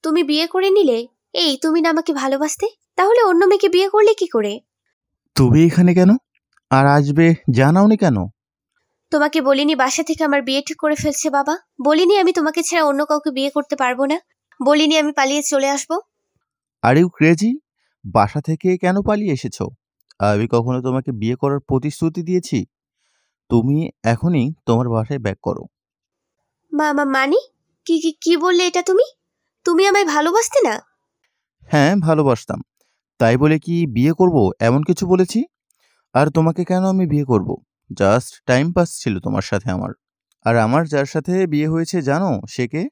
তুমি বিয়ে করে নিলে? এই তুমি না আমাকে ভালোবাসতে, তাহলে অন্য মেয়েকে বিয়ে করলে কি করে? তুমি এখানে কেন? আর আসবে জানাওনি কেন? তোমাকে বলিনি বাসা থেকে আমার বিয়ে ঠিক করে ফেলছে বাবা? বলিনি আমি তোমাকে ছাড়া অন্য কাউকে বিয়ে করতে পারবো না? বলিনি আমি পালিয়ে চলে আসবো? Are you crazy? বাসা থেকে কেন পালিয়ে এসেছো? আমি কখনো তোমাকে বিয়ে করার প্রতিশ্রুতি দিয়েছি? তুমি এখনই তোমার বাসায় ব্যাক করো। মানি? কি কি কি বললে এটা তুমি? তুমি আমায় ভালোবাসতে না? হ্যাঁ, ভালোবাসতাম। তাই বলে কি বিয়ে করব এমন কিছু বলেছি? আর তোমাকে কেন আমি বিয়ে করব? জাস্ট টাইম পাস ছিল তোমার সাথে আমার। আর আমার যার সাথে বিয়ে হয়েছে জানো সে কে?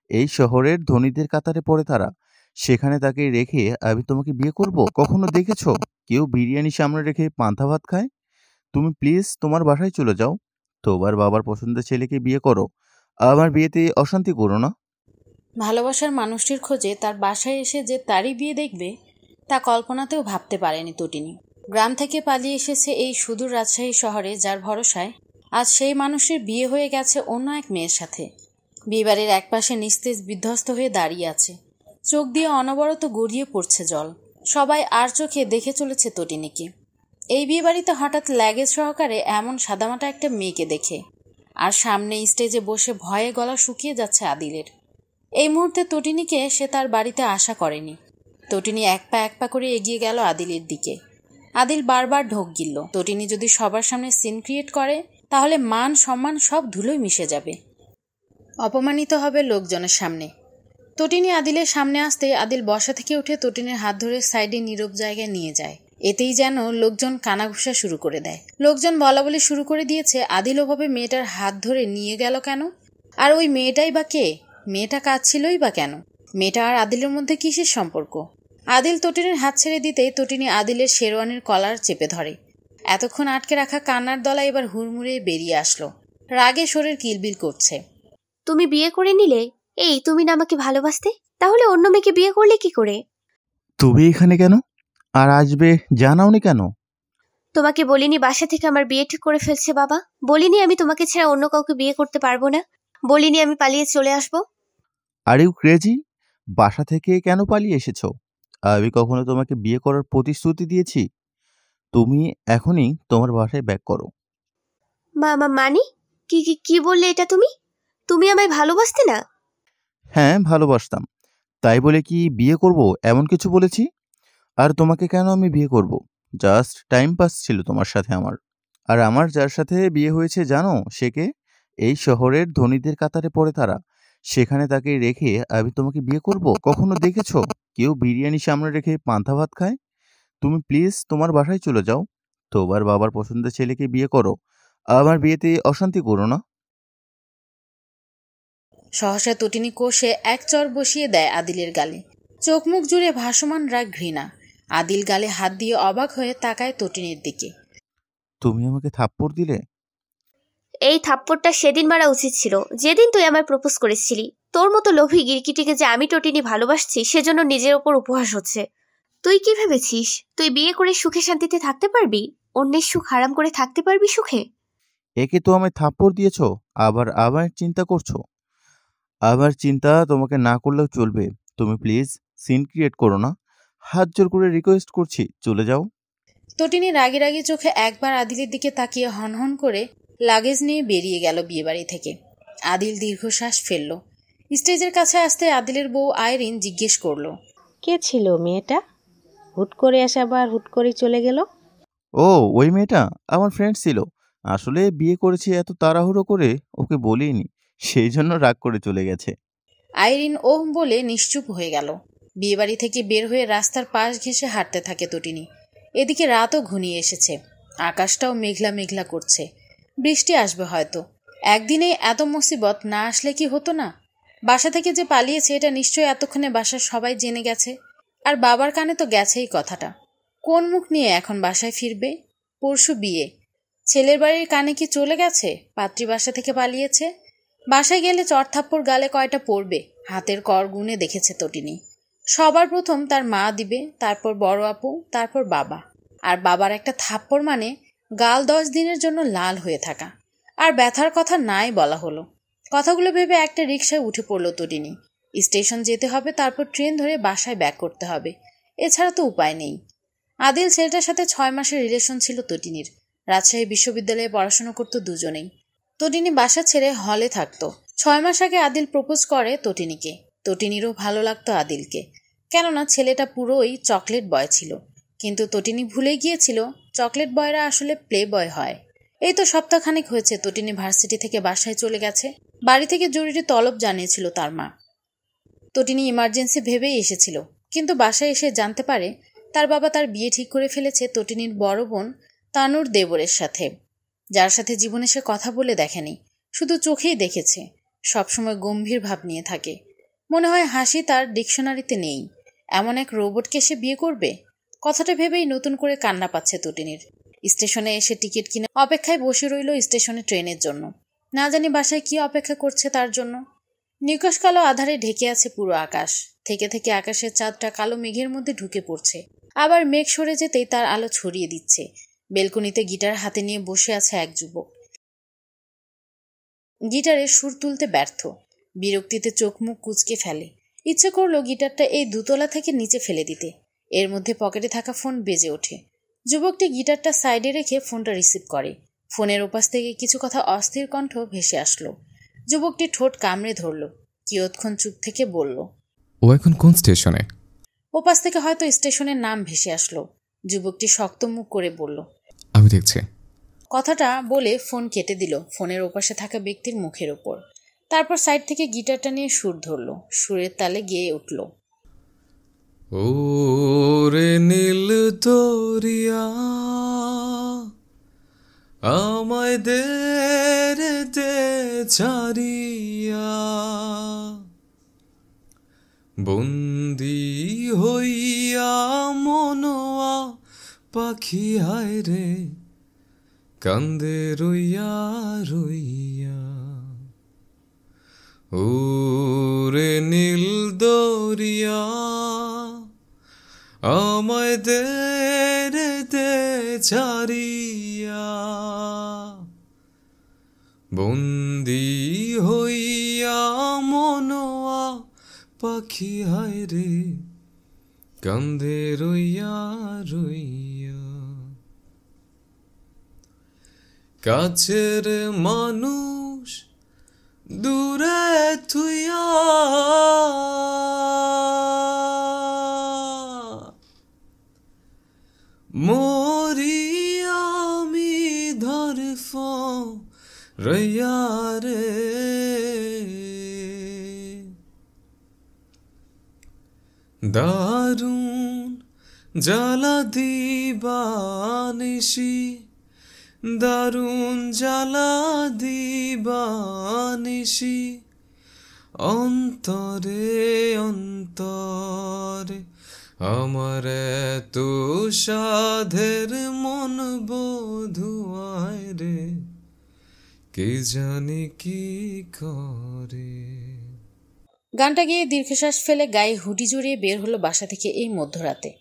এই শহরের ধনীদের কাতারে পড়ে তারা। সেখানে তাকে রেখে আমি তোমাকে বিয়ে করব? কখনো দেখেছো কেউ বিরিয়ানি সামনে রেখে পান্তা ভাত খায়? তুমি প্লিজ তোমার বাসায় চলে যাও। তোমার বাবার পছন্দের ছেলেকে বিয়ে করো। আমার বিয়েতে অশান্তি করো না। ভালোবাসার মানুষটির খোঁজে তার বাসায় এসে যে তারই বিয়ে দেখবে তা কল্পনাতেও ভাবতে পারেনি তটিনী। গ্রাম থেকে পালিয়ে এসেছে এই সুদূর রাজশাহী শহরে, যার ভরসায় আজ সেই মানুষের বিয়ে হয়ে গেছে অন্য এক মেয়ের সাথে। বিয়েবাড়ির একপাশে নিস্তেজ বিধ্বস্ত হয়ে দাঁড়িয়ে আছে, চোখ দিয়ে অনবরত গড়িয়ে পড়ছে জল। সবাই আর চোখে দেখে চলেছে তটিনীকে। এই বিয়েবাড়িতে হঠাৎ লাগেজ সহকারে এমন সাদামাটা একটা মেয়েকে দেখে, আর সামনে স্টেজে বসে ভয়ে গলা শুকিয়ে যাচ্ছে আদিলের। এই মুহূর্তে তটিনীকে সে তার বাড়িতে আশা করেনি। তটিনী এক পা করে এগিয়ে গেল আদিলের দিকে। আদিল বারবার ঢোক গিলল। তটিনী যদি সবার সামনে সিন ক্রিয়েট করে তাহলে মান সম্মান সব ধুলোয় মিশে যাবে, অপমানিত হবে লোকজনের সামনে। তটিনী আদিলের সামনে আসতে আদিল বসা থেকে উঠে তটিনীর হাত ধরে সাইডে নীরব জায়গায় নিয়ে যায়। এতেই যেন লোকজন কানাঘুষা শুরু করে দেয়। লোকজন বলাবলি শুরু করে দিয়েছে, আদিল ওভাবে মেয়েটার হাত ধরে নিয়ে গেল কেন? আর ওই মেয়েটাই বা কে? মেয়েটা কাঁদছিলই বা কেন? মেয়েটা আর আদিলের মধ্যে কিসের সম্পর্ক? আদিল তটিনীর হাত ছেড়ে দিতেই তটিনী আদিলের শেরওয়ানির কলার চেপে ধরে। এতক্ষণ আটকে রাখা কান্নার দলা এবার হুড়মুড়ে বেরিয়ে আসলো, রাগে শরীর কিলবিল করছে। তুমি বিয়ে করে নিলে? এই তুমি না আমাকে ভালোবাসতে, তাহলে অন্য মেয়েকে বিয়ে করলে কি করে? তুমি এখানে কেন? আর আসবে জানাওনি কেন? তোমাকে বলিনি বাসা থেকে আমার বিয়ে ঠিক করে ফেলছে বাবা? বলিনি আমি তোমাকে ছাড়া অন্য কাউকে বিয়ে করতে পারবো না? বলিনি আমি পালিয়ে চলে আসবো? Are you crazy? বাসা থেকে কেন পালিয়ে এসেছো? আমি কখনো তোমাকে বিয়ে করার প্রতিশ্রুতি দিয়েছি? তুমি এখনই তোমার বাসায় ব্যাক করো। মানি? কি কি কি বললে এটা তুমি? তুমি আমায় ভালোবাসতে না? হ্যাঁ, ভালোবাসতাম। তাই বলে কি বিয়ে করব এমন কিছু বলেছি? আর তোমাকে কেন আমি বিয়ে করব? জাস্ট টাইম পাস ছিল তোমার সাথে আমার। আর আমার যার সাথে বিয়ে হয়েছে জানো সে কে? এই শহরের ধনীদের কাতারে পড়ে তারা। সেখানে তাকে রেখে আমি তোমাকে বিয়ে করব? কখনো দেখেছো কেউ বিরিয়ানি সামনে রেখে পান্তা ভাত খায়? তুমি প্লিজ তোমার বাসায় চলে যাও। তোমার বাবার পছন্দের ছেলেকে বিয়ে করো। আমার বিয়েতে অশান্তি করো না। সহসা তটিনী কষে এক চর বসিয়ে দেয় আদিলের গালে। চোখ মুখ জুড়ে ভাসমান রাগ ঘৃণা। আদিল গালে হাত দিয়ে অবাক হয়ে তাকায় তটিনীর দিকে। তুমি আমাকে থাপ্পড় দিলে? এই থাপ্পড়টা সেদিন মারা উচিত ছিল, যেদিন তুই আমায় প্রপোজ করেছিলি। তোর মতো লোভী গিরকিটিকে যে আমি টটিনি ভালোবাসছি সেজন্য নিজের ওপর উপহাস হচ্ছে। তুই কি ভেবেছিস তুই বিয়ে করে সুখে শান্তিতে থাকতে পারবি? অন্যের সুখ হারাম করে থাকতে পারবি সুখে? একে তো আমায় থাপ্পড় দিয়েছো, আবার আবার চিন্তা করছো। আবার চিন্তা তোমাকে না করলেও চলবে। তুমি প্লিজ সিন ক্রিয়েট করো না। হাত জোর করে রিকোয়েস্ট করছি, চলে যাও। তটিনী রাগি রাগি চোখে একবার আদিলের দিকে তাকিয়ে হনহন করে লাগেজ নিয়ে বেরিয়ে গেল বিয়েবাড়ি থেকে। আদিল দীর্ঘশ্বাস ফেলল। স্টেজের কাছে আসতে আদিলের বউ আইরিন জিজ্ঞেস করলো, কে ছিল মেয়েটা? হুট করে এসে আবার হুট করে চলে গেল। ও, ওই মেয়েটা আমার ফ্রেন্ড ছিল। আসলে বিয়ে করেছি এত তাড়াহুড়ো করে, ওকে বলিনি, সেই জন্য রাগ করে চলে গেছে। আইরিন ওহ বলে নিশ্চুপ হয়ে গেল। বিয়েবাড়ি থেকে বের হয়ে রাস্তার পাশ ঘেঁষে হাঁটতে থাকে তটিনী। এদিকে রাতও ঘনিয়ে এসেছে, আকাশটাও মেঘলা মেঘলা করছে। বৃষ্টি আসবে হয়তো। একদিনে এত মুসিবত না আসলে কি হতো না? বাসা থেকে যে পালিয়েছে এটা নিশ্চয়ই এতক্ষণে বাসার সবাই জেনে গেছে। আর বাবার কানে তো গেছেই কথাটা। কোন মুখ নিয়ে এখন বাসায় ফিরবে? পরশু বিয়ে। ছেলের বাড়ির কানে কি চলে গেছে পাত্রী বাসা থেকে পালিয়েছে? বাসায় গেলে চড়থাপ্পড় গালে কয়টা পড়বে হাতের কর গুনে দেখেছে তটিনী। সবার প্রথম তার মা দিবে, তারপর বড় আপু, তারপর বাবা। আর বাবার একটা থাপ্পড় মানে গাল 10 দিনের জন্য লাল হয়ে থাকা। আর ব্যথার কথা নাই বলা হলো। কথাগুলো ভেবে একটা রিকশায় উঠে পড়ল তটিনী। স্টেশন যেতে হবে, তারপর ট্রেন ধরে বাসায় ব্যাক করতে হবে। এছাড়া তো উপায় নেই। আদিল ছেলেটার সাথে 6 মাসের রিলেশন ছিল তটিনীর। রাজশাহী বিশ্ববিদ্যালয়ে পড়াশোনা করত দুজনেই। তটিনী বাসা ছেড়ে হলে থাকতো। 6 মাস আগে আদিল প্রপোজ করে তটিনীকে। তটিনীরও ভালো লাগতো আদিলকে, কেননা ছেলেটা পুরোই চকলেট বয় ছিল। কিন্তু তটিনী ভুলে গিয়েছিল চকলেট বয়রা আসলে প্লে বয় হয়। এই তো সপ্তাহখানেক হয়েছে তটিনী ভার্সিটি থেকে বাসায় চলে গেছে। বাড়ি থেকে জরুরি তলব জানিয়েছিল তার মা। তটিনী ইমার্জেন্সি ভেবেই এসেছিল, কিন্তু বাসায় এসে জানতে পারে তার বাবা তার বিয়ে ঠিক করে ফেলেছে তটিনীর বড় বোন তানুর দেবরের সাথে, যার সাথে জীবনে সে কথা বলে দেখেনি, শুধু চোখেই দেখেছে। সবসময় গম্ভীর ভাব নিয়ে থাকে। মনে হয় হাসি তার ডিকশনারিতে নেই। এমন এক রোবটকে সে বিয়ে করবে? কথাটা ভেবেই নতুন করে কান্না পাচ্ছে তটিনীর। স্টেশনে এসে টিকিট কিনে অপেক্ষায় বসে রইল স্টেশনে ট্রেনের জন্য। না জানি বাসায় কি অপেক্ষা করছে তার জন্য। নিকশ কালো আধারে ঢেকে আছে পুরো আকাশ। থেকে থেকে আকাশের চাঁদটা কালো মেঘের মধ্যে ঢুকে পড়ছে, আবার মেঘ সরে যেতেই তার আলো ছড়িয়ে দিচ্ছে। বেলকনিতে গিটার হাতে নিয়ে বসে আছে এক যুবক। গিটারে সুর তুলতে ব্যর্থ। বিরক্তিতে চোখ মুখ কুঁচকে ফেলে। ইচ্ছে করলো গিটারটা এই দুতলা থেকে নিচে ফেলে দিতে। এর মধ্যে পকেটে থাকা ফোন বেজে ওঠে। যুবকটি গিটারটা সাইডে রেখে ফোনটা রিসিভ করে। ফোনের ওপাশ থেকে কিছু কথা অস্থির কণ্ঠ ভেসে আসলো। যুবকটি ঠোঁট কামড়ে ধরল। কিয়ৎক্ষণ চুপ থেকে বলল, ও এখন কোন স্টেশনে? ওপাশ থেকে হয়তো স্টেশনের নাম ভেসে আসলো। যুবকটি শক্ত মুখ করে বলল, আমি দেখছি। কথাটা বলে ফোন কেটে দিল ফোনের ওপাশে থাকা ব্যক্তির মুখের ওপর। তারপর সাইড থেকে গিটারটা নিয়ে সুর ধরল। সুরের তালে গেয়ে উঠল, ও রে নীল দরিয়া আমায় দে রে দে ছাড়িয়া, বন্দি হইয়া মনোয়া পাখি হায় রে কান্দে রইয়া রইয়া। ও রে নীল দরিয়া আমায় দে রে দে ছাড়িয়া, বন্দি হইয়া মনোয়া পাখি হায় রে কান্দে রইয়া রইয়া। কাছের মানুষ দূরে থুইয়া, মরি আমি ধরফ রইয়া রে, দারুণ জ্বালা দিবানিশি, দারুণ জ্বালা দিবানিশি, অন্তরে অন্তরে আমার এত সাধের মন বধুয়ায় রে, কে জানি কি করে। গানটা গেয়ে দীর্ঘশ্বাস ফেলে গায়ে হুডি জড়িয়ে বের হলো বাসা থেকে এই মধ্যরাতে।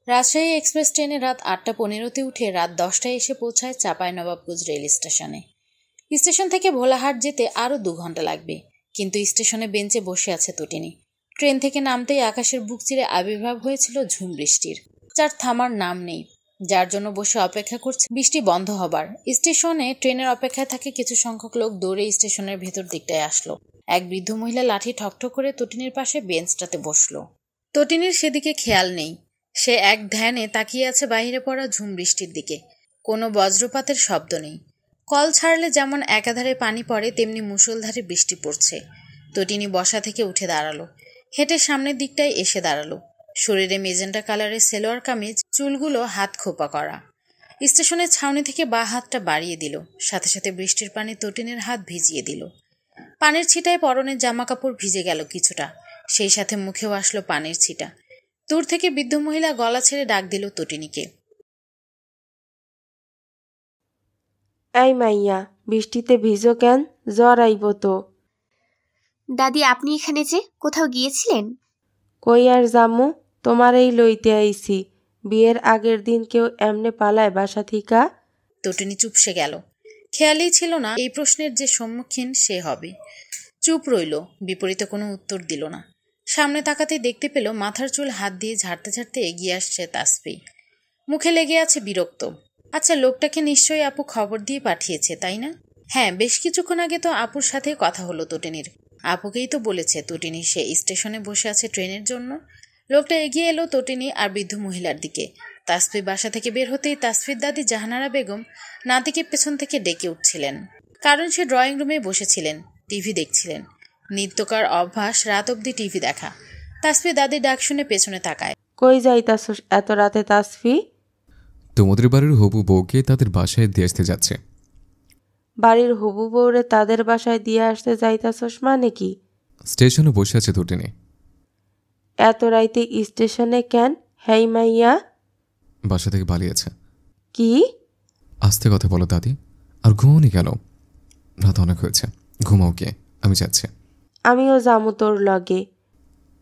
রাজশাহী এক্সপ্রেস ট্রেনে রাত 8:15 উঠে রাত 10টায় এসে পৌঁছায় চাঁপাইনবাবগঞ্জ রেল স্টেশনে। স্টেশন থেকে ভোলাহাট যেতে আরও 2 ঘন্টা লাগবে, কিন্তু স্টেশনে বেঞ্চে বসে আছে তটিনী। ট্রেন থেকে নামতেই আকাশের বুক চিরে আবির্ভাব হয়েছিল ঝুম বৃষ্টির, যার থামার নাম নেই, যার জন্য বসে অপেক্ষা করছে বৃষ্টি বন্ধ হবার। স্টেশনে ট্রেনের অপেক্ষায় থাকে কিছু সংখ্যক লোক দৌড়ে স্টেশনের ভেতর দিকটায় আসলো। এক বৃদ্ধ মহিলা লাঠি ঠকঠক করে তটিনীর পাশে বেঞ্চটাতে বসলো। তটিনীর সেদিকে খেয়াল নেই। সে এক ধ্যানে তাকিয়ে আছে বাইরে পড়া ঝুম বৃষ্টির দিকে। কোনো বজ্রপাতের শব্দ নেই। কল ছাড়লে যেমন একাধারে পানি পড়ে, তেমনি মুষলধারে বৃষ্টি পড়ছে। তটিনী বসা থেকে উঠে দাঁড়ালো। হেঁটে সামনের দিকটায় এসে দাঁড়ালো। শরীরে মেজেন্টা কালারের সেলোয়ার কামিজ, চুলগুলো হাত খোপা করা। স্টেশনের ছাউনি থেকে বাঁ হাতটা বাড়িয়ে দিল। সাথে সাথে বৃষ্টির পানি তটিনীর হাত ভিজিয়ে দিল। পানির ছিটায় পরনের জামা কাপড় ভিজে গেল কিছুটা, সেই সাথে মুখেও আসলো পানির ছিটা। দূর থেকে বৃদ্ধ মহিলা গলা ছেড়ে ডাক দিল তটিনীকে, এই মাইয়া, বৃষ্টিতে ভিজো কেন? জ্বর আইব তো। দাদি, আপনি এখানে যে কোথাও গিয়েছিলেন? কই আর জামু, তোমারেই লইতে আইছি। বিয়ের আগের দিন কেউ এমনে পালায় বাসা থিকা? তটিনী চুপসে গেল। খেয়ালই ছিল না এই প্রশ্নের যে সম্মুখীন সে হবে। চুপ রইল, বিপরীতে কোনো উত্তর দিল না। সামনে তাকাতেই দেখতে পেল মাথার চুল হাত দিয়ে ঝাড়তে ঝাড়তে এগিয়ে আসছে তাসফি। মুখে লেগে আছে বিরক্ত। আচ্ছা, লোকটাকে নিশ্চয়ই আপু খবর দিয়ে পাঠিয়েছে, তাই না? হ্যাঁ, বেশ কিছুক্ষণ আগে তো আপুর সাথে কথা হলো তটিনীর। আপুকেই তো বলেছে তটিনী সে স্টেশনে বসে আছে ট্রেনের জন্য। লোকটা এগিয়ে এলো তটিনী আর বৃদ্ধ মহিলার দিকে। তাসফি বাসা থেকে বের হতেই তাসফির দাদি জাহানারা বেগম নাতিকে পেছন থেকে ডেকে উঠছিলেন। কারণ সে ড্রয়িং রুমে বসেছিলেন, টিভি দেখছিলেন। নিত্যকার অভ্যাস রাত অবধি টিভি দেখা। তাসফি দাদির ডাক শুনে পেছনে তাকায়। কই যাইতাছস এত রাতে তাসফি? তোমাদের বাড়ির হবু বউকে তাদের বাসায় দিয়ে আসতে যাচ্ছে। বাড়ির হবু বউরে তাদের বাসায় দিয়ে আসতে যাইতাছস মানে কি? স্টেশনে বসে আছে তটিনী। এত রাইতে স্টেশনে কেন? হেই মাইয়া, বাসা থেকে পালিয়েছে। কি? আস্তে কথা বলো দাদি। আর ঘুমাওনি কেন? রাত অনেক হয়েছে, ঘুমাও কে, আমি যাচ্ছি। আমিও যামু তোর লগে।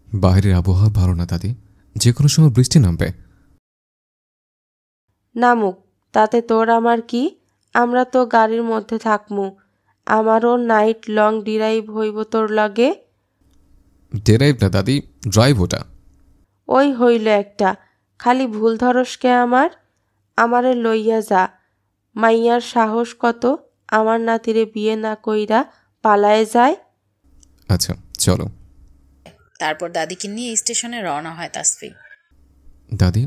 বাইরের আবহাওয়া ভালো না দাদি, যে কোনো সময় বৃষ্টি নামবে। নামুক, তাতে তোর আমার কি? আমরা তো গাড়ির মধ্যে থাকমু। আমারও নাইট লং ড্রাইভ হইব তোর লগে। ড্রাইভ না দাদি, ড্রাইভ ওটা। ওই হইল একটা, খালি ভুল ধরসকে আমারে লইয়া যা। মাইয়ার সাহস কত আমার নাতিরে বিয়ে না কইরা পালায়ে যায়। আচ্ছা চলো। তারপর দাদিকে নিয়ে স্টেশনে রওনা হয় তাসফি। দাদি,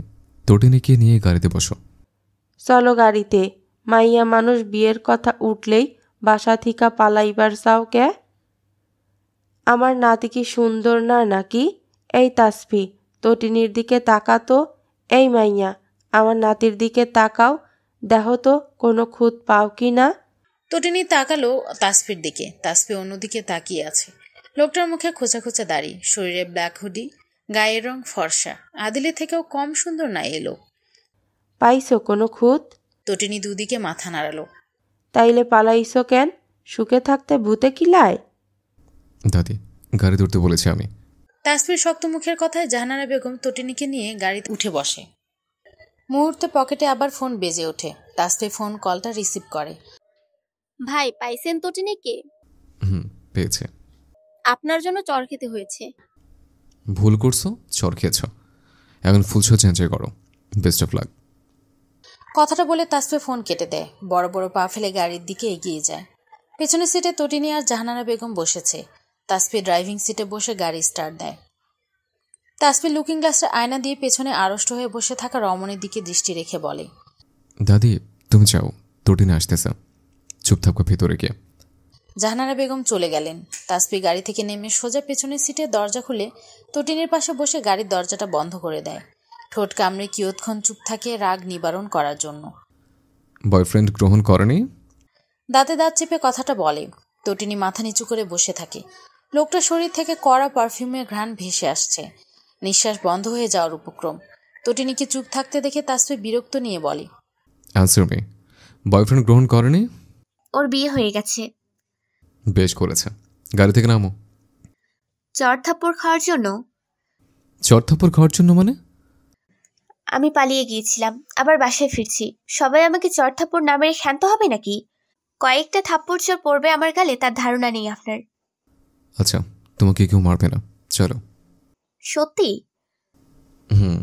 তটিনীকে নিয়ে গাড়িতে বসো। চলো গাড়িতে। মাইয়া মানুষ বিয়ের কথা উঠলেই বাসা থিকা পালাইবার চাও কে? আমার নাতি কি সুন্দর না নাকি? এই তাসফি, তটিনীর দিকে তাকা তো। এই মাইয়া, আমার নাতির দিকে তাকাও, দেখো তো কোনো খুঁত পাও কি না। তটিনী তাকালো তাসফির দিকে। তাসফি অন্যদিকে তাকিয়ে আছে। লোকটার মুখে খোঁচা খোঁচা দাড়ি, শরীরে ব্ল্যাক হুডি, গায়ের রং ফর্সা। আদিলের থেকেও কম সুন্দর না এলো। পাইছো কোনো খুঁত? তটিনী দুদিকে মাথা নাড়ালো। তাইলে পালাইছো কেন? সুখে থাকতে ভূতে কিলায়? দাদি, গাড়ি ধরতে বলেছি আমি। তাসফির শক্ত মুখের কথায় জাহানারা বেগম তটিনীকে নিয়ে গাড়িতে উঠে বসে। মুহূর্তে পকেটে আবার ফোন বেজে ওঠে। তাসফি ফোন কলটা রিসিভ করে। ভাই, পাইছেন তটিনীকে? পেয়েছে। আপনার জন্য চর খেতে হয়েছে। ভুল করছো, চর খেয়েছ। এখন ফুলসজ্জা এনজয় করো। Best of luck. কথাটা বলে তাসফি ফোন কেটে দেয়। বড় বড় পা ফেলে গাড়ির দিকে এগিয়ে যায়। পেছনের সিটে তটিনী আর জাহানারা বেগম বসেছে। তাসফি ড্রাইভিং সিটে বসে গাড়ি স্টার্ট দেয়। তাসফি লুকিং গ্লাসের আয়না দিয়ে পেছনে আড়ষ্ট হয়ে বসে থাকা রমণীর দিকে দৃষ্টি রেখে বলে, দাদি তুমি যাও, তটিনী আসতেছে। চুপ থাকো ভেতরে গিয়ে। জাহানারা বেগম চলে গেলেন। তাসফি গাড়ি থেকে নেমে সোজা পেছনের সিটে দরজা খুলে তটিনীর পাশে বসে গাড়ির দরজাটা বন্ধ করে দেয়। ঠোঁট কামড়ে কিয়ৎক্ষণ চুপ থাকে রাগ নিবারণ করার জন্য। বয়ফ্রেন্ড গ্রহণ করেনি? দাঁতে দাঁত চেপে কথাটা বলে। তটিনী মাথা নিচু করে বসে থাকে। লোকটার শরীর থেকে কড়া পারফিউমের ঘ্রাণ ভেসে আসছে। নিঃশ্বাস বন্ধ হয়ে যাওয়ার উপক্রম। তটিনীকে চুপ থাকতে দেখে তাসফি বিরক্ত নিয়ে বলে, অ্যান্সার মি। বয়ফ্রেন্ড গ্রহণ করেনি? ওর বিয়ে হয়ে গেছে। বেশ করেছে। গাড়ি থেকে নামো। চর থাপ্পড় খাওয়ার জন্য? চড়থাপ্পড় খাওয়ার জন্য মানে? আমি পালিয়ে গিয়েছিলাম, আবার বাসায় ফিরছি। সবাই আমাকে চর থাপ্পড় না মেরে ক্ষান্ত হবে নাকি? কয়েকটা থাপ্পড় চোর পড়বে আমার গালে তার ধারণা নেই আপনার। আচ্ছা, তোমাকে কেউ মারবে না, চলো। সত্যি? হুম।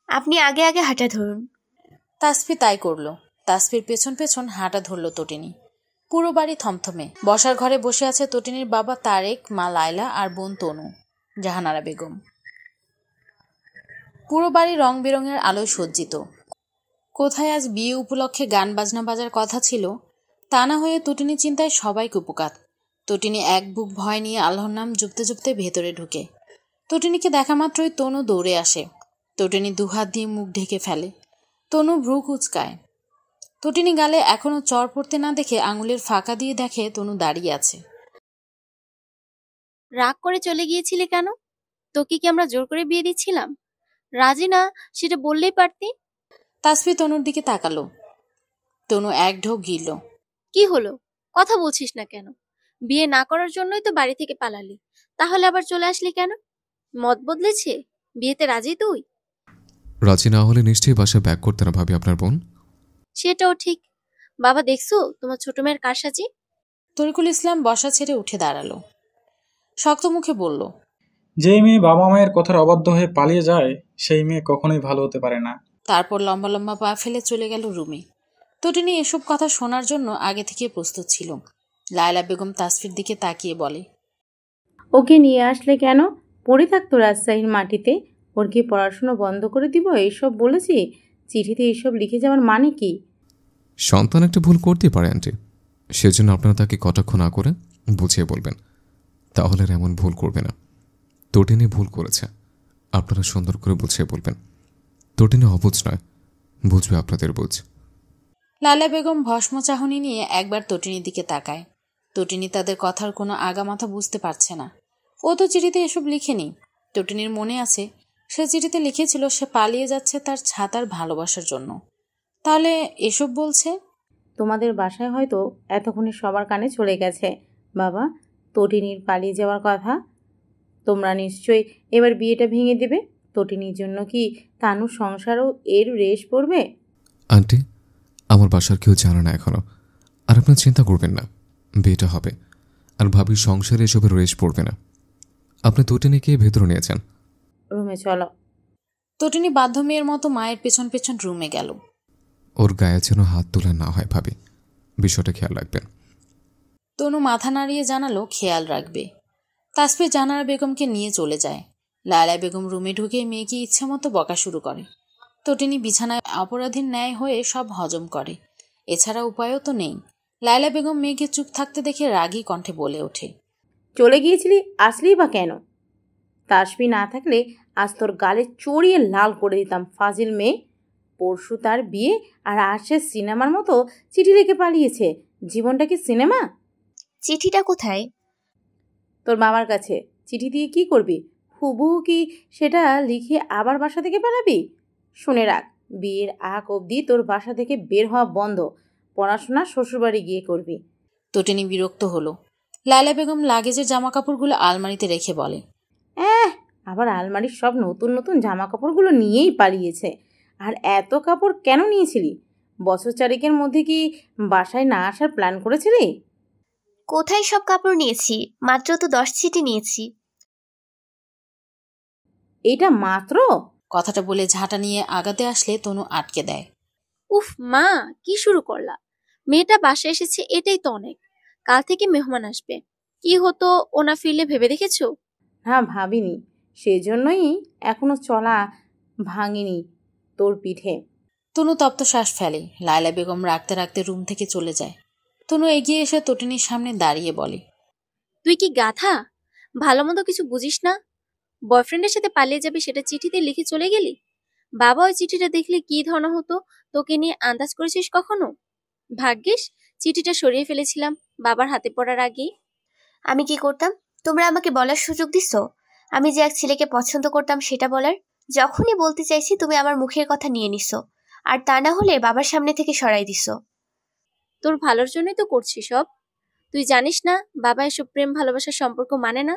আপনি আগে আগে হাঁটা ধরুন। তাসফি তাই করল। তাসফির পেছন পেছন হাঁটা ধরল তটিনী। পুরো বাড়ি থমথমে। বসার ঘরে বসে আছে তটিনীর বাবা তারেক, মা লায়লা আর বোন তনু, জাহানারা বেগম। পুরো বাড়ি রং বেরঙের আলোয় সজ্জিত। কোথায় আজ বিয়ে উপলক্ষে গান বাজনা বাজার কথা ছিল, তা না হয়ে তটিনী চিন্তায় সবাই কুপকাত। তটিনী এক বুক ভয় নিয়ে আল্লাহর নাম জপতে জপতে ভেতরে ঢুকে। তটিনীকে দেখা মাত্রই তনু দৌড়ে আসে। তটিনী দুহাত দিয়ে মুখ ঢেকে ফেলে। তনু ভ্রু কুচকায়। তটিনী গালে এখনো চর পড়তে না দেখে আঙুলের ফাঁকা দিয়ে দেখে তনু দাঁড়িয়ে আছে। রাগ করে চলে গিয়েছিলে কেন? তোকে কি আমরা জোর করে বিয়ে দিচ্ছিলাম? রাজি না সেটা বললেই পারতি। তাসফি তনুর দিকে তাকালো। তনু এক ঢোক গিলল। কি হলো, কথা বলছিস না কেন? বিয়ে না করার জন্যই তো বাড়ি থেকে পালালি, তাহলে আবার চলে আসলি কেন? মত বদলেছে? বিয়েতে রাজি তুই? রাজি না হলে নিশ্চয়ই বাসায় ব্যাক করতে না ভাবি আপনার বোন। সেটাও ঠিক। বাবা দেখছো তোমার ছোট মেয়ের কারসাজি? তরিকুল ইসলাম বসা ছেড়ে উঠে দাঁড়ালো, শক্ত মুখে বলল, যেই মেয়ে বাবা মায়ের কথার অবাধ্য হয়ে পালিয়ে যায় সেই মেয়ে কখনোই ভালো হতে পারে না। তারপর লম্বা লম্বা পা ফেলে চলে গেল রুমে। তটিনী এসব কথা শোনার জন্য আগে থেকে প্রস্তুত ছিল। লায়লা বেগম তাসফির দিকে তাকিয়ে বলে, ওকে নিয়ে আসলে কেন? পড়ে থাকতো রাজশাহীর মাটিতে। ওর কি পড়াশুনো বন্ধ করে দিব এইসব বলেছি? চিঠিতে এইসব লিখে যাওয়ার মানে কি? সন্তান একটা ভুল করতেই পারে আন্টি, সেজন্য আপনারা তাকে কটাক্ষ না করে বুঝিয়ে বলবেন, তাহলে আর এমন ভুল করবে না। তটিনী ভুল করেছে, আপনারা সুন্দর করে বুঝিয়ে বলবেন। তটিনী অবুঝ নয়, বুঝবে আপনাদের বুঝ। লায়লা বেগম ভস্ম চাহনি নিয়ে একবার তটিনীর দিকে তাকায়। তটিনী তাদের কথার কোনো আগামাথা বুঝতে পারছে না। ও তো চিঠিতে এসব লিখেনি। তটিনীর মনে আছে সে চিঠিতে লিখেছিল সে পালিয়ে যাচ্ছে তার ছাতার ভালোবাসার জন্য। তাহলে এসব বলছে? তোমাদের বাসায় হয়তো এতক্ষণে সবার কানে চলে গেছে বাবা তটিনীর পালিয়ে যাওয়ার কথা। তোমরা নিশ্চয়ই এবার বিয়েটা ভেঙে দেবে। তটিনীর জন্য কি তানুর সংসারও এর রেশ পড়বে? আন্টি, আমার বাসার কেউ জানে না এখনো, আর আপনার চিন্তা করবেন না, বিয়েটা হবে। আর ভাবির সংসারে এসবের রেশ পড়বে না। আপনি তটিনীকে ভেতরে নিয়েছেন। রুমে চলো। তটিনী বাধ্য মেয়ের মতো মায়ের পেছন পেছন রুমে গেল। ওর গায়ে যেন হাত তোলা না হয় ভাবি, বিষয়টা খেয়াল রাখবেন। তনু মাথা নাড়িয়ে জানালো খেয়াল রাখবে। তাসফির জানারা বেগমকে নিয়ে চলে যায়। লায়লা বেগম রুমে ঢুকে মেয়েকে ইচ্ছে মতো বকা শুরু করে। তটিনী বিছানায় অপরাধীর ন্যায় হয়ে সব হজম করে। এছাড়া উপায়ও তো নেই। লায়লা বেগম মেয়েকে চুপ থাকতে দেখে রাগী কণ্ঠে বলে ওঠে, চলে গিয়েছিলি, আসলেই বা কেন? তাসবি না থাকলে আজ তোর গালে চড়িয়ে লাল করে দিতাম ফাজিল মেয়ে। পরশু তার বিয়ে আর আজ সে সিনেমার মতো চিঠি লিখে পালিয়েছে। জীবনটা কি সিনেমা? চিঠিটা কোথায়? তোর মামার কাছে। চিঠি দিয়ে কি করবি? হুবহু কি সেটা লিখে আবার বাসা থেকে পালাবি? শুনে রাখ, বিয়ের আগ অবধি তোর বাসা থেকে বের হওয়া বন্ধ। পড়াশোনা শ্বশুরবাড়ি গিয়ে করবি। তটিনী বিরক্ত হলো। লায়লা বেগম লাগেজের জামাকাপড়গুলো আলমারিতে রেখে বলে, আবার আলমারির সব নতুন নতুন জামা কাপড়গুলো নিয়েই পালিয়েছে। আর এত কাপড় কেন নিয়েছিলি? বছর চারেকের মধ্যে কি বাসায় না আসার প্ল্যান করেছিলি? কোথায় সব কাপড় নিয়েছি? মাত্র তো 10 চিঠি নিয়েছি। এইটা মাত্র? কথাটা বলে ঝাঁটা নিয়ে আগাতে আসলে তনু আটকে দেয়। উফ মা, কি শুরু করলা? মেয়েটা বাসায় এসেছে এটাই তো অনেক। কাল থেকে মেহমান আসবে, কি হতো ওনা ফিরলে ভেবে দেখেছো? না, ভাবিনি। সেজন্যই এখনো চলা ভাঙিনি তোর পিঠে। তনু তপ্ত শ্বাস ফেলে। লায়লা বেগম রাখতে রাখতে রুম থেকে চলে যায়। তনু এগিয়ে এসে তটিনীর সামনে দাঁড়িয়ে বলে, তুই কি গাধা? ভালো মন্দ কিছু বুঝিস না? বয়ফ্রেন্ডের সাথে পালিয়ে যাবি সেটা চিঠিতে লিখে চলে গেলি। বাবা ওই চিঠিটা দেখলে কি ধরনের হতো তোকে নিয়ে আন্দাজ করেছিস কখনো? ভাগ্যিস চিঠিটা সরিয়ে ফেলেছিলাম বাবার হাতে পড়ার আগেই। আমি কি করতাম? তোমরা আমাকে বলার সুযোগ দিছো? আমি যে এক ছেলেকে পছন্দ করতাম সেটা বলার? যখনই বলতে চাইছি তুমি আমার মুখের কথা নিয়ে নিছো, আর তা না হলে বাবার সামনে থেকে সরাই দিছো। তোর ভালোর জন্যই তো করছি সব। তুই জানিস না বাবা এসব প্রেম ভালোবাসার সম্পর্ক মানে না?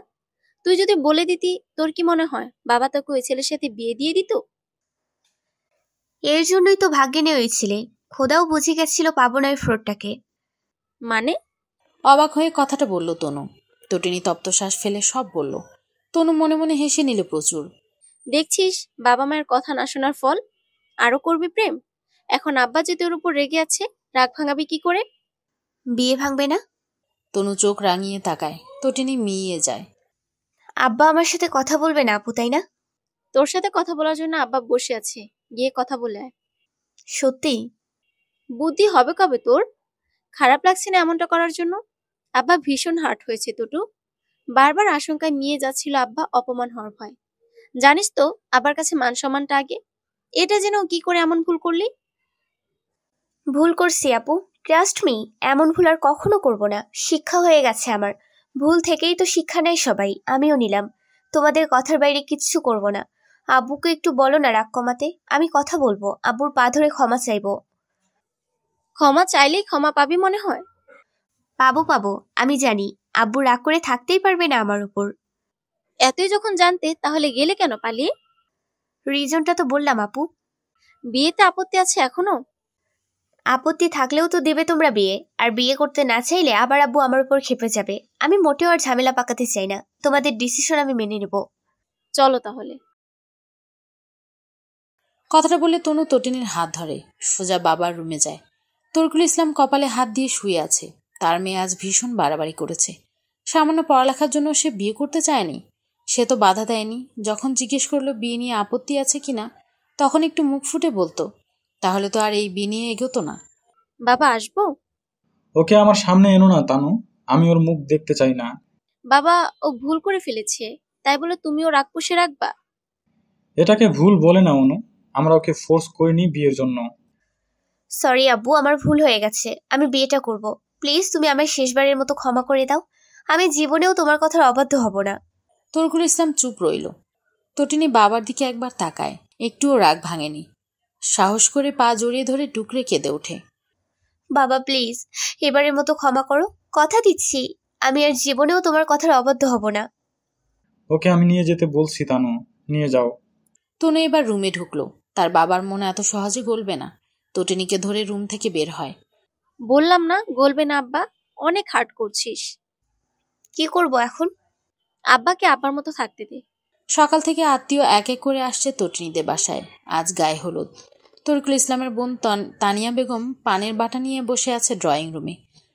তুই যদি বলে দিতি তোর কি মনে হয় বাবা তোকে ওই ছেলের সাথে বিয়ে দিয়ে দিত? এর জন্যই তো ভাগ্যে নেই ওই ছেলে। খোদাও বুঝে গেছিল পাবো না ওই ফ্রডটাকে। মানে? অবাক হয়ে কথাটা বলল তনু। তটিনী তপ্ত শ্বাস ফেলে সব বলল। তনু মনে মনে হেসে নিল প্রচুর। দেখছিস বাবা মায়ের কথা না শোনার ফল। আরো করবি প্রেম? এখন আব্বা যে তোর উপর রেগে আছে, রাগ ভাঙাবি কি করে? বিয়ে ভাঙবে না? তনু চোখ রাঙিয়ে তাকায়। তটিনী মিইয়ে যায়। আব্বা আমার সাথে কথা বলবে না আপু, তাই না? তোর সাথে কথা বলার জন্য আব্বা বসে আছে, গিয়ে কথা বলে আয়। সত্যি? বুদ্ধি হবে কবে তোর? খারাপ লাগছে না এমনটা করার জন্য? আব্বা ভীষণ হার্ট হয়েছে টুটু। বারবার আশঙ্কায় মিয়ে যাচ্ছিল আব্বা অপমান হওয়ার ভয়। জানিস তো আব্বার কাছে মান সম্মানটা আগে। এটা যেন কি করে এমন ভুল করলি? ভুল করছি আপু, ট্রাস্ট মি। এমন ভুল আর কখনো করব না। শিক্ষা হয়ে গেছে আমার। ভুল থেকেই তো শিক্ষা নেয় সবাই, আমিও নিলাম। তোমাদের কথার বাইরে কিচ্ছু করব না। আব্বুকে একটু বলো না রাগ কমাতে। আমি কথা বলবো, আব্বুর পা ধরে ক্ষমা চাইবো। ক্ষমা চাইলেই ক্ষমা পাবি মনে হয়? পাবো পাবো, আমি জানি। আব্বু রাগ করে থাকতেই পারবে না আমার উপর। এতই যখন জানতে তাহলে গেলে কেন পালিয়ে? রিজনটা তো বললাম আপু। বিয়েতে আপত্তি আছে এখনো? আপত্তি থাকলেও তো দেবে তোমরা বিয়ে, আর বিয়ে করতে না চাইলে আবার আব্বু আমার উপর ক্ষেপে যাবে। আমি মোটেও আর ঝামেলা পাকাতে চাই না, তোমাদের ডিসিশন আমি মেনে নেব। চলো তাহলে। কথাটা বলে তনু তটিনীর হাত ধরে সোজা বাবার রুমে যায়। তরকুল ইসলাম কপালে হাত দিয়ে শুয়ে আছে। তার মেয়ে আজ ভীষণ বাড়াবাড়ি করেছে। সামান্য পড়ালেখার জন্য সে বিয়ে করতে চায়নি, সে তো বাধা দেয়নি। যখন জিজ্ঞেস করলো বিয়ে নিয়ে আপত্তি আছে কিনা, তখন একটু মুখ ফুটে বলতো, তাহলে তো আর এই বিয়ে নিয়ে এগোতো না। বাবা আসবো? ওকে আমার সামনে এনো না তানু, আমি ওর মুখ দেখতে চাই না। বাবা ও ভুল করে ফেলেছে, তাই বলে তুমিও রাগ পুষে রাখবা? এটাকে ভুল বলে না অনু, আমরা ওকে ফোর্স করিনি বিয়ের জন্য। সরি আব্বু, আমার ভুল হয়ে গেছে, আমি বিয়েটা করব। প্লিজ তুমি আমায় শেষবারের মতো ক্ষমা করে দাও, আমি জীবনেও তোমার কথার অবাধ্য হব না। তরকুল ইসলাম চুপ রইল। তটিনী বাবার দিকে একবার তাকায়, একটুও রাগ ভাঙেনি। সাহস করে পা জড়িয়ে ধরে টুকরে কেঁদে ওঠে। বাবা প্লিজ এবারের মতো ক্ষমা করো, কথা দিচ্ছি আমি আর জীবনেও তোমার কথার অবাধ্য হব না। ওকে আমি নিয়ে যেতে বলছি তানু, নিয়ে যাও। তনু এবার রুমে ঢুকলো। তার বাবার মনে এত সহজে গলবে না। তটিনীকে ধরে রুম থেকে বের হয়। বললাম না গলবে না আব্বা, অনেক হার্ট করছিস। কি করব এখন? আব্বাকে আব্বার মতো থাকতে দে। সকাল থেকে আত্মীয় এক এক করে আসছে তটিনীদের বাসায়। আজ গায়ে হলুদ। তরিকুল ইসলামের বোন তানিয়া বেগম পানের বাটা নিয়ে বসে আছে ড্রয়িং রুমে।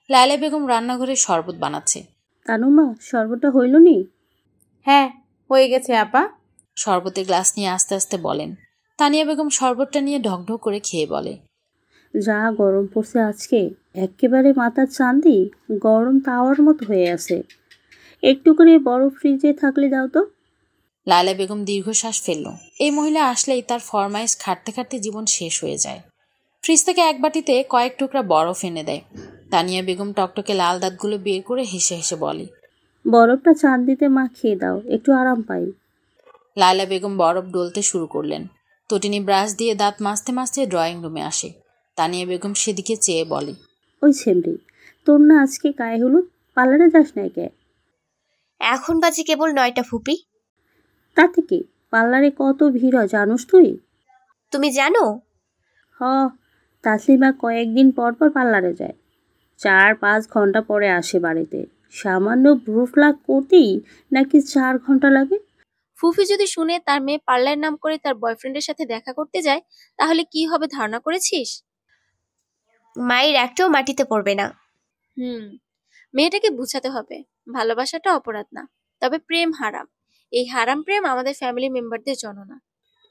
লায়লা বেগম রান্নাঘরে শরবত বানাচ্ছে। তানুমা, শরবতটা হইল নি? হ্যাঁ হয়ে গেছে আপা। শরবতের গ্লাস নিয়ে আস্তে আস্তে বলেন। তানিয়া বেগম শরবতটা নিয়ে ঢকঢক করে খেয়ে বলে, যা গরম পড়ছে আজকে, একেবারে মাথার চাঁদি গরম তাওয়ার মতো হয়ে আছে। একটু করে বরফ ফ্রিজে থাকলে দাও তো। লায়লা বেগম দীর্ঘশ্বাস ফেলল। এই মহিলা আসলেই তার ফরমাইশ খাটতে খাটতে জীবন শেষ হয়ে যায়। ফ্রিজ থেকে এক বাটিতে কয়েক টুকরা বরফ এনে দেয়। তানিয়া বেগম টকটকে লাল দাঁতগুলো বের করে হেসে হেসে বলে, বরফটা চাঁদিতে মাখিয়ে দাও, একটু আরাম পাই। লায়লা বেগম বরফ ডলতে শুরু করলেন। তটিনী ব্রাশ দিয়ে দাঁত মাজতে মাজতে ড্রয়িং রুমে আসে। তানিয়া বেগম সেদিকে চেয়ে বলে, ওই ছেমরি, তোর না আজকে গায়ে হলুদ, পার্লারে যাস নাই কে? এখন বাজে কেবল 9টা ফুপি। তাতে কি, পার্লারে কত ভিড় হয় জানোস তুই? তুমি জানো? হ, তাসলিমা কয়েকদিন পর পর পার্লারে যায়। 4-5 ঘন্টা পরে আসে বাড়িতে। সামান্য ব্রু প্লাক করতেই নাকি 4 ঘন্টা লাগে। ফুফি যদি শুনে তার মেয়ে পার্লার নাম করে তার বয়ফ্রেন্ডের সাথে দেখা করতে যায়, তাহলে কি হবে ধারণা করেছিস? মায়ের একটাও মাটিতে পড়বে না। মেয়েটাকে বুঝাতে হবে ভালোবাসাটা অপরাধ না, তবে প্রেম হারাম। এই হারাম প্রেম আমাদের ফ্যামিলি মেম্বারদের জন্য না।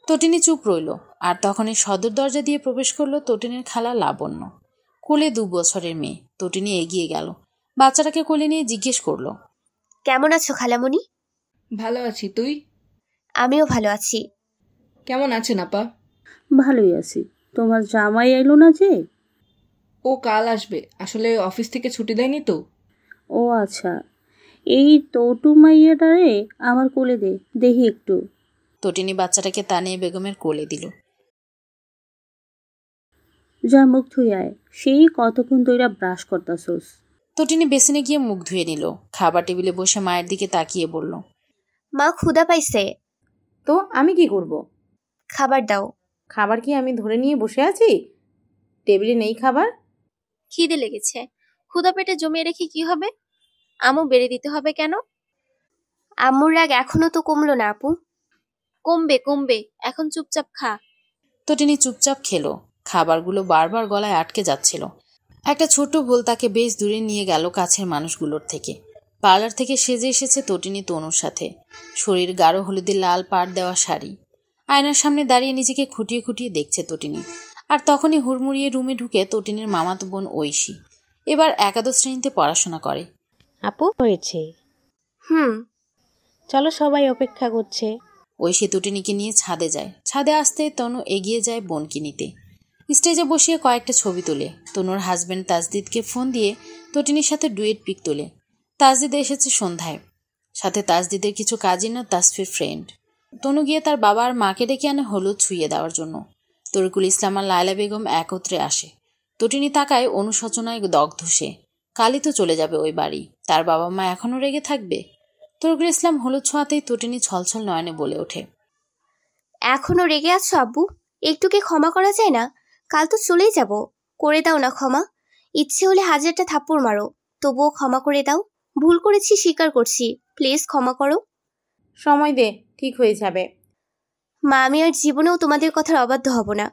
তটিনী চুপ রইল। আর তখনই সদর দরজা দিয়ে প্রবেশ করলো তটিনীর খালা লাবণ্য। কোলে 2 বছরের মেয়ে। তটিনী এগিয়ে গেল, বাচ্চাটাকে কোলে নিয়ে জিজ্ঞেস করলো, কেমন আছো খালামণি? ভালো আছি, তুই? আমিও ভালো আছি। কেমন আছেন আপা? ভালোই আছি। তোমার জামাই এলো না যে? ও কাল আসবে, আসলে অফিস থেকে ছুটি দেয়নি তো। ও আচ্ছা, এই তোটু মাইয়াটারে আমার কোলে দে, দেখি একটু। তটিনী বাচ্চাটাকে তানিয়া বেগমের কোলে দিল। যা মুখ ধুই আয়, সেই কতক্ষণ ধইরা ব্রাশ করতাছোস। তটিনী বেসিনে গিয়ে মুখ ধুয়ে নিল। খাবার টেবিলে বসে মায়ের দিকে তাকিয়ে বলল, মা ক্ষুধা পাইছে। তো আমি কি করব? খাবার দাও। খাবার কি আমি ধরে নিয়ে বসে আছি? টেবিলে নেই খাবার? খিদে লেগেছে, ক্ষুধা পেটে জমিয়ে রেখে কি হবে? আমু বেড়ে দিতে হবে কেন? আম্মুর রাগ এখনো তো কমলো না আপু। কমবে কমবে, এখন চুপচাপ খা। তটিনী চুপচাপ খেলো। খাবারগুলো বারবার গলায় আটকে যাচ্ছিল। একটা ছোট ভুল তাকে বেশ দূরে নিয়ে গেল কাছের মানুষগুলোর থেকে। পার্লার থেকে সেজে এসেছে তটিনী তনুর সাথে। শরীর গাঢ় হলুদে লাল পাড় দেওয়া শাড়ি। আয়নার সামনে দাঁড়িয়ে নিজেকে খুঁটিয়ে খুঁটিয়ে দেখছে তটিনী। আর তখনই হুড়মুড়িয়ে রুমে ঢুকে তটিনীর মামাতো বোন ঐশী। এবার একাদশ শ্রেণীতে পড়াশোনা করে। আপু হয়েছে, চলো সবাই অপেক্ষা করছে। ঐশী তটিনীকে নিয়ে ছাদে যায়। ছাদে আসতে তনু এগিয়ে যায় বোনকে নিতে। স্টেজে বসিয়ে কয়েকটা ছবি তোলে। তনুর হাজবেন্ড তাজদিদকে ফোন দিয়ে তটিনীর সাথে ডুয়েট পিক তোলে। তাজদিদ এসেছে সন্ধ্যায়। সাথে তাজদিদের কিছু কাজিন ও তাসফির ফ্রেন্ড। তনু গিয়ে তার বাবা আর মাকে ডেকে আনে হলুদ ছুঁয়ে দেওয়ার জন্য। তরিকুল ইসলাম আর লায়লা বেগম একত্রে আসে। তটিনী তাকায় অনুশোচনায় দগ্ধ সে। কালই তো চলে যাবে ওই বাড়ি, তার বাবা মা এখনো রেগে থাকবে। তরিকুল ইসলাম হলুদ ছোঁয়াতেই তটিনী ছলছল নয়নে বলে ওঠে, এখনো রেগে আছো আব্বু? একটু কি ক্ষমা করা যায় না? কাল তো চলেই যাব। করে দাও না ক্ষমা। ইচ্ছে হলে 1000টা থাপ্পড় মারো, তবুও ক্ষমা করে দাও। ভুল করেছি, স্বীকার করছি, প্লিজ ক্ষমা করো। সময় দে, ঠিক হয়ে যাবে। মা, আমি আর জীবনেও তোমাদের কথার অবাধ্য হব না।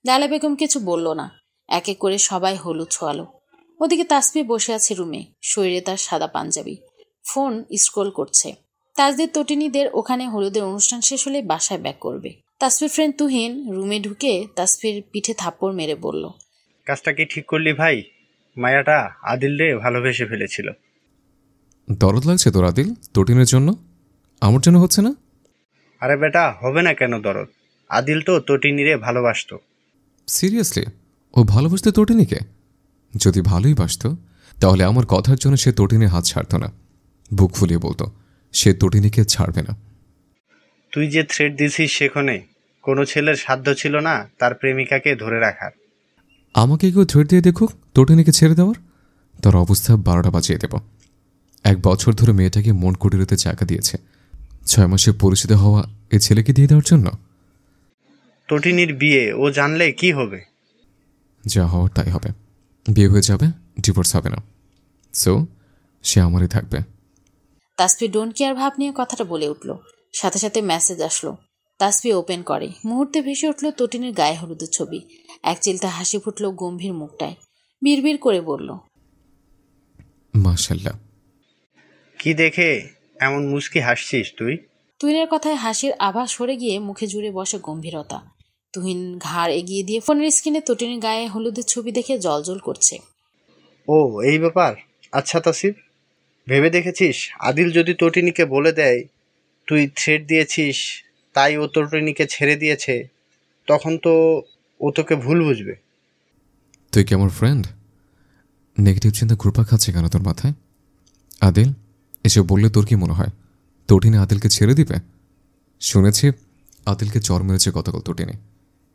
লায়লা বেগম কিছু বলল না। এক এক করে সবাই হলুদ ছোঁয়ালো। ওদিকে তাসফি বসে আছে রুমে, শরীরে তার সাদা পাঞ্জাবি, ফোন স্ক্রোল করছে। তাজদের তটিনীদের ওখানে হলুদের অনুষ্ঠান শেষ হলে বাসায় ব্যাক করবে। তাসফির ফ্রেন্ড তুহিন রুমে ঢুকে তাসফির পিঠে থাপ্পড় মেরে বলল, কাজটা কি ঠিক করলি ভাই? মায়াটা আদিল রে ভালোবেসে ফেলেছিল। দরদ লাগছে তোর আদিল তটিনের জন্য? আমার জন্য হচ্ছে না? আরে বেটা, হবে না কেন দরদ? আদিল তো তটিনীরে ভালোবাসতো। সিরিয়াসলি? ও ভালোবাসতে তটিনীকে? যদি ভালোই বাসত তাহলে আমার কথার জন্য সে তটিনের হাত ছাড়ত না, বুক ফুলিয়ে বলতো সে তটিনীকে ছাড়বে না। তুই যে থ্রেট দিছিস সেখানে কোনো ছেলের সাধ্য ছিল না তার প্রেমিকাকে ধরে রাখার। আমাকে কেউ থ্রেট দিয়ে দেখুক তটিনীকে ছেড়ে দেওয়ার, তার অবস্থা 12টা বাজিয়ে দেব। 1 বছর ধরে মেয়েটাকে মন কুটিরতে জায়গা দিয়েছে, 6 মাসে পরিচিত হওয়া এ ছেলেকে দিয়ে দেওয়ার জন্য? তটিনীর বিয়ে ও জানলে কি হবে? যা হওয়ার তাই হবে, বিয়ে হয়ে যাবে, ডিভোর্স হবে না, সো সে আমারই থাকবে। তাসফি ডোন্ট কেয়ার ভাব নিয়ে কথাটা বলে উঠল। সাথে সাথে মেসেজ আসলো। তাসফি ওপেন করে, মুহূর্তে ভেসে উঠল তটিনের গায়ে হলুদের ছবি। এক চিলটা হাসি ফুটল গম্ভীর মুখটায়। বিড়বিড় করে বলল, মাশাআল্লাহ। কি দেখে এমন মুচকি হাসছিস তুই? তুহিনের কথায় হাসির আভা সরে গিয়ে মুখে জুড়ে বসে গম্ভীরতা। তুহিন ঘাড় এগিয়ে দিয়ে ফোনের স্ক্রিনে তটিনের গায়ে হলুদের ছবি দেখে জলজল করছে। ও এই ব্যাপার। আচ্ছা তাসিফ, ভেবে দেখেছিস আদিল যদি তটিনীকে বলে দেয় তুই থ্রেট দিয়েছিস তাই ও তটিনীকে ছেড়ে দিয়েছে, তখন তো ও তোকে ভুল বুঝবে। তুই কি আমার ফ্রেন্ড? নেগেটিভ চিন্তা ঘুরপা খাচ্ছে কেন তোর মাথায়? আদিল এসব বললে তোর কি মনে হয় তটিনী আদিলকে ছেড়ে দিবে? শুনেছি আদিলকে চর মেরেছে গতকাল তটিনী,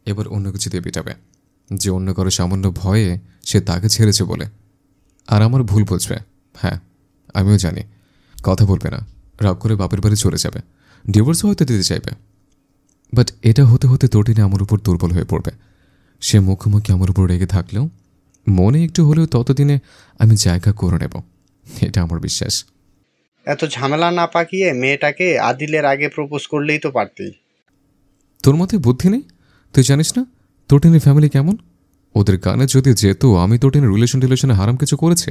এবার অন্য কিছু দিয়ে পিটাবে, যে অন্য কারো সামান্য ভয়ে সে তাকে ছেড়েছে বলে। আর আমার ভুল বুঝবে, হ্যাঁ আমিও জানি। কথা বলবে না, রাগ করে বাপের বাড়ি চলে যাবে, ডিভোর্সও হয়তো দিতে চাইবে। বাট এটা হতে হতে তটিনী আমার উপর দুর্বল হয়ে পড়বে। সে মুখোমুখি আমার উপর রেগে থাকলেও মনে একটু হলেও ততদিনে আমি জায়গা করে নেব, এটা আমার বিশ্বাস। এত ঝামেলা না পাকিয়ে মেয়েটাকে আদিলের আগে প্রপোজ করলেই তো পারতেই। তোর মাথায় বুদ্ধি নেই? তুই জানিস না তটিনীর ফ্যামিলি কেমন? ওদের গানে যদি যেত আমি তটিনীর রিলেশনে হারাম কিছু করেছে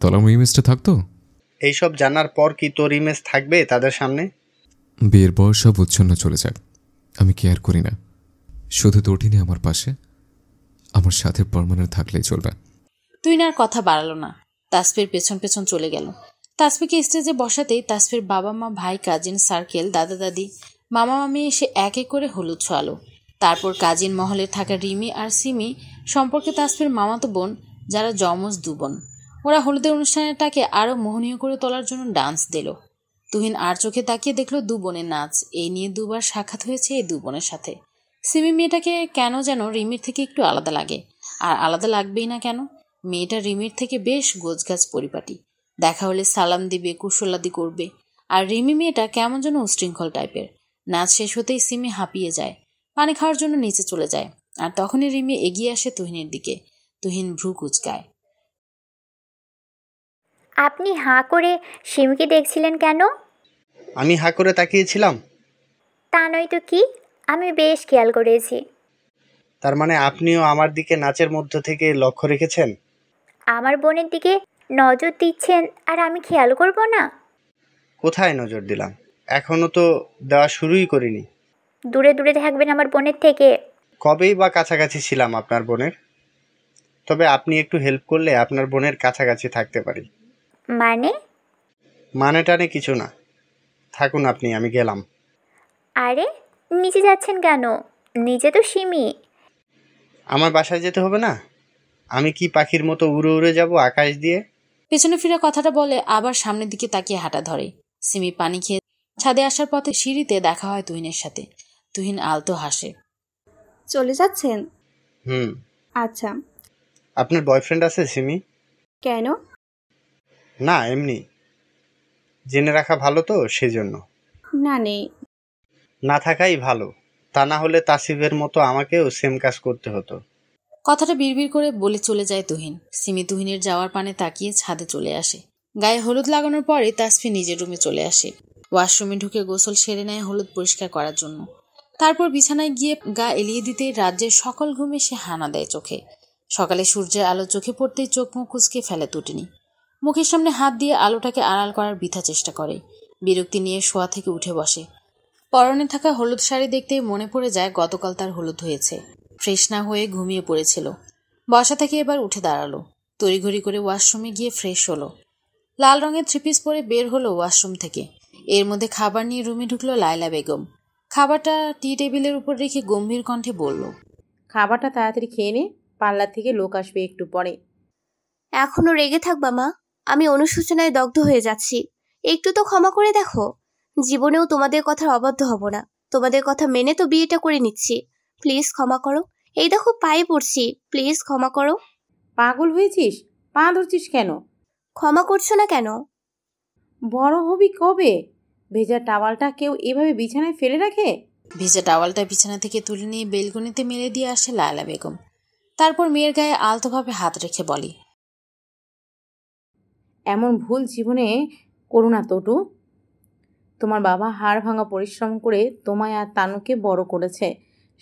তাহলে আমার ইমেজটা থাকতো। এইসব জানার পর কি তোর ইমেজ থাকবে তাদের সামনে? বিয়ের পর সব উচ্ছন্ন চলে যাক, আমি কেয়ার করি না। শুধু তটিনী আমার পাশে, আমার সাথে পার্মানেন্ট থাকলেই চলবে। তুহিন আর কথা বাড়ালো না, তাসফির পেছন পেছন চলে গেল। তাসফিকে স্টেজে বসাতেই তাসফির বাবা মা ভাই কাজিন সার্কেল দাদা দাদি মামা মামি এসে এক এক করে হলুদ ছোঁয়ালো। তারপর কাজিন মহলে থাকা রিমি আর সিমি সম্পর্কে তাসফির মামাতো বোন, যারা যমজ 2 বোন, ওরা হলুদের অনুষ্ঠানটাকে আরও মোহনীয় করে তোলার জন্য ডান্স দিল। তুহিন আর চোখে তাকিয়ে দেখলো 2 বোনের নাচ। এই নিয়ে 2 বার সাক্ষাৎ হয়েছে এই 2 বোনের সাথে। সিমি মেয়েটাকে কেন যেন রিমির থেকে একটু আলাদা লাগে, আর আলাদা লাগবেই না কেন, মেয়েটা রিমির থেকে বেশ গোছগাছ পরিপাটি। দেখা হলে সালাম দিবে, কুশলাদি করবে। আর রিমি মেয়েটা কেমন যেন উশৃঙ্খল টাইপের। নাচ শেষ হতেই সিমি হাঁপিয়ে যায়, পানি খাওয়ার জন্য নিচে চলে যায়। আর তখনই রিমি এগিয়ে আসে তুহিনের দিকে। তুহিন ভ্রু কুঁচকায়। আপনি হাঁ করে সিমিকে দেখছিলেন কেন? আমি হাঁ করে তাকিয়েছিলাম? তা নয় তো কি, আমি বেশ খেয়াল করেছি। তার মানে আপনিও আমার দিকে নাচের মধ্য থেকে লক্ষ্য রেখেছেন? আমার বোনের দিকে নজর দিচ্ছেন আর আমি খেয়াল করব না? কোথায় নজর দিলাম? এখনো তো দেওয়া শুরুই করিনি। দূরে দূরে থাকবেন আমার বোনের থেকে। কবেই বা কাছাকাছি ছিলাম আপনার বোনের। তবে আপনি একটু হেল্প করলে আপনার বোনের কাছাকাছি থাকতে পারি। মানে টানে কিছু না, থাকুন আপনি, আমি গেলাম। আরে নিচে যাচ্ছেন কেন? নিচে তো সিমি। আমার বাসায় যেতে হবে না? আমি কি পাখির মতো উড়ে উড়ে যাব আকাশ দিয়ে? পেছনে ফিরে কথাটা বলে আবার সামনের দিকে তাকিয়ে হাঁটা ধরে। সিমি পানি খেয়ে ছাদে আসার পথে সিঁড়িতে দেখা হয় তুহিনের সাথে। তুহিন আলতো হাসে। চলে যাচ্ছেন? আচ্ছা। আপনার বয়ফ্রেন্ড আছে সিমি? কেন? না এমনি, জেনে রাখা ভালো তো সেজন্য। না নেই। না থাকাই ভালো, তা না হলে তাসিফের মতো আমাকেও সেম কাজ করতে হতো। কথাটা বিড়বিড় করে বলে চলে যায় তুহিন। সিমি তুহিনের যাওয়ার পানে তাকিয়ে ছাদে চলে আসে। গায়ে হলুদ লাগানোর পরে তাসফি নিজের রুমে চলে আসে। ওয়াশরুমে ঢুকে গোসল সেরে নেয় হলুদ পরিষ্কার করার জন্য। তারপর বিছানায় গিয়ে গা এলিয়ে দিতে রাজ্যের সকল ঘুমে সে হানা দেয় চোখে। সকালে সূর্যের আলো চোখে পড়তেই চোখ মুখ কুঁচকে ফেলে তুটিনি। মুখের সামনে হাত দিয়ে আলোটাকে আড়াল করার বৃথা চেষ্টা করে। বিরক্তি নিয়ে শোয়া থেকে উঠে বসে। পরনে থাকা হলুদ শাড়ি দেখতেই মনে পড়ে যায় গতকাল তার হলুদ হয়েছে। ফ্রেশ না হয়ে ঘুমিয়ে পড়েছিল। বসা থেকে এবার উঠে দাঁড়ালো। তড়িঘড়ি করে ওয়াশরুমে গিয়ে ফ্রেশ হলো। লাল রঙের থ্রিপিস পরে বের হলো ওয়াশরুম থেকে। এর মধ্যে খাবার নিয়ে রুমে ঢুকলো লায়লা বেগম। খাবারটা টি টেবিলের উপর রেখে গম্ভীর কণ্ঠে বলল, খাবারটা তাড়াতাড়ি খেয়ে নে, পার্লার থেকে লোক আসবে একটু পরে। এখনো রেগে থাকবা মা? আমি অনুশোচনায় দগ্ধ হয়ে যাচ্ছি। একটু তো ক্ষমা করে দেখো। জীবনেও তোমাদের কথার অবাধ্য হব না। তোমাদের কথা মেনে তো বিয়েটা করে নিচ্ছি। প্লিজ ক্ষমা করো। এই দেখো পায়ে পড়ছি, প্লিজ ক্ষমা করো। পাগল হয়েছিস? পা ধরছিস কেন? ক্ষমা করছো না কেন? বড় হবি কবে? ভেজা টাওয়ালটা কেউ এভাবে বিছানায় ফেলে রাখে? ভেজা টাওয়ালটা বিছানা থেকে তুলে নিয়ে বেলকনিতে মেলে দিয়ে আসে লায়লা বেগম। তারপর মেয়ের গায়ে আলতোভাবে হাত রেখে বলে, এমন ভুল জীবনে করো না তটু। তোমার বাবা হাড় ভাঙা পরিশ্রম করে তোমায় আর তানুকে বড় করেছে।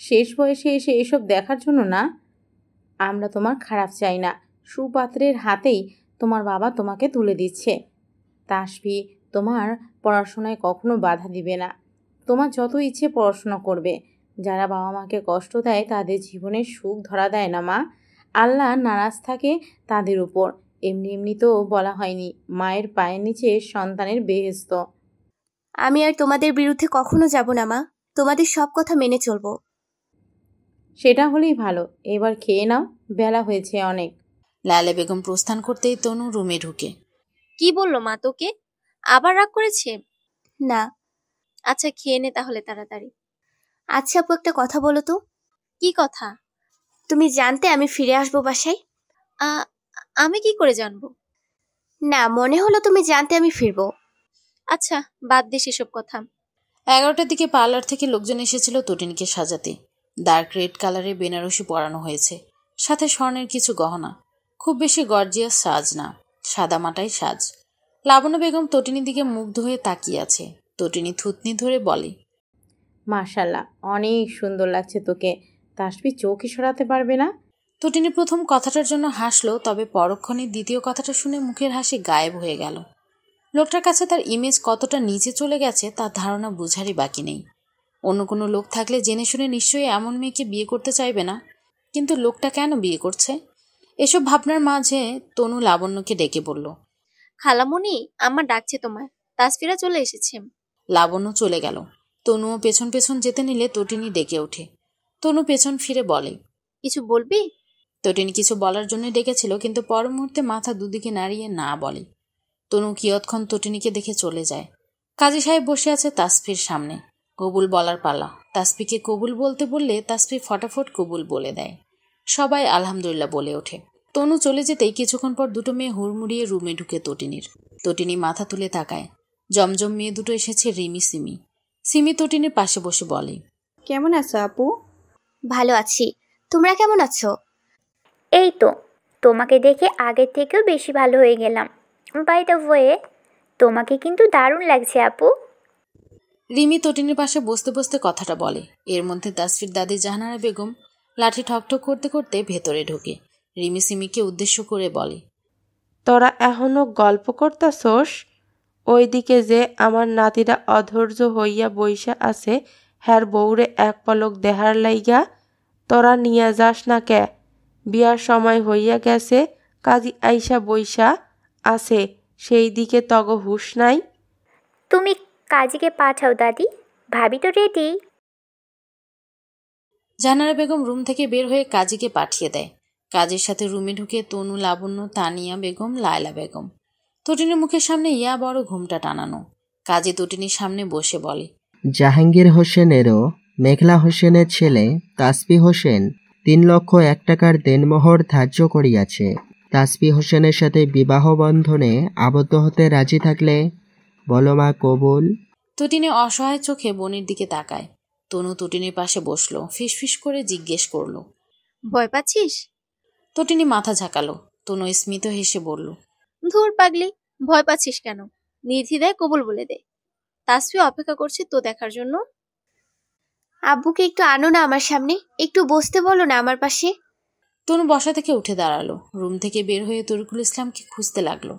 শেষ বয়সে এসে এসব দেখার জন্য না। আমরা তোমার খারাপ চাই না। সুপাত্রের হাতেই তোমার বাবা তোমাকে তুলে দিচ্ছে। তাসফি তোমার পড়াশোনায় কখনো বাধা দিবে না। তোমার যত ইচ্ছে পড়াশোনা করবে। যারা বাবা মাকে কষ্ট দেয় তাদের জীবনে সুখ ধরা দেয় না মা। আল্লাহ নারাজ থাকে তাদের উপর। এমনি এমনি তো বলা হয়নি মায়ের পায়ের নিচে সন্তানের বেহেশত। আমি আর তোমাদের বিরুদ্ধে কখনো যাব না মা। তোমাদের সব কথা মেনে চলবো। সেটা হলেই ভালো। এবার খেয়ে নাও, বেলা হয়েছে অনেক। লায়লা বেগম প্রস্থান করতেই তনু রুমে ঢুকে। কি বললো মা তোকে? আবার রাগ করেছে? না। আচ্ছা খেয়ে নে তাহলে তাড়াতাড়ি। আচ্ছা আপু, একটা কথা বলো তো। কি কথা? তুমি জানতে আমি ফিরে আসবো বাসায়? আমি কি করে জানবো? না, মনে হলো তুমি জানতে আমি ফিরবো। আচ্ছা বাদ দে সেসব কথা। 11টার দিকে পার্লার থেকে লোকজন এসেছিল তটিনীকে সাজাতে। ডার্ক রেড কালারের বেনারসি পরানো হয়েছে, সাথে স্বর্ণের কিছু গহনা। খুব বেশি গর্জিয়াস সাজ না, সাদা মাটাই সাজ। লাবণ্য বেগম তটিনীর দিকে মুগ্ধ হয়ে তাকিয়ে আছে। তটিনী থুতনি ধরে বলে, মাশাল্লাহ, অনেক সুন্দর লাগছে তোকে। তাসফি চোখই সরাতে পারবে না। তটিনী প্রথম কথাটার জন্য হাসলো, তবে পরক্ষণে দ্বিতীয় কথাটা শুনে মুখের হাসি গায়েব হয়ে গেল। লোকটার কাছে তার ইমেজ কতটা নিচে চলে গেছে তার ধারণা বোঝারই বাকি নেই। অন্য কোনো লোক থাকলে জেনে শুনে নিশ্চয়ই এমন মেয়েকে বিয়ে করতে চাইবে না, কিন্তু লোকটা কেন বিয়ে করছে? এসব ভাবনার মাঝে তনু লাবণ্যকে ডেকে বলল, খালামণি আমার ডাকছে তোমায়, তাসফিরা চলে এসেছে। লাবণ্য চলে গেল। তনুও পেছন পেছন যেতে নিলে তটিনী ডেকে ওঠে। তনু পেছন ফিরে বলে, কিছু বলবি? তটিনী কিছু বলার জন্য ডেকেছিল, কিন্তু পর মুহূর্তে মাথা দুদিকে নাড়িয়ে না বলে। তনু কিয়ৎক্ষণ তটিনীকে দেখে চলে যায়। কাজী সাহেব বসে আছে তাসফির সামনে। কবুল বলার পালা। তাসফিকে কবুল বলতে বললে তাসফি ফটাফট কবুল বলে দেয়। সবাই আলহামদুলিল্লাহ বলে ওঠে। তনু চলে যেতেই কিছুক্ষণ পর দুটো মেয়ে হুড়মুড়িয়ে রুমে ঢুকে তটিনীর। তটিনী মাথা তুলে তাকায়। জমজম মেয়ে দুটো এসেছে রিমি সিমি। সিমি তটিনীর পাশে বসে বলে, কেমন আছো আপু? ভালো আছি, তোমরা কেমন আছো? এই তো, তোমাকে দেখে আগের থেকেও বেশি ভালো হয়ে গেলাম। বাই দ্য ওয়ে, তোমাকে কিন্তু দারুণ লাগছে আপু। রিমি তটিনীর পাশে বসতে বসতে কথাটা বলে। এর মধ্যে তাসফির দাদি জাহানারা বেগম লাঠি ঠকঠক করতে করতে ভেতরে ঢোকে। রিমি সিমিকে উদ্দেশ্য করে বলে, তোরা এখনো গল্প করতাছোস? ওইদিকে যে আমার নাতিরা অধৈর্য হইয়া বইসা আছে, হ্যার বউরে এক পলক দেহার লাইগা। তোরা নিয়া যাস না কে? বিয়ার সময় হইয়া গেছে, কাজী আইসা বইসা আছে, সেই দিকে তগ হুশ নাই। তুমি কাজীকে পাঠাও দাদি, ভাবি তো রেডি। জাহানারা বেগম রুম থেকে বের হয়ে কাজীকে পাঠিয়ে দেয়। কাজের সাথে রুমে ঢুকে তনু, লাবণ্য, তানিয়া বেগম, লায়লা বেগম। তটিনীর মুখের সামনে ইয়া বড় ঘুমটা টানানো। কাজী তটিনীর সামনে বসে বলে, জাহাঙ্গীর হোসেনেরও মেঘলা হোসেনের ছেলে তাসফি হোসেন 3,01,000 টাকার দেনমোহর ধার্য করিয়াছে। তাসফি হোসেনের সাথে বিবাহ বন্ধনে আবদ্ধ হতে রাজি থাকলে বলো মা কবুল। তটিনী অসহায় চোখে বোনের দিকে তাকায়। তনু তটিনীর পাশে বসলো, ফিসফিস করে জিজ্ঞেস করলো, ভয় পাচ্ছিস? তটিনী মাথা ঝাঁকালো। তনু স্মিত হেসে বলল, ধুর পাগলি, ভয় পাচ্ছিস কেন? নির্দ্বিধায় কবুল বলে দে। তাসফি অপেক্ষা করছে তো দেখার জন্য। আব্বুকে একটু আনো না আমার সামনে, একটু বসতে বলো না আমার পাশে। তনু বসা থেকে উঠে দাঁড়ালো, রুম থেকে বের হয়ে তরিকুল ইসলামকে খুঁজতে লাগলো।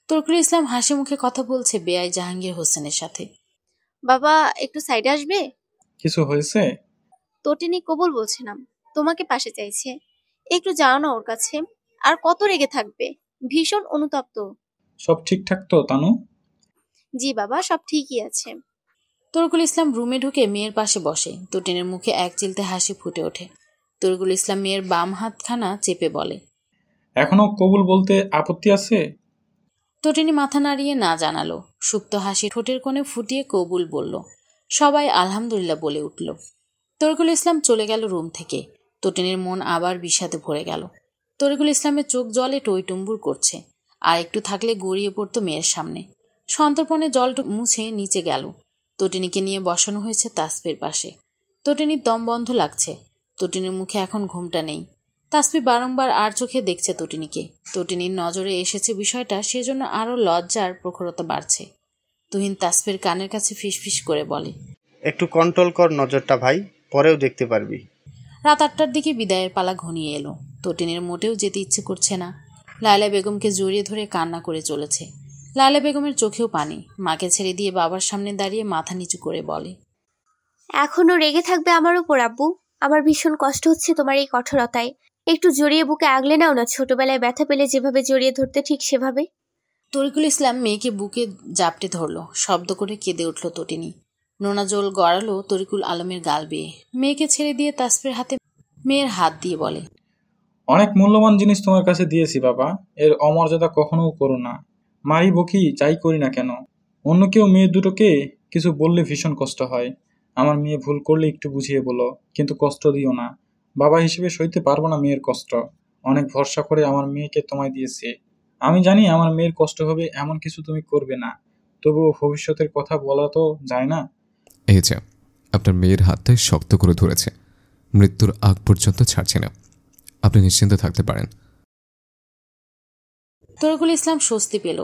তরিকুল ইসলাম হাসি মুখে কথা বলছে বেআই জাহাঙ্গীর হোসেনের সাথে। বাবা একটু সাইডে আসবে? কিছু হয়েছে? তটিনী কবুল বলছিলাম, তোমাকে পাশে চাইছে, একটু যাও না ওর কাছে। আর কত রেগে থাকবে, ভীষণ অনুতপ্ত। সব ঠিকঠাক তো তানু? জি বাবা, সব ঠিকই আছে। তরিকুল ইসলাম রুমে ঢুকে মেয়ের পাশে বসে। তটিনের মুখে এক চিলতে হাসি ফুটে ওঠে। তরিকুল ইসলাম মেয়ের বাম হাতখানা চেপে বলে, এখনো কবুল বলতে আপত্তি আছে? তটিনী মাথা নাড়িয়ে না জানালো। সুপ্ত হাসি ঠোঁটের কোণে ফুটিয়ে কবুল বলল। সবাই আলহামদুলিল্লাহ বলে উঠল। তরিকুল ইসলাম চলে গেল রুম থেকে। তটিনীর মন আবার বিষাদে ভরে গেল। তরিকুল ইসলামের চোখ জলে টইটুম্বুর করছে। আর একটু থাকলে গড়িয়ে পড়তো মেয়ের সামনে। সন্তর্পণে জল মুছে নিচে গেল। তটিনীকে নিয়ে বসানো হয়েছে তাসফির পাশে। তটিনীর দম বন্ধ লাগছে। তটিনীর মুখে এখন ঘুমটা নেই। তাসফি বারংবার আর চোখে দেখছে তটিনীকে। তটিনীর নজরে এসেছে বিষয়টা, সেজন্য আরও লজ্জার প্রখরতা বাড়ছে। তুহিন তাসফির কানের কাছে ফিসফিস করে বলে, একটু কন্ট্রোল কর নজরটা ভাই, পরেও দেখতে পারবি। রাত 8টার দিকে বিদায়ের পালা ঘনিয়ে এলো। তটিনীর মোটেও যেতে ইচ্ছে করছে না। লায়লা বেগমকে জড়িয়ে ধরে কান্না করে চলেছে। লায়লা বেগমের চোখেও পানি। মাকে ছেড়ে দিয়ে বাবার সামনে দাঁড়িয়ে মাথা নিচু করে বলে, এখনো রেগে থাকবে আমার উপর আব্বু? আমার ভীষণ কষ্ট হচ্ছে তোমার এই কঠোরতায়। একটু জড়িয়ে বুকে আগলে নাও না, ছোটবেলায় ব্যথা পেলে যেভাবে জড়িয়ে ধরতে ঠিক সেভাবে। তরিকুল ইসলাম মেয়েকে বুকে জাপটে ধরল। শব্দ করে কেঁদে উঠল তটিনী। নোনা জল গড়ালো তরিকুল আলমের গাল বেয়ে। মেয়েকে ছেড়ে দিয়ে তাসফির হাতে মেয়ের হাত দিয়ে বলে, অনেক মূল্যবান জিনিস তোমার কাছে দিয়েছি বাবা, এর অমর্যাদা কখনো করো না। মারি বকি যাই করি না কেন, অন্য কেউ মেয়ে দুটোকে কিছু বললে ভীষণ কষ্ট হয়। আমার মেয়ে ভুল করলে একটু বুঝিয়ে বলো, কিন্তু কষ্ট দিও না। বাবা হিসেবে সইতে পারবো না মেয়ের কষ্ট। অনেক ভরসা করে আমার মেয়েকে তোমায় দিয়েছে। আমি জানি আমার মেয়ের কষ্ট হবে, এমন কিছু তুমি করবে না। তবুও ভবিষ্যতের কথা বলা তো যায় না। এই যে আপনার মেয়ের হাতটাই শক্ত করে ধরেছে, মৃত্যুর আগ পর্যন্ত ছাড়ছে না। আপনি নিশ্চিন্ত থাকতে পারেন। তরিকুল ইসলাম স্বস্তি পেল।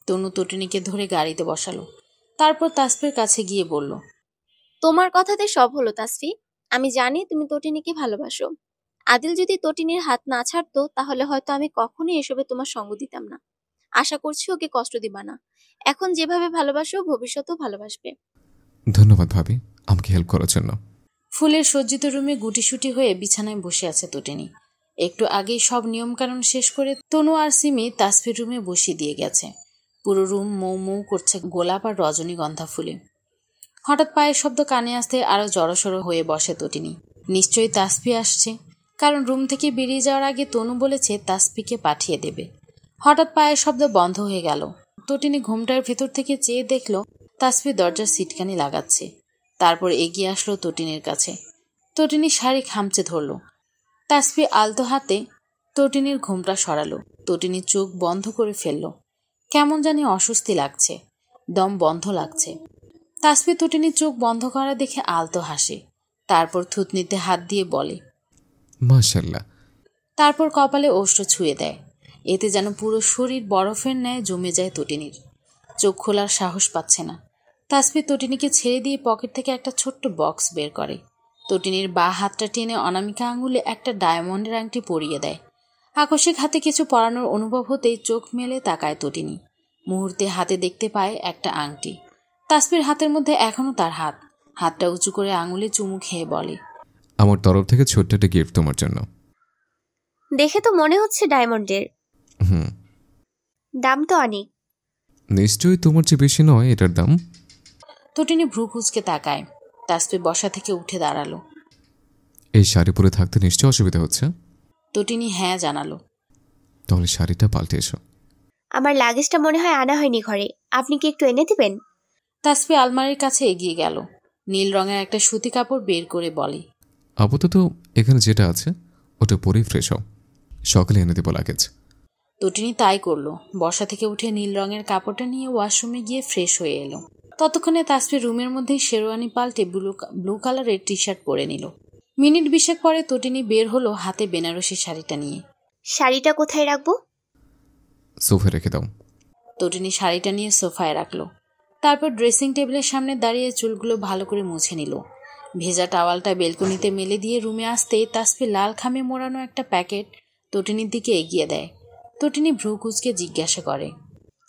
তনু তটিনীকে ধরে গাড়িতে বসালো। তারপর তাসফির কাছে গিয়ে বলল, তোমার কথাতে সব হলো তাসফি। আমি জানি তুমি তটিনীকে ভালোবাসো। আদিল যদি তটিনীর হাত না ছাড়তো তাহলে হয়তো আমি কখনোই এসবে তোমার সঙ্গ দিতাম না। আশা করছি ওকে কষ্ট দিবা না। এখন যেভাবে ভালোবাসো ভবিষ্যতেও ভালোবাসবে। ধন্যবাদ ভাবি আমাকে হেল্প করার জন্য। ফুলের সজ্জিত রুমে গুটিসুটি হয়ে বিছানায় বসে আছে তটিনী। একটু আগেই সব নিয়মকানুন শেষ করে তনু আর সিমি তাসফির রুমে বসিয়ে দিয়ে গেছে। পুরো রুম মৌ মৌ করছে গোলাপ আর রজনীগন্ধা ফুলে। হঠাৎ পায়ের শব্দ কানে আসতে আরো জড়সড় হয়ে বসে তটিনী। নিশ্চয়ই তাসফি আসছে, কারণ রুম থেকে বেরিয়ে যাওয়ার আগে তনু বলেছে তাসফিকে পাঠিয়ে দেবে। হঠাৎ পায়ের শব্দ বন্ধ হয়ে গেল। তটিনী ঘুমটার ভেতর থেকে চেয়ে দেখল তাসফি দরজার সিটকানি লাগাচ্ছে। তারপর এগিয়ে আসলো তটিনীর কাছে। তটিনী শাড়ি খামচে ধরল। তাসফি আলতো হাতে তটিনীর ঘুমটা সরালো। তটিনী চোখ বন্ধ করে ফেলল। কেমন জানি অস্বস্তি লাগছে, দম বন্ধ লাগছে। তাসফি তটিনীর চোখ বন্ধ করা দেখে আলতো হাসে। তারপর থুতনিতে হাত দিয়ে বলে, মাশাআল্লাহ। তারপর কপালে ওষ্ঠ ছুঁয়ে দেয়। এতে যেন পুরো শরীর বরফের ন্যায় জমে যায় তটিনীর। চোখ খোলার সাহস পাচ্ছে না। তাসফি তটিনীকে ছেড়ে দিয়ে পকেট থেকে একটা ছোট্ট বক্স বের করে। তটিনীর বা হাতটা টেনে অনামিকা আঙুলে একটা ডায়মন্ডের আংটি পরিয়ে দেয়। আকস্মিক হাতে কিছু পরানোর অনুভব হতেই চোখ মেলে তাকায় তটিনী। মুহূর্তে হাতে দেখতে পায় একটা আংটি। তাসফির হাতের মধ্যে এখনো তার হাত। হাতটা উঁচু করে আঙুলে চুমু খেয়ে বলে, আমার তরফ থেকে ছোট্ট একটা গিফট তোমার জন্য। দেখে তো মনে হচ্ছে ডায়মন্ডের। দাম তো অনেক। নিশ্চয়ই তোমার চেয়ে বেশি নয় এটার দাম। তটিনী ভ্রু কুঁচকে তাকায়। তাসফি বসা থেকে উঠে দাঁড়ালো। এই শাড়ি পরে থাকতে নিশ্চয় অসুবিধা হচ্ছে। তটিনী হ্যাঁ জানালো। তাহলে শাড়িটা পাল্টে এসো। আমার লাগেজটা মনে হয় আনা হয়নি ঘরে, আপনি কি একটু এনে দিবেন? তাসফি আলমারির কাছে এগিয়ে গেল। নীল রঙের একটা সুতি কাপড় বের করে বলে, আপাতত এখানে যেটা আছে ওটা পরেই ফ্রেশ হও, সকালে এনে দেবো লাগেজ। তটিনী তাই করলো। বসা থেকে উঠে নীল রঙের কাপড়টা নিয়ে ওয়াশরুমে গিয়ে ফ্রেশ হয়ে এলো। ততক্ষণে তাসফি রুমের মধ্যেই শেরওয়ানি পাল্টে ব্লু কালারের টি শার্ট পরে নিল। মিনিট 20 পরে তটিনী বের হলো হাতে বেনারসি শাড়িটা নিয়ে। শাড়িটা কোথায় রাখবো? সোফায় রেখে দাও। তটিনী শাড়িটা নিয়ে সোফায় রাখলো। তারপর ড্রেসিং টেবিলের সামনে দাঁড়িয়ে চুলগুলো ভালো করে মুছে নিল। ভেজা টাওয়ালটা বেলকনিতে মেলে দিয়ে রুমে আসতেই তাসফি লাল খামে মোড়ানো একটা প্যাকেট তটিনীর দিকে এগিয়ে দেয়। তটিনী ভ্রু কুঁচকে জিজ্ঞাসা করে,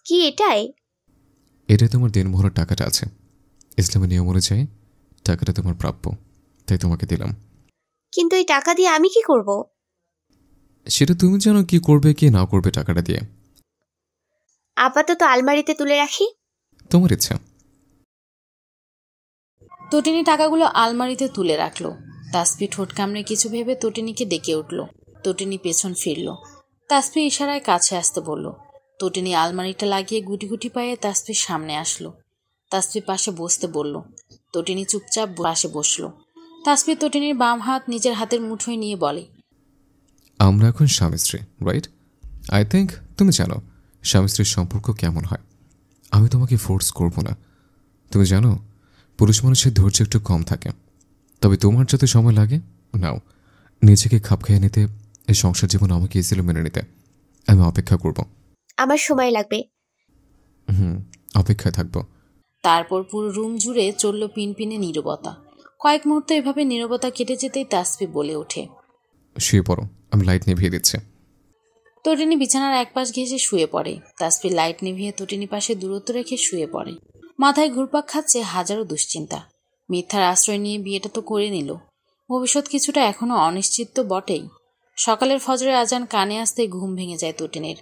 কি এটাই? এটাই তোমার দিনমোহরের টাকাটা আছে। ইসলামের নিয়ম অনুযায়ী টাকাটা তোমার প্রাপ্য, তাই তোমাকে দিলাম। কিন্তু এই টাকা দিয়ে আমি কি করব? সেটা তুমি জানো কি করবে কি না করবে টাকাটা দিয়ে। আপাতত আলমারিতে তুলে রাখি। তোমার ইচ্ছা। তটিনী টাকাগুলো আলমারিতে তুলে রাখলো। তাসফি ঠোঁট কামড়ে কিছু ভেবে তটিনীকে ডেকে উঠল। তটিনী পেছন ফিরল। তাসফি ইশারায় কাছে আসতে বলল। তটিনী আলমারিটা লাগিয়ে গুটি গুটি পায়ে তাসফির সামনে আসলো। তাসফি পাশে বসতে বলল। তটিনী চুপচাপ পাশে বসলো। তাসফি তটিনীর বাম হাত নিজের হাতের মুঠোয় নিয়ে বলে, আমরা এখন স্বামী স্ত্রী, রাইট? আই থিঙ্ক তুমি জানো স্বামী স্ত্রীর সম্পর্ক কেমন হয়। আমি তোমাকে ফোর্স করব না। তুমি জানো পুরুষ মানুষের ধৈর্য একটু কম থাকে। তবে তোমার যাতে সময় লাগে নাও, নিজেকে খাপ খাইয়ে নিতে, এই সংসার জীবন আমাকে ইজিলি মেনে নিতে আমি অপেক্ষা করব। আমার সময় লাগবে। অপেক্ষায় থাকবো। তারপর পুরো রুম জুড়ে চলল পিনপিনে নীরবতা। কয়েক মুহূর্ত এভাবে নীরবতা কেটে যেতেই তাসফি বলে ওঠে, শুয়ে পড়ো, আমি লাইট নিভিয়ে দিচ্ছি। তটিনী বিছানার এক পাশ ঘেঁষে শুয়ে পড়ে। তাসফি লাইট নিভিয়ে তটিনী পাশে দূরত্ব রেখে শুয়ে পড়ে। মাথায় ঘুরপাক খাচ্ছে হাজারো দুশ্চিন্তা। মিথ্যার আশ্রয় নিয়ে বিয়েটা তো করে নিল, ভবিষ্যৎ কিছুটা এখনো অনিশ্চিত তো বটেই। সকালের ফজরের আজান কানে আসতে ঘুম ভেঙে যায় তটিনীর।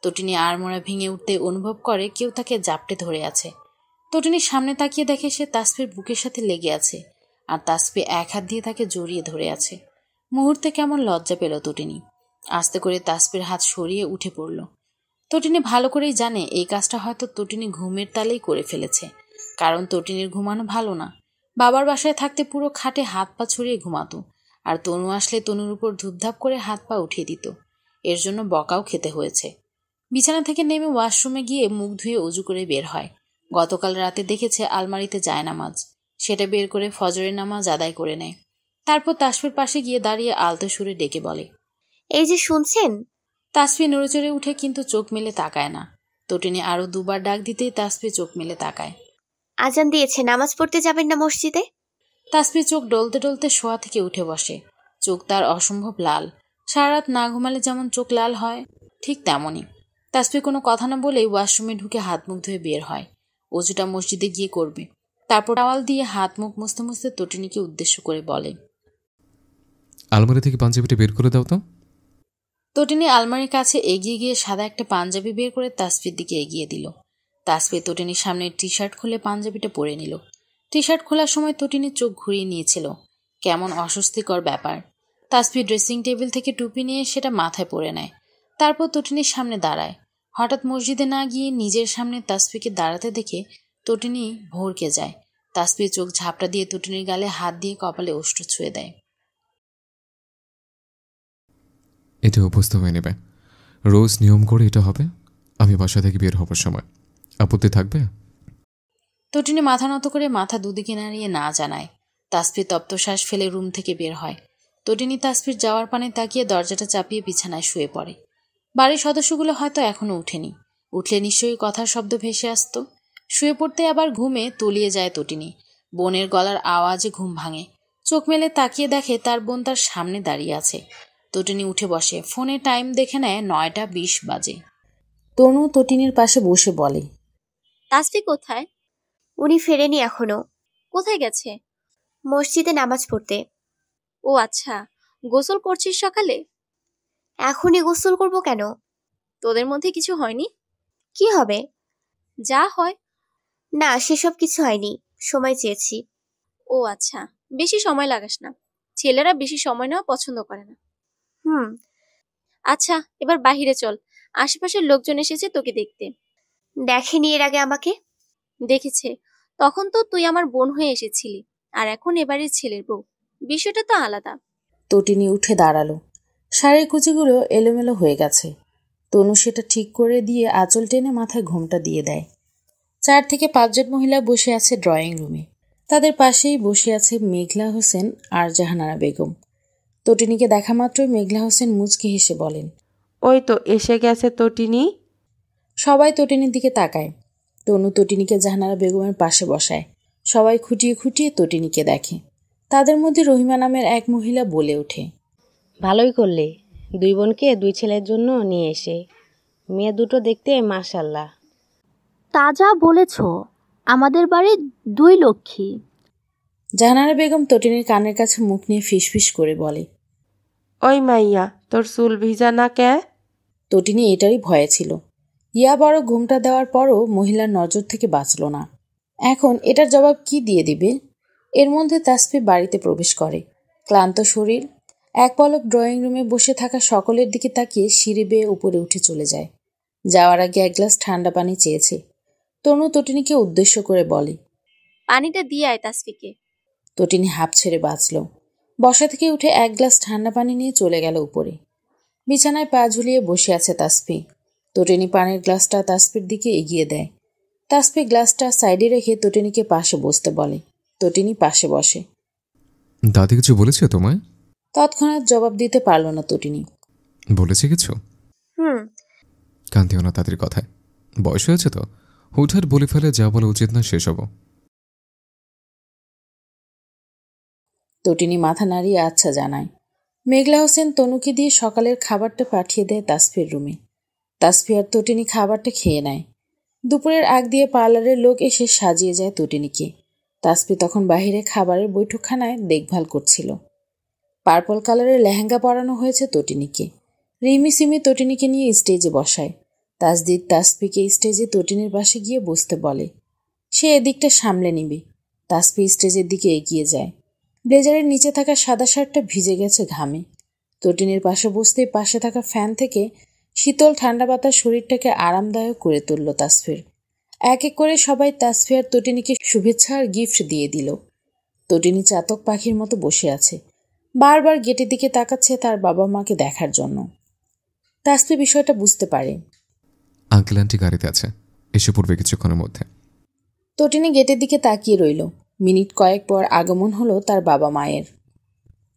তটিনী আড়মোড়া ভেঙে উঠতে অনুভব করে কেউ তাকে জাপটে ধরে আছে। তটিনীর সামনে তাকিয়ে দেখে সে তাসফির বুকের সাথে লেগে আছে, আর তাসফি এক হাত দিয়ে তাকে জড়িয়ে ধরে আছে। মুহূর্তে কেমন লজ্জা পেল তটিনী। আস্তে করে তাসফির হাত সরিয়ে উঠে পড়ল। তটিনী ভালো করেই জানে এই কাজটা হয়তো তটিনী ঘুমের তালেই করে ফেলেছে, কারণ তটিনীর ঘুমানো ভালো না। বাবার বাসায় থাকতে পুরো খাটে হাত পা ছড়িয়ে ঘুমাতো, আর তনু আসলে তনুর উপর ধুপধাপ করে হাত পা উঠিয়ে দিত। এর জন্য বকাও খেতে হয়েছে। বিছানা থেকে নেমে ওয়াশরুমে গিয়ে মুখ ধুয়ে অজু করে বের হয়। গতকাল রাতে দেখেছে আলমারিতে জায়নামাজ, সেটা বের করে ফজরের নামাজ আদায় করে নেয়। তারপর তাসফির পাশে গিয়ে দাঁড়িয়ে আলতো সুরে ডেকে বলে, এই যে শুনছেন? তাসফি নড়েচড়ে উঠে কিন্তু চোখ মেলে তাকায় না। তটিনী আরো দুবার ডাক দিতেই তাসফি চোখ মেলে তাকায়। আজান দিয়েছে, নামাজ পড়তে যাবেন না মসজিদে? তাসফি চোখ ডলতে ডলতে শোয়া থেকে উঠে বসে। চোখ তার অসম্ভব লাল। সারা রাত না ঘুমালে যেমন চোখ লাল হয়, ঠিক তেমনই। তাসফি কোনো কথা না বলেই ওয়াশরুমে ঢুকে হাত মুখ ধুয়ে বের হয়। অজুটা মসজিদে গিয়ে করবে। তারপর টাওয়াল দিয়ে হাত মুখ মুছতে মুছতে তটিনীকে উদ্দেশ্য করে বলে, আলমারি থেকে পাঞ্জাবিটা বের করে দাও তো। তটিনী আলমারির কাছে এগিয়ে গিয়ে সাদা একটা পাঞ্জাবি বের করে তাসফির দিকে এগিয়ে দিল। তাসফি তটিনীর সামনে টি শার্ট খুলে পাঞ্জাবিটা পরে নিল। টি শার্ট খোলার সময় তটিনীর চোখ ঘুরিয়ে নিয়েছিল। কেমন অস্বস্তিকর ব্যাপার। তাসফি ড্রেসিং টেবিল থেকে টুপি নিয়ে সেটা মাথায় পরে নেয়। তারপর তটিনীর সামনে দাঁড়ায়। হঠাৎ মসজিদে না গিয়ে নিজের সামনে তাসফিকে দাঁড়াতে দেখে তটিনী ভড়কে যায়। তাসফি চোখ ঝাপটা দিয়ে তটিনীর গালে হাত দিয়ে কপালে ওষ্ঠ ছুঁয়ে দেয়। এটা অভ্যস্ত হয়ে নেবে। রোজ নিয়ম করে এটা হবে। আমি বাসা থেকে বের হবার সময় আপত্তি থাকবে? তটিনী মাথা নত করে মাথা দুদিকে নাড়িয়ে না জানায়। তাসফি তপ্তশ্বাস ফেলে রুম থেকে বের হয়। তটিনী তাসফির যাওয়ার পানে তাকিয়ে দরজাটা চাপিয়ে বিছানায় শুয়ে পড়ে। বাড়ির সদস্যগুলো হয়তো এখনো উঠেনি। উঠলে নিশ্চয়ই কথার শব্দ ভেসে আসত। শুয়ে পড়তে আবার ঘুমে তলিয়ে যায় তটিনী। বোনের গলার আওয়াজে ঘুম ভাঙে। চোখ মেলে তাকিয়ে দেখে তার বোন তার সামনে দাঁড়িয়ে আছে। তটিনী উঠে বসে। ফোনে টাইম দেখে নেয় 9:20 বাজে। তনু তটিনীর পাশে বসে বলে, তাসফি কোথায়? উনি ফেরেনি এখনো। কোথায় গেছে? মসজিদে নামাজ পড়তে। ও আচ্ছা, গোসল করছিস সকালে? এখনই গোসল করব কেন? তোদের মধ্যে কিছু হয়নি? কি হবে? যা হয়। না, সেসব কিছু হয়নি, সময় চেয়েছি। ও আচ্ছা, বেশি সময় লাগাস না। ছেলেরা বেশি সময় নেওয়া পছন্দ করে না। আচ্ছা, এবার বাহিরে চল। আশেপাশের লোকজন এসেছে তোকে দেখতে। দেখেনি এর আগে আমাকে? দেখেছে। তখন তো তুই আমার বোন হয়ে এসেছিলি, আর এখন এবারের ছেলের বউ। বিষয়টা তো আলাদা। তটিনী উঠে দাঁড়ালো। শাড়ির কুচিগুলো এলোমেলো হয়ে গেছে। তনু সেটা ঠিক করে দিয়ে আঁচল টেনে মাথায় ঘোমটা দিয়ে দেয়। 4 থেকে 5 জন মহিলা বসে আছে ড্রয়িং রুমে। তাদের পাশেই বসে আছে মেঘলা হোসেন আর জাহানারা বেগম। তটিনীকে দেখা মাত্রই মেঘলা হোসেন মুচকি হেসে বলেন, ওই তো এসে গেছে তটিনী। সবাই তটিনীর দিকে তাকায়। তনু তটিনীকে জাহানারা বেগমের পাশে বসায়। সবাই খুঁটিয়ে খুঁটিয়ে তটিনীকে দেখে। তাদের মধ্যে রহিমা নামের এক মহিলা বলে ওঠে, ভালোই করলে 2 বোনকে 2 ছেলের জন্য নিয়ে এসে। মেয়ে দুটো দেখতে মাশাল্লাহ। তা যা বলেছ, আমাদের বাড়ির 2 লক্ষ্মী। জাহানারা বেগম তটিনীর কানের কাছে মুখ নিয়ে ফিসফিস করে বলে, ওই মাইয়া, তোর চুল ভিজা না কে? তটিনী এটারই ভয়ে ছিল। ইয়া বড় ঘুমটা দেওয়ার পরও মহিলার নজর থেকে বাঁচল না। এখন এটার জবাব কি দিয়ে দিবে? এর মধ্যে তাসফি বাড়িতে প্রবেশ করে। ক্লান্ত শরীর, এক পলক ড্রয়িং রুমে বসে থাকা সকলের দিকে তাকিয়ে সিঁড়ি বেয়ে উপরে উঠে চলে যায়। যাওয়ার আগে 1 গ্লাস ঠান্ডা পানি চেয়েছে। তনু তটিনীকে উদ্দেশ্য করে বলে, পানিটা দিয়ে আয় তাসফিকে। তটিনী হাঁপ ছেড়ে বাঁচল। বসা থেকে উঠে 1 গ্লাস ঠান্ডা পানি নিয়ে চলে গেল উপরে। বিছানায় পা ঝুলিয়ে বসে আছে তাসফি। তটিনী পানির গ্লাসটা তাসফির দিকে এগিয়ে দেয়। তাসফি গ্লাসটা সাইডে রেখে তটিনীকে পাশে বসতে বলে। তটিনী পাশে বসে। দাদি কিছু বলেছে তোমায়? তৎক্ষণাৎ জবাব দিতে পারল না তটিনী। বলেছে কিছু? কান্দিও না তাদের কথায়, বয়স হয়েছে তো, হুটহাট বলে ফেলে যা বলা উচিত না সেসব। তটিনী মাথা নাড়িয়ে আচ্ছা জানায়। মেঘলা হোসেন তনুকে দিয়ে সকালের খাবারটা পাঠিয়ে দেয় তাসফির রুমে। তাসফি আর তটিনী খাবারটা খেয়ে নেয়। দুপুরের আগ দিয়ে পার্লারের লোক এসে সাজিয়ে যায় তটিনীকে। তাসফি তখন বাহিরে খাবারের বৈঠকখানায় দেখভাল করছিল। পার্পল কালারের লেহেঙ্গা পরানো হয়েছে তটিনীকে। রিমি সিমি তটিনীকে নিয়ে স্টেজে বসায়। তাসদিদ তাসফিকে স্টেজে তটিনীর পাশে গিয়ে বসতে বলে। সে এদিকটা সামলে নিবে। তাসফি স্টেজের দিকে এগিয়ে যায়। ব্লেজারের নিচে থাকা সাদা শার্টটা ভিজে গেছে ঘামে। তটিনীর পাশে বসতেই পাশে থাকা ফ্যান থেকে শীতল ঠান্ডা বাতাস শরীরটাকে আরামদায়ক করে তুলল তাসফির। এক এক করে সবাই তাসফি আর তটিনীকে শুভেচ্ছা আর গিফট দিয়ে দিল। তটিনী চাতক পাখির মতো বসে আছে। বারবার গেটের দিকে তাকাচ্ছে তার বাবা মাকে দেখার জন্য। তাসফি বিষয়টা বুঝতে পারে। আঙ্কেল আন্টি গাড়িতে আছে, এসে পড়বে কিছুক্ষণের মধ্যে। তটিনী গেটের দিকে তাকিয়ে রইল। মিনিট কয়েক পর আগমন হলো তার বাবা মায়ের।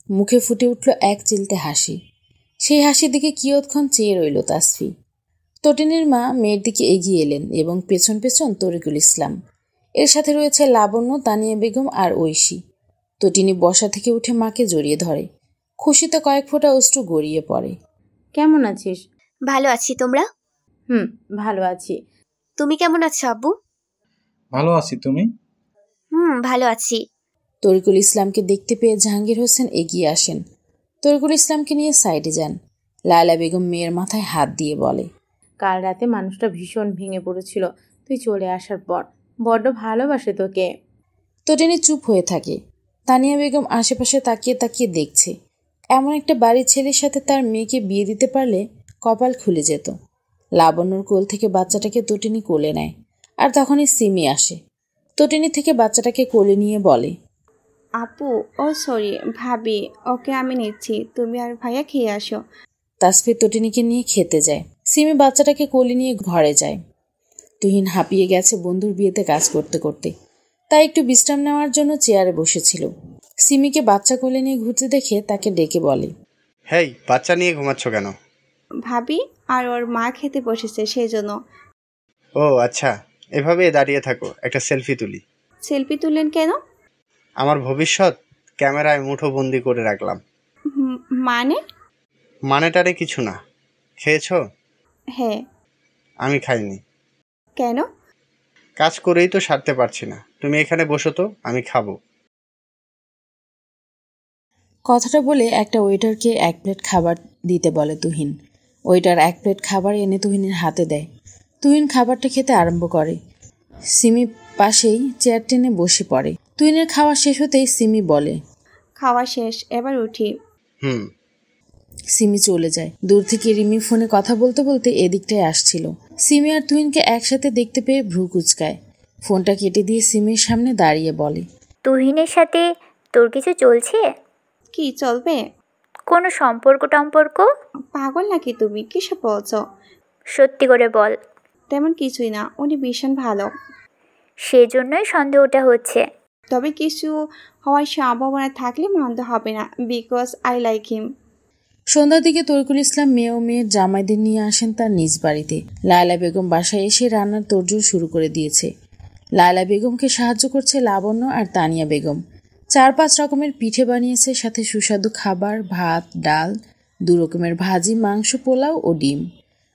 মুখে ফুটে উঠল এক চিলতে হাসি। সেই হাসির দিকে কিয়ৎক্ষণ চেয়ে রইল তাসফি। তটিনীর মা মেয়ের দিকে এগিয়ে এলেন এবং পেছন পেছন তরিকুল ইসলাম। এর সাথে রয়েছে লাবণ্য, তানিয়া বেগম আর ঐশী। তটিনী বসা থেকে উঠে মাকে জড়িয়ে ধরে। খুশিতে কয়েক ফোঁটা অশ্রু গড়িয়ে পড়ে। কেমন আছিস? ভালো আছি, তোমরা? ভালো আছি। তুমি কেমন আছো আব্বু? ভালো আছি, তুমি? ভালো আছি। তরিকুল ইসলামকে দেখতে পেয়ে জাহাঙ্গীর হোসেন এগিয়ে আসেন। তরিকুল ইসলামকে নিয়ে সাইডে যান। লায়লা বেগম মেয়ের মাথায় হাত দিয়ে বলে, কাল রাতে মানুষটা ভীষণ ভেঙে পড়েছিল তুই চলে আসার পর। বড্ড ভালোবাসে তোকে। তটিনী চুপ হয়ে থাকে। তানিয়া বেগম আশেপাশে তাকিয়ে তাকিয়ে দেখছে। এমন একটা বাড়ির ছেলের সাথে তার মেয়েকে বিয়ে দিতে পারলে কপাল খুলে যেত। লাবণ্যর কোল থেকে বাচ্চাটাকে তটিনী কোলে নেয়। আর তখনই সিমি আসে। তটিনী থেকে বাচ্চাটাকে কোলে নিয়ে বলে, আপু, ও সরি ভাবি, ওকে আমি নিচ্ছি, তুমি আর ভাইয়া খেয়ে আসো। তাসফি তটিনীকে নিয়ে খেতে যায়। সিমি বাচ্চাটাকে কোলে নিয়ে ঘরে যায়। তুহিন হাঁপিয়ে গেছে বন্ধুর বিয়েতে কাজ করতে করতে, তাই একটু বিশ্রাম নেওয়ার জন্য চেয়ারে বসেছিল। সিমিকে বাচ্চা কোলে নিয়ে ঘুরতে দেখে তাকে ডেকে বলে, হেই, বাচ্চা নিয়ে ঘুমাচ্ছ কেন? ভাবি আর ওর মা খেতে বসেছে সেই জন্য। ও আচ্ছা, এভাবে দাঁড়িয়ে থাকো, একটা সেলফি তুলি। সেলফি তুললেন কেন? আমার ভবিষ্যৎ ক্যামেরায় মুঠোবন্দি করে রাখলাম। মানে? মানেটারে কিছু না। খেয়েছো? হ্যাঁ। আমি খাইনি। কেন? কাজ করেই তো সারতে পারছি না। তুমি এখানে বসো তো, আমি খাবো। কথাটা বলে একটা ওয়েটারকে 1 প্লেট খাবার দিতে বলে তুহিন। ওয়েটার 1 প্লেট খাবার এনে তুহিনের হাতে দেয়। তুহিন খাবারটা খেতে আরম্ভ করে। সিমি পাশেই চেয়ার টেনে বসে পড়ে। তুহিনের খাওয়া শেষ হতেই সিমি বলে, খাওয়া শেষ, এবার উঠি। সিমি চলে যায়। দূর থেকে রিমি ফোনে কথা বলতে বলতে এদিকটায় আসছিল। সিমি আর তুহিনকে একসাথে দেখতে পেয়ে ভ্রু কুচকায়। ফোনটা কেটে দিয়ে সিমির সামনে দাঁড়িয়ে বলে, তুহিনের সাথে তোর কিছু চলছে? কি চলবে? কোনো সম্পর্ক টম্পর্ক? পাগল নাকি তুমি? কিসব বলছো? সত্যি করে বল। তেমন কিছুই না, উনি ভীষণ ভালো। সেজন্যই সন্দেহটা হচ্ছে। তবে কিছু হওয়ার সম্ভাবনা থাকলে মন্দ হবে না, বিকজ আই লাইক হিম। সন্ধ্যার দিকে তরিকুল ইসলাম মেয়ে ও মেয়ের জামাইদের নিয়ে আসেন তার নিজ বাড়িতে। লায়লা বেগম বাসায় এসে রান্নার তোড়জোড় শুরু করে দিয়েছে। লায়লা বেগমকে সাহায্য করছে লাবণ্য আর তানিয়া বেগম। 4-5 রকমের পিঠে বানিয়েছে, সাথে সুস্বাদু খাবার, ভাত, ডাল, 2 রকমের ভাজি, মাংস, পোলাও ও ডিম,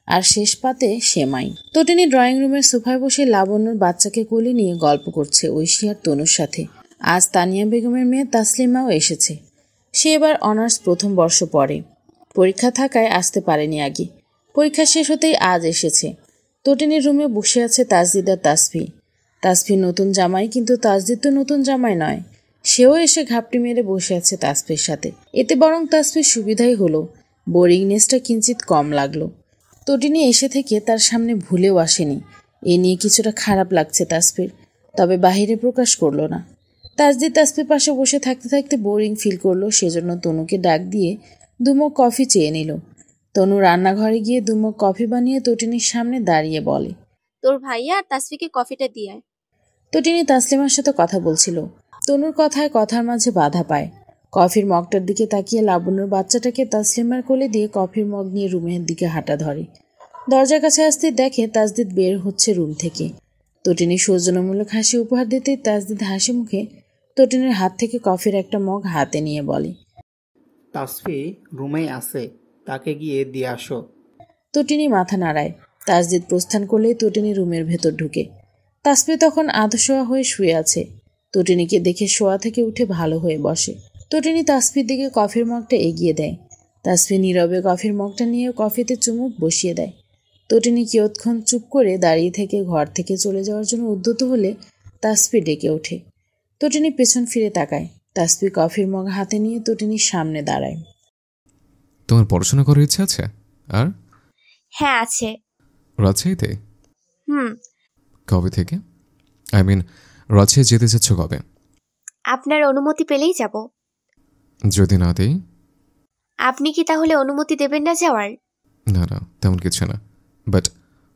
আর শেষ পাতে সেমাই। তটিনী ড্রয়িং রুমের সোফায় বসে লাবণ্যর বাচ্চাকে কোলে নিয়ে গল্প করছে ঐশী আর তনুর সাথে। আজ তানিয়া বেগমের মেয়ে তাসলিমাও এসেছে। সে এবার অনার্স প্রথম বর্ষ পড়ে। পরীক্ষা থাকায় আসতে পারেনি আগে। পরীক্ষা শেষ হতেই আজ এসেছে। তটিনীর রুমে বসে আছে তাসজিদ আর তাসফি। তাসফির নতুন জামাই, কিন্তু তাসজিদ তো নতুন জামাই নয়। সেও এসে ঘাপটি মেরে বসে আছে তাসফির সাথে। এতে বরং তাসফির সুবিধাই হলো, বোরিংনেসটা কিঞ্চিত কম লাগলো। তটিনী এসে থেকে তার সামনে ভুলেও আসেনি। এ নিয়ে কিছুটা খারাপ লাগছে তাসফির, তবে বাহিরে প্রকাশ করলো না। তাসজিদ তাসফির পাশে বসে থাকতে থাকতে বোরিং ফিল করলো, সেজন্য তনুকে ডাক দিয়ে 2 মগ কফি চেয়ে নিল। তনু রান্নাঘরে গিয়ে 2 মগ কফি বানিয়ে তটিনীর সামনে দাঁড়িয়ে বলে, তোর ভাইয়া আর তাসফিকে কফিটা দিয়ে আয়। তটিনী তাসলিমার সাথে কথা বলছিল। তনুর কথায় কথার মাঝে বাধা পায়। কফির মগটার দিকে তাকিয়ে লাবণ্যর বাচ্চাটাকে তাসলিমার কোলে দিয়ে কফির মগ নিয়ে রুমের দিকে হাঁটা ধরে। দরজার কাছে আসতে দেখে তাসদিদ বের হচ্ছে রুম থেকে। তটিনী সৌজন্যমূলক হাসি উপহার দিতে তাসদিদ হাসি মুখে তটিনীর হাত থেকে কফির একটা মগ হাতে নিয়ে বলে, তাসফি রুমে আছে, তাকে গিয়ে দিয়ে আসো। তটিনী মাথা নাড়ায়। তাসদিদ প্রস্থান করলেই তটিনী রুমের ভেতর ঢুকে। তাসফি তখন আধশোয়া হয়ে শুয়ে আছে। তটিনীকে দেখে শোয়া থেকে উঠে ভালো হয়ে বসে। তটিনী তাসফির দিকে কফির মগটা এগিয়ে দেয়। তাসফি নীরবে কফির মগটা নিয়ে কফিতে চুমুক বসিয়ে দেয়। তটিনী কিয়ৎক্ষণ চুপ করে দাঁড়িয়ে থেকে ঘর থেকে চলে যাওয়ার জন্য উদ্যত হলে তাসফি ডেকে ওঠে। তটিনী পেছন ফিরে তাকায়। তাসফি কফির মগ হাতে নিয়ে তটিনীর সামনে দাঁড়ায়। তোমার পড়াশোনা করার ইচ্ছা আছে? আর হ্যাঁ আছে। রাজশাহীতে? কবে থেকে? আই মিন রাজশাহী যেতে চাচ্ছ কবে? আপনার অনুমতি পেলেই যাব। যদি না দেই? আপনি কি তাহলে অনুমতি দেবেন না যাওয়ার? না না, তেমন কিছু না, বাট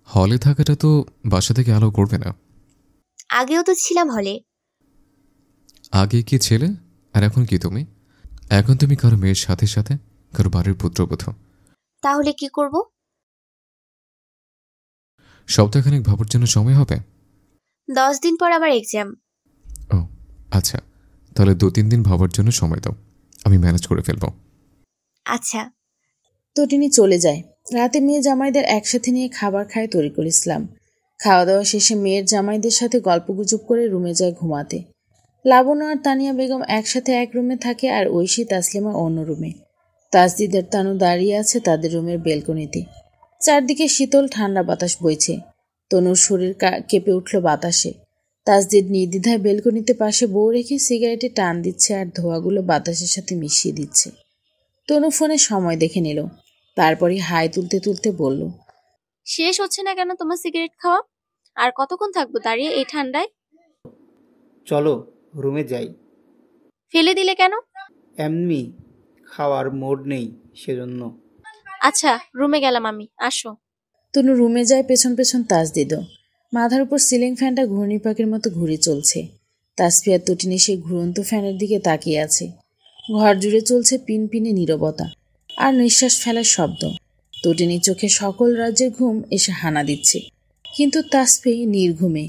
হলে থাকাটা তো বাসা থেকে অ্যালাউ করবে না। আগেও তো ছিলাম হলে। আগে কি ছেলে আর এখন কি তুমি? এখন তুমি কারো মেয়ের সাথে সাথে কারো বাড়ির পুত্রবধূ। তাহলে কি করব? সপ্তাহখানেক ভাবার জন্য সময় হবে। 10 দিন পর আমার এক্সাম। ও আচ্ছা, তাহলে 2-3 দিন ভাবার জন্য সময় দাও, আমি ম্যানেজ করে ফেলবো। আচ্ছা। তটিনী চলে যায়। রাতে মেয়ে জামাইদের একসাথে নিয়ে খাবার খায় তরিকুল ইসলাম। খাওয়া দাওয়া শেষে মেয়ের জামাইদের সাথে গল্পগুজব করে রুমে যায় ঘুমাতে। লাবণ্য আর তানিয়া বেগম একসাথে এক রুমে থাকে আর ঐশী তাসলিমা অন্য রুমে। তাসদিদের তানু দাঁড়িয়ে আছে তাদের রুমের বেলকনিতে। চারদিকে শীতল ঠান্ডা বাতাস বইছে। তনুর শরীর কেঁপে উঠল বাতাসে। তাসদিদ নির্দ্বিধায় বেলকনিতে পাশে বউ রেখে সিগারেটে টান দিচ্ছে আর ধোঁয়াগুলো বাতাসের সাথে মিশিয়ে দিচ্ছে। তনু ফোনে সময় দেখে নিল, তারপরই হাই তুলতে তুলতে বলল, শেষ হচ্ছে না কেন তোমার সিগারেট খাওয়া? আর কতক্ষণ থাকবো দাঁড়িয়ে এই ঠান্ডায়? চলো রুমে যাই। ফেলে দিলে কেন? এমনি খাওয়ার মোড নেই সেজন্য। আচ্ছা রুমে গেলাম আমি, আসো। তনু রুমে যায় পেছন পেছন তাসদিদও। মাথার উপর সিলিং ফ্যানটা ঘূর্ণিপাকের মতো ঘুরে চলছে। তাসফি আর তটিনী সেই ঘুরন্ত ফ্যানের দিকে তাকিয়ে আছে। ঘর জুড়ে চলছে পিনপিনে নীরবতা আর নিঃশ্বাস ফেলার শব্দ। তটিনীর চোখে সকল রাজ্যের ঘুম এসে হানা দিচ্ছে, কিন্তু তাসফি নির্ঘুমে।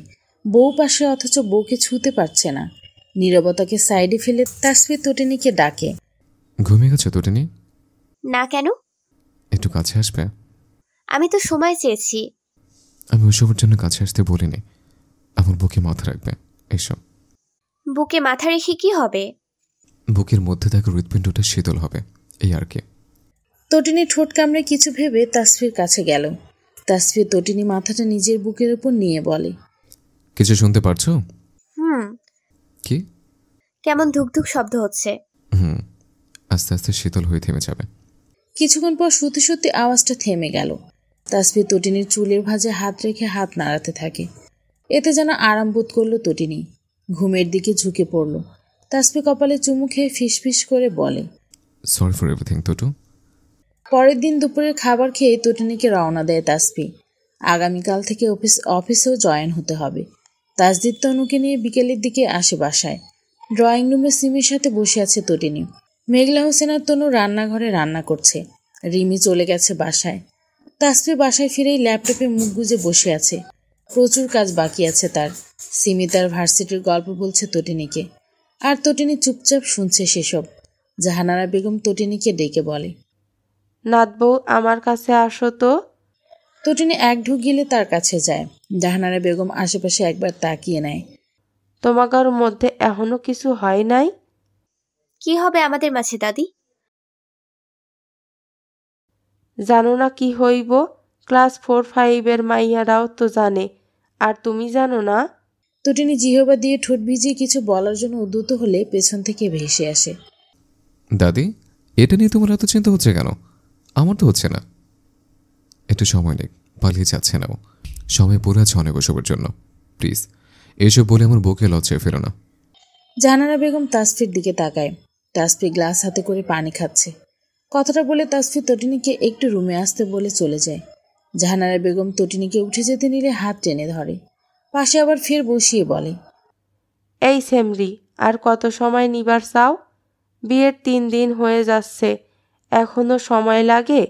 বউ পাশে, অথচ বউকে ছুঁতে পারছে না। নীরবতাকে সাইডে ফেলে তাসফি তটিনীকে ডাকে, ঘুমিয়ে গেছো তটিনী? না, কেন? একটু কাছে আসবে? আমি তো সময় চেয়েছি। আমি ওসবের জন্য কাছে আসতে বলিনি, আমার বুকে মাথা রাখবে। এসো। বুকে মাথা রেখে কি হবে? বুকের মধ্যে থাকা হৃৎপিণ্ডটা শীতল হবে, এই আর কি। তটিনী ঠোঁট কামড়ে কিছু ভেবে তাসফির কাছে গেল। তাসফি তটিনী মাথাটা নিজের বুকের উপর নিয়ে বলে, কিছু শুনতে পারছো? কি? কেমন ধুকধুক শব্দ হচ্ছে। আস্তে আস্তে শীতল হয়ে থেমে যাবে। কিছুক্ষণ পর সত্যি সত্যি আওয়াজটা থেমে গেল। তাসফি তটিনীর চুলের ভাঁজে হাত রেখে হাত নাড়াতে থাকে। এতে যেন আরাম বোধ করল তটিনী। ঘুমের দিকে ঝুঁকে পড়ল। তাসফি কপালে চুমু খেয়ে ফিসফিস করে বলে, সরি ফর এভরিথিং টুটু। পরের দিন দুপুরের খাবার খেয়ে তটিনীকে রওনা দেয় তাসফি। আগামীকাল থেকে অফিসেও জয়েন হতে হবে। তাসদিদ তনুকে নিয়ে বিকেলের দিকে আসে বাসায়। ড্রয়িং রুমে সিমির সাথে বসে আছে তটিনী। মেঘলা হোসেন আর তনু রান্নাঘরে রান্না করছে। রিমি চলে গেছে বাসায়। তাসফি বাসায় ফিরেই ল্যাপটপে মুখ গুজে বসে আছে। প্রচুর কাজ বাকি আছে তার। সিমি তার ভার্সিটির গল্প বলছে তটিনীকে, আর তটিনী চুপচাপ শুনছে সেসব। জাহানারা বেগম তটিনীকে ডেকে বলে, নাতবউ আমার কাছে আসো তো। তটিনী এক ঢুক গেলে তার কাছে যায়। জাহানারা বেগম আশেপাশে একবার তাকিয়ে নেয়। তোমাকার মধ্যে এখনো কিছু হয় নাই? কি হবে আমাদের মাঝে দাদি? জানো না কি হইব? ক্লাস 4-5 মাইয়ারাও তো জানে, আর তুমি জানো না? তটিনী জিহবা দিয়ে ঠোঁট ভিজিয়ে কিছু বলার জন্য উদ্যত হলে পেছন থেকে ভেসে আসে, দাদি, এটা নিয়ে তোমার এত চিন্তা হচ্ছে কেন? আমার তো হচ্ছে না। একটু সময় নেই, পালিয়ে যাচ্ছে না। সময় পড়ে আছে অনেক ওসবের জন্য। প্লিজ এসব বলে আমার বুকে লজ্জায় ফেলো না। জাহানারা বেগম তাসফির দিকে তাকায়। তাসফি গ্লাস হাতে করে পানি খাচ্ছে। কথাটা বলে তাসফি তটিনীকে একটু রুমে আসতে বলে চলে যায়। জাহানারা বেগম তটিনীকে উঠে যেতে নিলে হাত টেনে ধরে, পাশে আবার ফের বসিয়ে বলে, এই সেমরি, আর কত সময় নিবার চাও? বিয়ের 3 দিন হয়ে যাচ্ছে, এখনো সময় লাগে?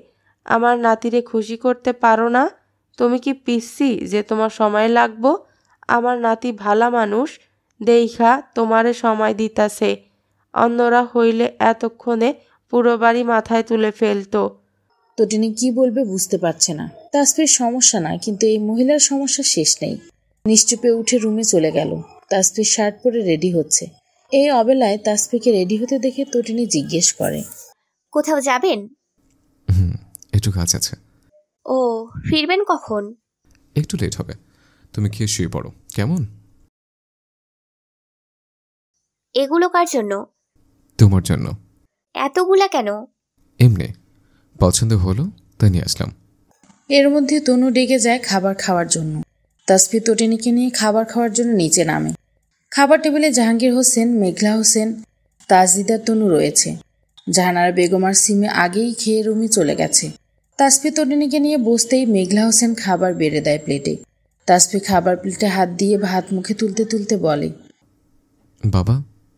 আমার নাতিরে খুশি করতে পারো না? তুমি কি পিচ্ছি যে তোমার সময় লাগবো? আমার নাতি ভালা মানুষ, দেইখা তোমারে সময় দিতাছে। অন্যরা হইলে এতক্ষণে পুরো বাড়ি মাথায় তুলে ফেলতো। তটিনী কি বলবে বুঝতে পারছে না। তাসফির সমস্যা না, কিন্তু এই মহিলার সমস্যা শেষ নেই। নিশ্চুপে উঠে রুমে চলে গেল। তাসফির শার্ট পরে রেডি হচ্ছে। এই অবেলায় তাসফিকে রেডি হতে দেখে তটিনী জিজ্ঞেস করে, কোথাও যাবেন? একটু কাজ আছে। ও, ফিরবেন কখন? একটু লেট হবে। তুমি খেয়ে শুয়ে পড়ো কেমন? এগুলো কার জন্য? তোমার জন্য। এতগুলা কেন? এমনি পছন্দ হলো তাই নিয়ে আসলাম। এর মধ্যে তনু ডেকে যায় খাবার খাওয়ার জন্য। তাসফি তটিনীকে নিয়ে খাবার খাওয়ার জন্য নিচে নামে। খাবার টেবিলে জাহাঙ্গীর হোসেন, মেঘলা হোসেন, তাসদিদার তনু রয়েছে। জাহানারা বেগম আর সিমি আগেই খেয়ে রুমে চলে গেছে। তাসফি তটিনীকে নিয়ে বসতেই মেঘলা হোসেন খাবার বেড়ে দেয় প্লেটে। তাসফি খাবার প্লেটে হাত দিয়ে ভাত মুখে তুলতে তুলতে বলে, বাবা,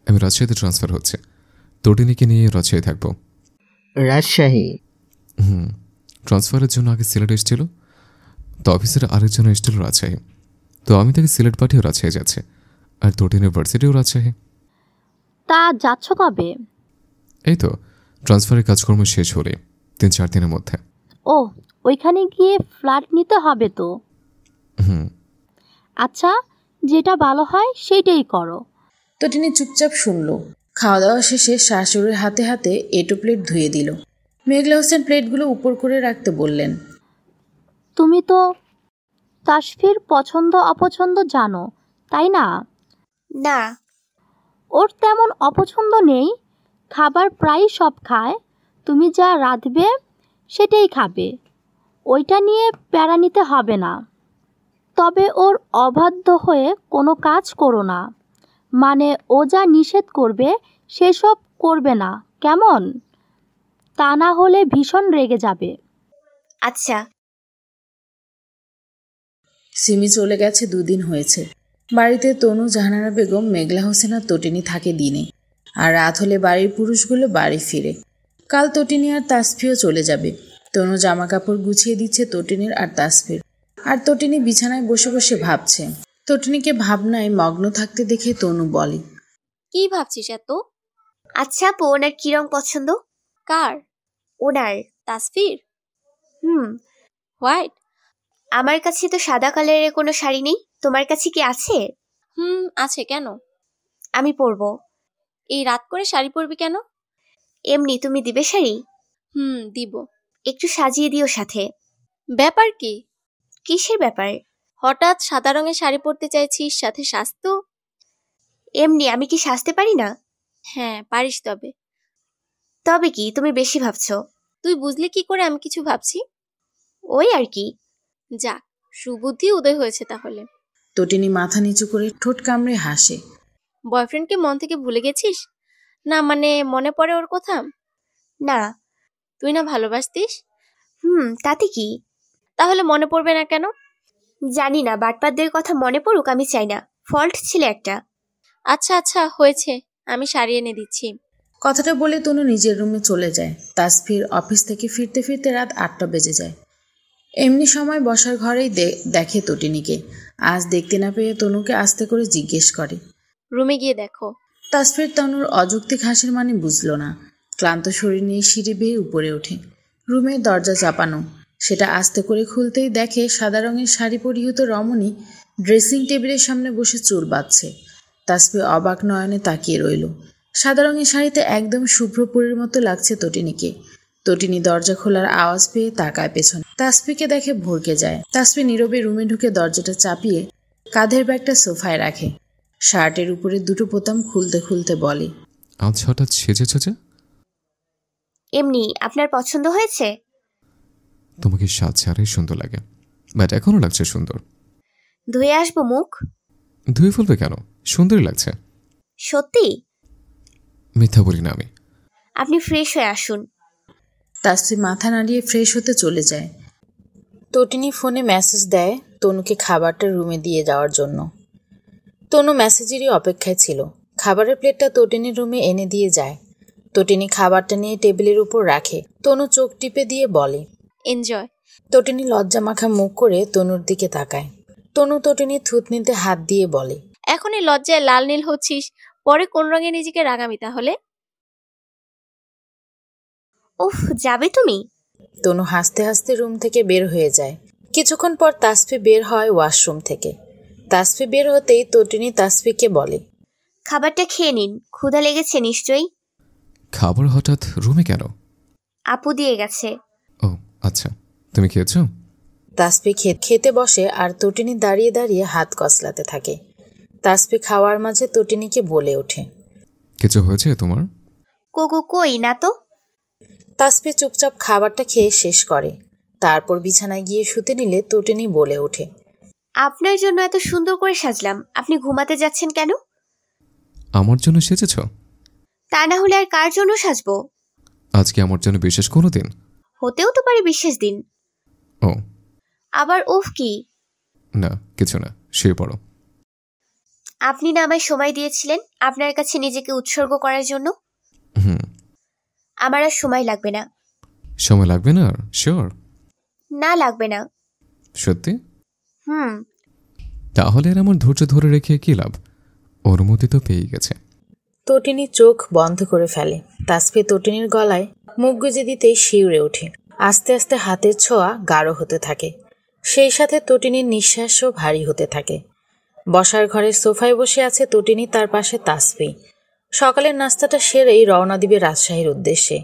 আমি রাজশাহীতে ট্রান্সফার হচ্ছে। তটিনীকে নিয়ে রাজশাহী থাকবো। রাজশাহী? ট্রান্সফারের জন্য আগে সিলেট এসেছিল, তো অফিসের আরেকজন এসেছিল রাজশাহী। তো আমি তাকে সিলেট পাঠিয়ে রাজশাহী যাচ্ছে। আর তটিন ইউনিভার্সিটিও রাজশাহী। তা যাচ্ছ কবে? এই তো ট্রান্সফারের কাজকর্ম শেষ হলে 3-4 দিনের মধ্যে। ও, ওইখানে গিয়ে ফ্ল্যাট নিতে হবে তো? আচ্ছা, যেটা ভালো হয় সেইটাই করো। তটিনী চুপচাপ শুনল। খাওয়া দাওয়া শেষে শাশুড়ির হাতে হাতে এটো প্লেট ধুয়ে দিল। মেঘলা হোসেন প্লেটগুলো উপর করে রাখতে বললেন, তুমি তো তাসফির পছন্দ অপছন্দ জানো, তাই না? না, ওর তেমন অপছন্দ নেই, খাবার প্রায় সব খায়। তুমি যা রাঁধবে সেটাই খাবে, ওইটা নিয়ে প্যারা নিতে হবে না। তবে ওর অবাধ্য হয়ে কোনো কাজ করো না, মানে ও যা নিষেধ করবে সেসব করবে না, কেমন? তা না হলে ভীষণ রেগে যাবে। আচ্ছা। সিমি চলে গেছে 2 দিন হয়েছে। বাড়িতে তনু, জাহানারা বেগম, মেঘলা হোসেন আর তটিনী থাকে দিনে, আর রাত হলে বাড়ির পুরুষগুলো বাড়ি ফিরে। কাল তটিনী আর তাসফিও চলে যাবে। তনু জামা কাপড় গুছিয়ে দিচ্ছে তটিনীর আর তাসফির, আর তটিনী বিছানায় বসে বসে ভাবছে। তটিনীকে ভাবনায় মগ্ন থাকতে দেখে তনু বলে, কি ভাবছিস এত? আচ্ছা আপু, ওনার কি রং পছন্দ? কার? ওনার। তাসফির? হোয়াইট। আমার কাছে তো সাদা কালারের কোনো শাড়ি নেই, তোমার কাছে কি আছে? আছে। কেন? আমি পরবো। এই রাত করে শাড়ি পরবি কেন? এমনি। তুমি দিবে শাড়ি? দিব। একটু সাজিয়ে দিও সাথে। ব্যাপার কি? কিসের ব্যাপার? হঠাৎ সাদা রঙের শাড়ি পরতে চাইছিস, সাথে সাজতো? এমনি। আমি কি সাজতে পারি না? হ্যাঁ পারিস। তবে কি তুমি বেশি ভাবছো? তুই বুঝলি কি করে আমি কিছু ভাবছি? ওই আর কি। যাক, সুবুদ্ধি উদয় হয়েছে তাহলে। তটিনী মাথা নিচু করে ঠোঁট কামড়ে হাসে। বয়ফ্রেন্ডকে মন থেকে ভুলে গেছিস? না মানে মনে পড়ে ওর কথা? না। তুই না ভালোবাসতিস? তাতে কি? তাহলে মনে পড়বে না কেন? জানি না, বাটপারদের কথা মনে পড়ুক আমি চাই না। ফল্ট ছিল একটা। আচ্ছা আচ্ছা হয়েছে, আমি সারিয়ে এনে দিচ্ছি। কথাটা বলে তনু নিজের রুমে চলে যায়। তাসফির অফিস থেকে ফিরতে ফিরতে রাত 8টা বেজে যায়। এমনি সময় বসার ঘরেই দেখে তটিনীকে। আজ দেখতে না পেয়ে তনুকে আস্তে করে জিজ্ঞেস করে, রুমে গিয়ে দেখো। তাসফির তনুর অযৌক্তিক হাসির মানে বুঝল না। ক্লান্ত শরীর নিয়ে সিঁড়ি বেয়ে উপরে ওঠে। রুমের দরজা চাপানো। সেটা আস্তে করে খুলতেই দেখে সাদা রঙের শাড়ি পরিহিত রমণী ড্রেসিং টেবিলের সামনে বসে চুল বাঁধছে। তাসফি অবাক নয়নে তাকিয়ে রইল। সাদা রঙের শাড়িতে একদম শুভ্রপুরীর মতো লাগছে তটিনীকে। তটিনী দরজা খোলার আওয়াজ পেয়ে তাকায় পেছনে। তাসফিকে দেখে ভরকে যায়। তাসফি নীরবে রুমে ঢুকে দরজাটা চাপিয়ে কাঁধের ব্যাগটা সোফায় রাখে। শার্টের উপরে দুটো বোতাম খুলতে খুলতে বলে, আজ হঠাৎ সেজেছ যে? এমনি। আপনার পছন্দ হয়েছে? তোমাকে সাজছে আরই সুন্দর লাগে, বাট এখনো লাগছে সুন্দর। ধুয়ে আসবো মুখ? ধুয়ে ফেলবে কেন, সুন্দরই লাগছে। সত্যি? মিথ্যা বলি না আমি। আপনি ফ্রেশ হয়ে আসুন। তাসফি মাথা নাড়িয়ে ফ্রেশ হতে চলে যায়। তটিনী ফোনে মেসেজ দেয় তনুকে খাবারটা রুমে দিয়ে যাওয়ার জন্য। তনু মেসেজেরই অপেক্ষায় ছিল। খাবারের প্লেটটা তটিনীর রুমে এনে দিয়ে যায়। তটিনী খাবারটা নিয়ে টেবিলের উপর রাখে। তনু চোখ টিপে দিয়ে বলে, এনজয়। তটিনী লজ্জা মাখা মুখ করে তনুর দিকে তাকায়। তনু তটিনীর থুতনিতে হাত দিয়ে বলে, এখনই লজ্জায় লাল নীল হচ্ছিস, পরে কোন রঙে নিজেকে রাগাবি তাহলে? উফ, যাবে তুমি? তনু হাসতে হাসতে রুম থেকে বের হয়ে যায়। কিছুক্ষণ পর তাসফি বের হয় ওয়াশরুম থেকে। তাসফি বের হতেই তটিনী তাসফিকে বলে, খাবারটা খেয়ে নিন, ক্ষুধা লেগেছে নিশ্চয়ই। খাবার হঠাৎ রুমে কেন? আপু দিয়ে গেছে। ও আচ্ছা, তুমি খেয়েছো? তাসফি খেতে বসে আর তটিনী দাঁড়িয়ে দাঁড়িয়ে হাত কসলাতে থাকে। তাসফি খাওয়ার মাঝে তটিনীকে বলে ওঠে, কিছু হয়েছে তোমার? কই না তো। তাসফি চুপচাপ খাবারটা খেয়ে শেষ করে। তারপর বিছানায় গিয়ে শুতে নিলে তটিনী বলে ওঠে, আপনার জন্য এত সুন্দর করে সাজলাম, আপনি ঘুমাতে যাচ্ছেন কেন? আমার জন্য সেজেছ? তা না হলে আর কার জন্য সাজবো? আজকে আমার জন্য বিশেষ কোনো দিন? হতেও তো পারে বিশেষ দিন। ও আবার উফ কি? না কিছু না, শুয়ে পড়ো। আপনি না আমায় সময় দিয়েছিলেন আপনার কাছে নিজেকে উৎসর্গ করার জন্য। আমার আর সময় লাগবে না। সময় লাগবে না? আর শিওর? না লাগবে না। সত্যি? তাহলে আর আমার ধৈর্য ধরে রেখে কি লাভ? অনুমতি তো পেয়ে গেছে। তটিনী চোখ বন্ধ করে ফেলে। তাসফি তটিনীর গলায় মুখ গুজে দিতেই শিউরে ওঠে। আস্তে আস্তে হাতের ছোঁয়া গাঢ় হতে থাকে। সেই সাথে তটিনীর নিঃশ্বাসও ভারী হতে থাকে। বসার ঘরের সোফায় বসে আছে তটিনী, তার পাশে তাসফি। সকালের নাস্তাটা সেরেই রওনা দিবে রাজশাহীর উদ্দেশ্যে।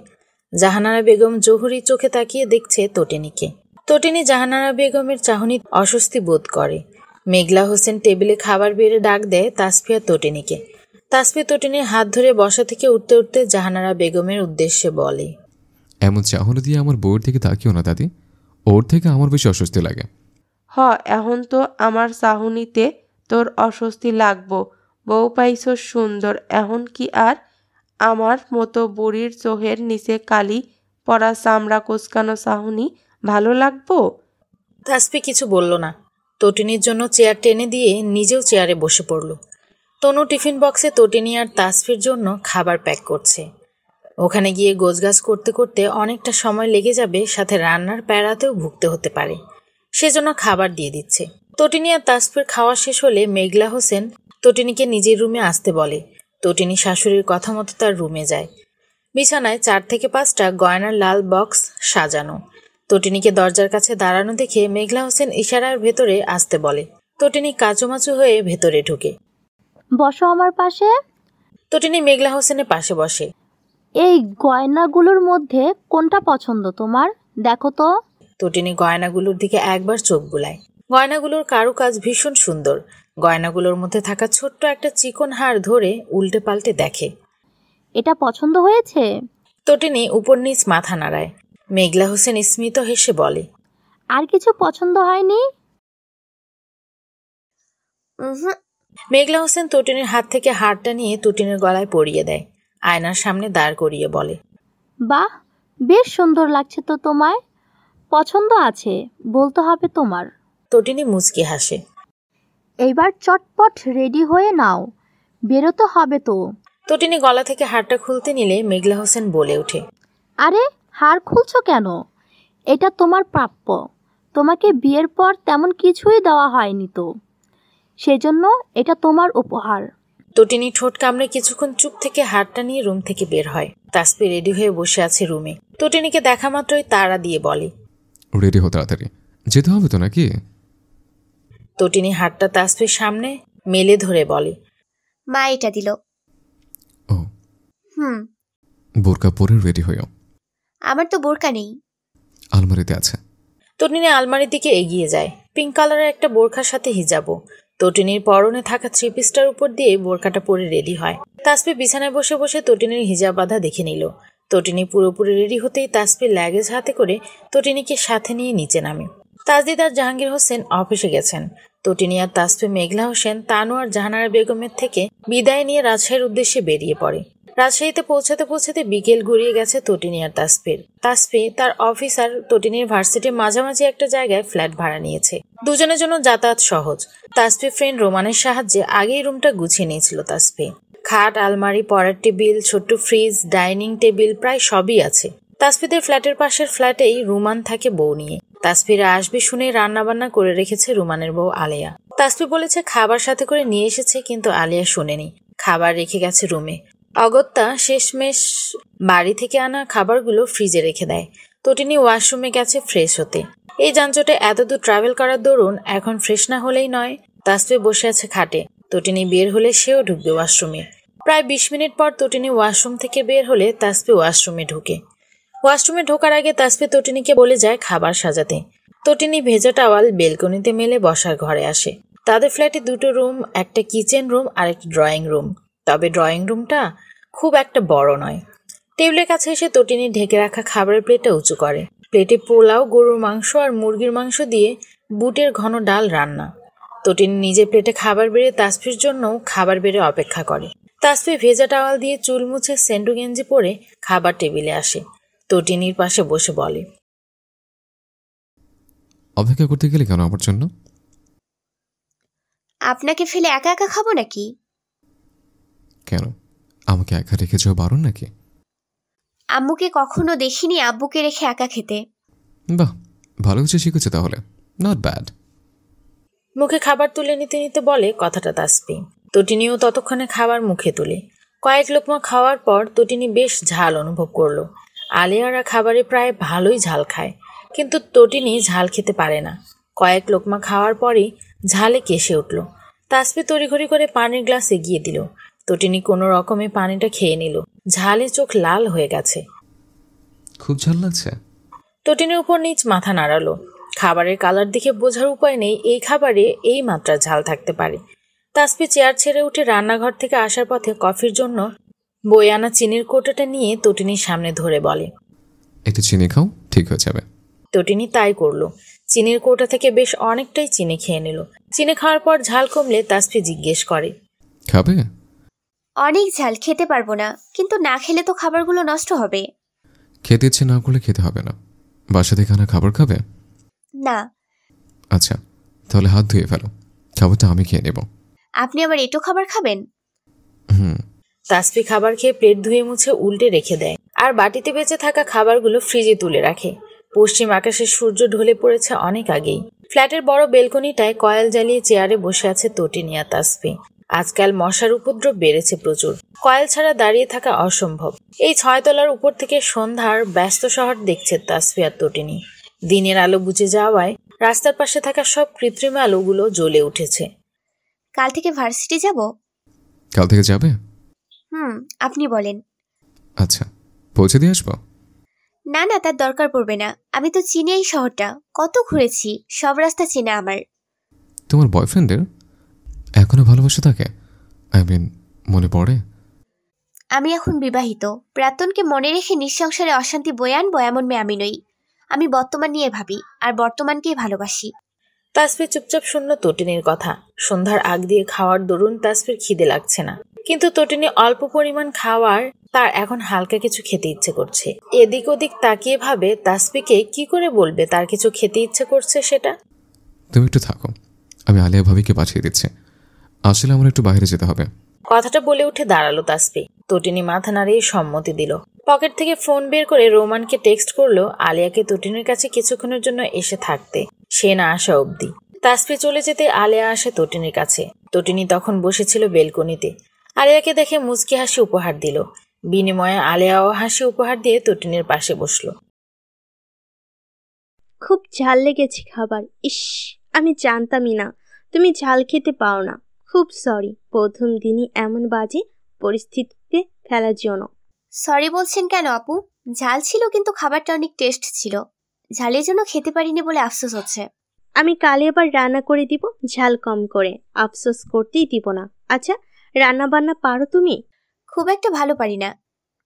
জাহানারা বেগম জহুরি চোখে তাকিয়ে দেখছে তটিনীকে। তটিনী জাহানারা বেগমের চাহনি অস্বস্তি বোধ করে। মেঘলা হোসেন টেবিলে খাবার বেড়ে ডাক দেয় তাসফি আর তটিনীকে। তাসফি তটিনীর হাত ধরে বসা থেকে উঠতে উঠতে জাহানারা বেগমের উদ্দেশ্যে বলে, এমন চাহনি দিয়ে আমার বউয়ের দিকে তাকিও না দাদি, ওর থেকে আমার বেশি অস্বস্তি লাগে। এখন তো আমার চাহনিতে তোর অস্বস্তি লাগবো। বউ পাইছ সুন্দর, এখন কি আর আমার মতো বুড়ির চোহের নিচে কালি পরা চামড়া কোচকানো চাহনি ভালো লাগবো? তাসফি কিছু বলল না। তটিনীর জন্য চেয়ার টেনে দিয়ে নিজেও চেয়ারে বসে পড়ল। তনু টিফিন বক্সে তটিনী আর তাসফির জন্য খাবার প্যাক করছে। ওখানে গিয়ে গোছগাছ করতে করতে অনেকটা সময় লেগে যাবে, সাথে রান্নার প্যারাতেও ভুগতে হতে পারে। সেজন্য খাবার দিয়ে দিচ্ছে। তটিনী আর তাসফির খাওয়া শেষ হলে মেঘলা হোসেন তটিনীকে নিজের রুমে আসতে বলে। তটিনী শাশুড়ির কথা মতো তার রুমে যায়। বিছানায় 4 থেকে 5টা গয়নার লাল বক্স সাজানো। তটিনীকে দরজার কাছে দাঁড়ানো দেখে মেঘলা হোসেন ইশারার ভেতরে আসতে বলে। তটিনী কাচুমাচু হয়ে ভেতরে ঢুকে। বসো আমার পাশে। তটিনী মেঘলা হোসেনের পাশে বসে। এই গয়নাগুলোর মধ্যে কোনটা পছন্দ তোমার, দেখো তো। তটিনী গয়নাগুলোর দিকে একবার চোখ বুলায়। গয়নাগুলোর কারুকাজ ভীষণ সুন্দর। গয়নাগুলোর মধ্যে থাকা ছোট্ট একটা চিকন হার ধরে উল্টে পাল্টে দেখে। এটা পছন্দ হয়েছে? তটিনী উপর নিচ মাথা নাড়ায়। মেঘলা হোসেন স্মিত হেসে বলে, আর কিছু পছন্দ হয়নি? মেঘলা হোসেন তটিনীর হাত থেকে হারটা নিয়ে তটিনীর গলায় পরিয়ে দেয়। আয়নার সামনে দাঁড় করিয়ে বলে, বাহ, বেশ সুন্দর লাগছে তো তোমায়। পছন্দ আছে বলতে হবে তোমার। তটিনী মুচকি হাসে। এইবার চটপট রেডি হয়ে নাও, বেরোতে হবে তো। তটিনী গলা থেকে হারটা খুলতে নিলে মেঘলা হোসেন বলে ওঠে, আরে হার খুলছো কেন? এটা তোমার প্রাপ্য। তোমাকে বিয়ের পর তেমন কিছুই দেওয়া হয়নি তো, সেজন্য এটা তোমার উপহার। তটিনী ঠোঁট কামড়ে কিছুক্ষণ চুপ থেকে হারটা নিয়ে রুম থেকে বের হয়। তাসফি রেডি হয়ে বসে আছে রুমে। তটিনীকে দেখা মাত্রই তাড়া দিয়ে বলে, রেডি হো তাড়াতাড়ি, যেতে হবে তো নাকি? তটিনী হারটা তাসফির সামনে মেলে ধরে বলে, মা এটা দিল। ও হুম। বোরকা পরে রেডি হইও। আমার তো বোরকা নেই। আলমারিতে আছে। তটিনী আলমারির দিকে এগিয়ে যায়। পিঙ্ক কালারের একটা বোরখার সাথে হিজাবও। তটিনীর পরনে থাকা 3 পিসটার উপর দিয়ে বোরকাটা পরে রেডি হয়। তাসফি বিছানায় বসে বসে তটিনীর হিজাব বাঁধা দেখে নিল। তটিনী পুরোপুরি রেডি হতেই তাসফির লাগেজ হাতে করে তটিনীকে সাথে নিয়ে নিচে নামে। তাজদিদ আর জাহাঙ্গীর হোসেন অফিসে গেছেন। তটিনী আর তাসফি মেঘলা হোসেন, তানু আর জাহানারা বেগমের থেকে বিদায় নিয়ে রাজশাহীর উদ্দেশ্যে বেরিয়ে পড়ে। রাজশাহীতে পৌঁছাতে পৌঁছাতে বিকেল গড়িয়ে গেছে তটিনী আর তাসফির। তাসফি তার অফিস আর তটিনীর ভার্সিটির মাঝামাঝি একটা জায়গায় ফ্ল্যাট ভাড়া নিয়েছে। দুজনের জন্য যাতায়াত সহজ। তাসফি ফ্রেন্ড রোমানের সাহায্যে আগেই রুমটা গুছিয়ে নিয়েছিল। তাসফি খাট, আলমারি, পড়ার টেবিল, ছোট্ট ফ্রিজ, ডাইনিং টেবিল প্রায় সবই আছে। তাসফিদের ফ্ল্যাটের পাশের ফ্ল্যাটেই রুমান থাকে বউ নিয়ে। তাসফিরা আসবে শুনে রান্নাবান্না করে রেখেছে রুমানের বউ আলেয়া। তাসফি বলেছে খাবার সাথে করে নিয়ে এসেছে, কিন্তু আলেয়া শুনেনি। খাবার রেখে গেছে রুমে। অগত্যা শেষমেশ বাড়ি থেকে আনা খাবারগুলো ফ্রিজে রেখে দেয়। তটিনী ওয়াশরুমে গেছে ফ্রেশ হতে। এই যানজটে এতদূর ট্রাভেল করার দরুন এখন ফ্রেশ না হলেই নয়। তাসফি বসে আছে খাটে। তটিনী বের হলে সেও ঢুকবে ওয়াশরুমে। প্রায় 20 মিনিট পর তটিনী ওয়াশরুম থেকে বের হলে তাসফি ওয়াশরুমে ঢুকে। ওয়াশরুমে ঢোকার আগে তাসফি তটিনীকে বলে যায় খাবার সাজাতে। তটিনী ভেজা টাওয়াল বেলকনিতে মেলে বসার ঘরে আসে। তাদের ফ্ল্যাটে 2টো রুম, একটা কিচেন রুম আর একটা ড্রয়িং রুম। তবে ড্রয়িং রুমটা খুব একটা বড় নয়। টেবিলের কাছে এসে তটিনী ঢেকে রাখা খাবারের প্লেটটা উঁচু করে। প্লেটে পোলাও, গরুর মাংস আর মুরগির মাংস দিয়ে বুটের ঘন ডাল রান্না। তটিনী নিজের প্লেটে খাবার বেড়ে তাসফির জন্য খাবার বেড়ে অপেক্ষা করে। তাসফি ভেজা টাওয়াল দিয়ে চুল মুছে সেন্ডু গেঞ্জি পরে খাবার টেবিলে আসে। তটিনীর পাশে বসে বলে, অপেক্ষা করতে গেলে কেন আমার জন্য? আপনাকে ফেলে একা একা খাবো নাকি? কেন, আমাকে একা রেখে যাওয়া বারণ নাকি? আম্মুকে কখনো দেখিনি আব্বুকে রেখে একা খেতে। বাহ, ভালো কিছু শিখেছে তাহলে, নট ব্যাড। মুখে খাবার তুলে নিতে নিতে বলে কথাটা তাসফি। তটিনীও ততক্ষণে খাবার মুখে তুলে। কয়েক লোকমা খাওয়ার পর তটিনী বেশ ঝাল অনুভব করলো। আলেয়ারা খাবারে প্রায় ভালোই ঝাল খায়, কিন্তু তটিনী ঝাল খেতে পারে না। কয়েক লোকমা খাওয়ার পরই ঝালে কেসে উঠল। তাসফি তড়িঘড়ি করে পানির গ্লাস এগিয়ে দিল। তটিনী কোনো রকমে পানিটা খেয়ে নিল। ঝালে চোখ লাল হয়ে গেছে। খুব ঝাল লাগছে। তটিনীর উপর নিচ মাথা নাড়ালো। খাবারের কালার দেখে বোঝার উপায় নেই এই খাবারে এই মাত্রা ঝাল থাকতে পারে। তাসফি চেয়ার ছেড়ে উঠে রান্নাঘর থেকে আসার পথে কফির জন্য বয়ে আনা চিনির কৌটোটা নিয়ে তটিনীর সামনে ধরে বলে, একটু চিনি খাও, ঠিক হয়ে যাবে। তটিনী তাই করলো। চিনির কৌটা থেকে বেশ অনেকটাই চিনি খেয়ে নিল। চিনি খাওয়ার পর ঝাল কমলে তাসফি জিজ্ঞেস করে, খাবে? অনেক ঝাল, খেতে পারবো না। কিন্তু না খেলে তো খাবারগুলো নষ্ট হবে। খেতে ইচ্ছে না করলে খেতে হবে না। বাসা থেকে আনা খাবার খাবে? না। আচ্ছা, তাহলে হাত ধুয়ে ফেলো, খাবারটা আমি খেয়ে নেব। আপনি আবার এটো খাবার খাবেন? হুম। তাসফি খাবার খেয়ে প্লেট ধুয়ে মুছে উল্টে রেখে দেয়, আর বাটিতে বেঁচে থাকা খাবারগুলো ফ্রিজে তুলে রাখে। পশ্চিম আকাশে সূর্য ঢলে পড়েছে অনেক আগেই। ফ্ল্যাটের বড় বেলকনিটায় কয়েল জ্বালিয়ে চেয়ারে বসে আছে তটিনী আর তাসফি। আজকাল মশার উপদ্রব বেড়েছে প্রচুর। কয়েল ছাড়া দাঁড়িয়ে থাকা অসম্ভব। এই 6 তলার উপর থেকে সন্ধ্যার ব্যস্ত শহর দেখছে তাসফি আর তটিনী। দিনের আলো বুঝে যাওয়ায় রাস্তার পাশে থাকা সব কৃত্রিম আলোগুলো জ্বলে উঠেছে। কাল থেকে ভার্সিটি যাব। কাল থেকে যাবে? আপনি বলেন। আচ্ছা, পৌঁছে দিয়ে আসবো? না না, তার দরকার পড়বে না। আমি তো চিনি এই শহরটা, কত ঘুরেছি, সব রাস্তা চেনা আমার। তোমার বয়ফ্রেন্ডের এখনো ভালোবাসা থাকে? আই মিন, মনে পড়ে? আমি এখন বিবাহিত। প্রাক্তনকে মনে রেখে নিঃসংসারে অশান্তি বয়ে আনবো এমন মেয়ে আমি নই। আমি বর্তমান নিয়ে ভাবি, আর বর্তমানকেই ভালোবাসি। তাসফি চুপচাপ শুনল তটিনীর কথা। সন্ধ্যার আগ দিয়ে খাওয়ার দরুন তাসফির খিদে লাগছে না, কিন্তু তটিনী অল্প পরিমাণ খাওয়ার তার এখন হালকা কিছু খেতে ইচ্ছে করছে। এদিক ওদিক তাকিয়ে ভাবে তাসফিকে কি করে বলবে তার কিছু খেতে ইচ্ছে করছে সেটা। তুমি একটু থাকো, আমি আলিয়া ভাবিকে পাঠিয়ে দিচ্ছি। আসলে আমার একটু বাইরে যেতে হবে। কথাটা বলে উঠে দাঁড়ালো তাসফি। তটিনী মাথা নাড়িয়ে সম্মতি দিল। পকেট থেকে ফোন বের করে রোমানকে টেক্সট করলো আলিয়াকে তটিনীর কাছে কিছুক্ষণের জন্য এসে থাকতে, সে না আসা অবধি। তাসফি চলে যেতে আলিয়া আসে তটিনীর কাছে। তটিনী তখন বসেছিল বেলকনিতে। আলিয়াকে দেখে মুচকি হাসি উপহার দিল। বিনিময়ে আলিয়াও হাসি উপহার দিয়ে তটিনীর পাশে বসলো। খুব ঝাল লেগেছে খাবার। ইস, আমি জানতামই না তুমি ঝাল খেতে পাও না। খুব সরি প্রথম দিনই এমন বাজে পরিস্থিতিতে ফেলার জন্য। সরি বলছেন কেন আপু? ঝাল ছিল কিন্তু খাবারটা অনেক টেস্ট ছিল। ঝালের জন্য খেতে পারিনি বলে আফসোস হচ্ছে। আমি কালে আবার রান্না করে দিব ঝাল কম করে, আফসোস করতেই দিব না। আচ্ছা, রান্না বান্না পারো তুমি? খুব একটা ভালো পারি না,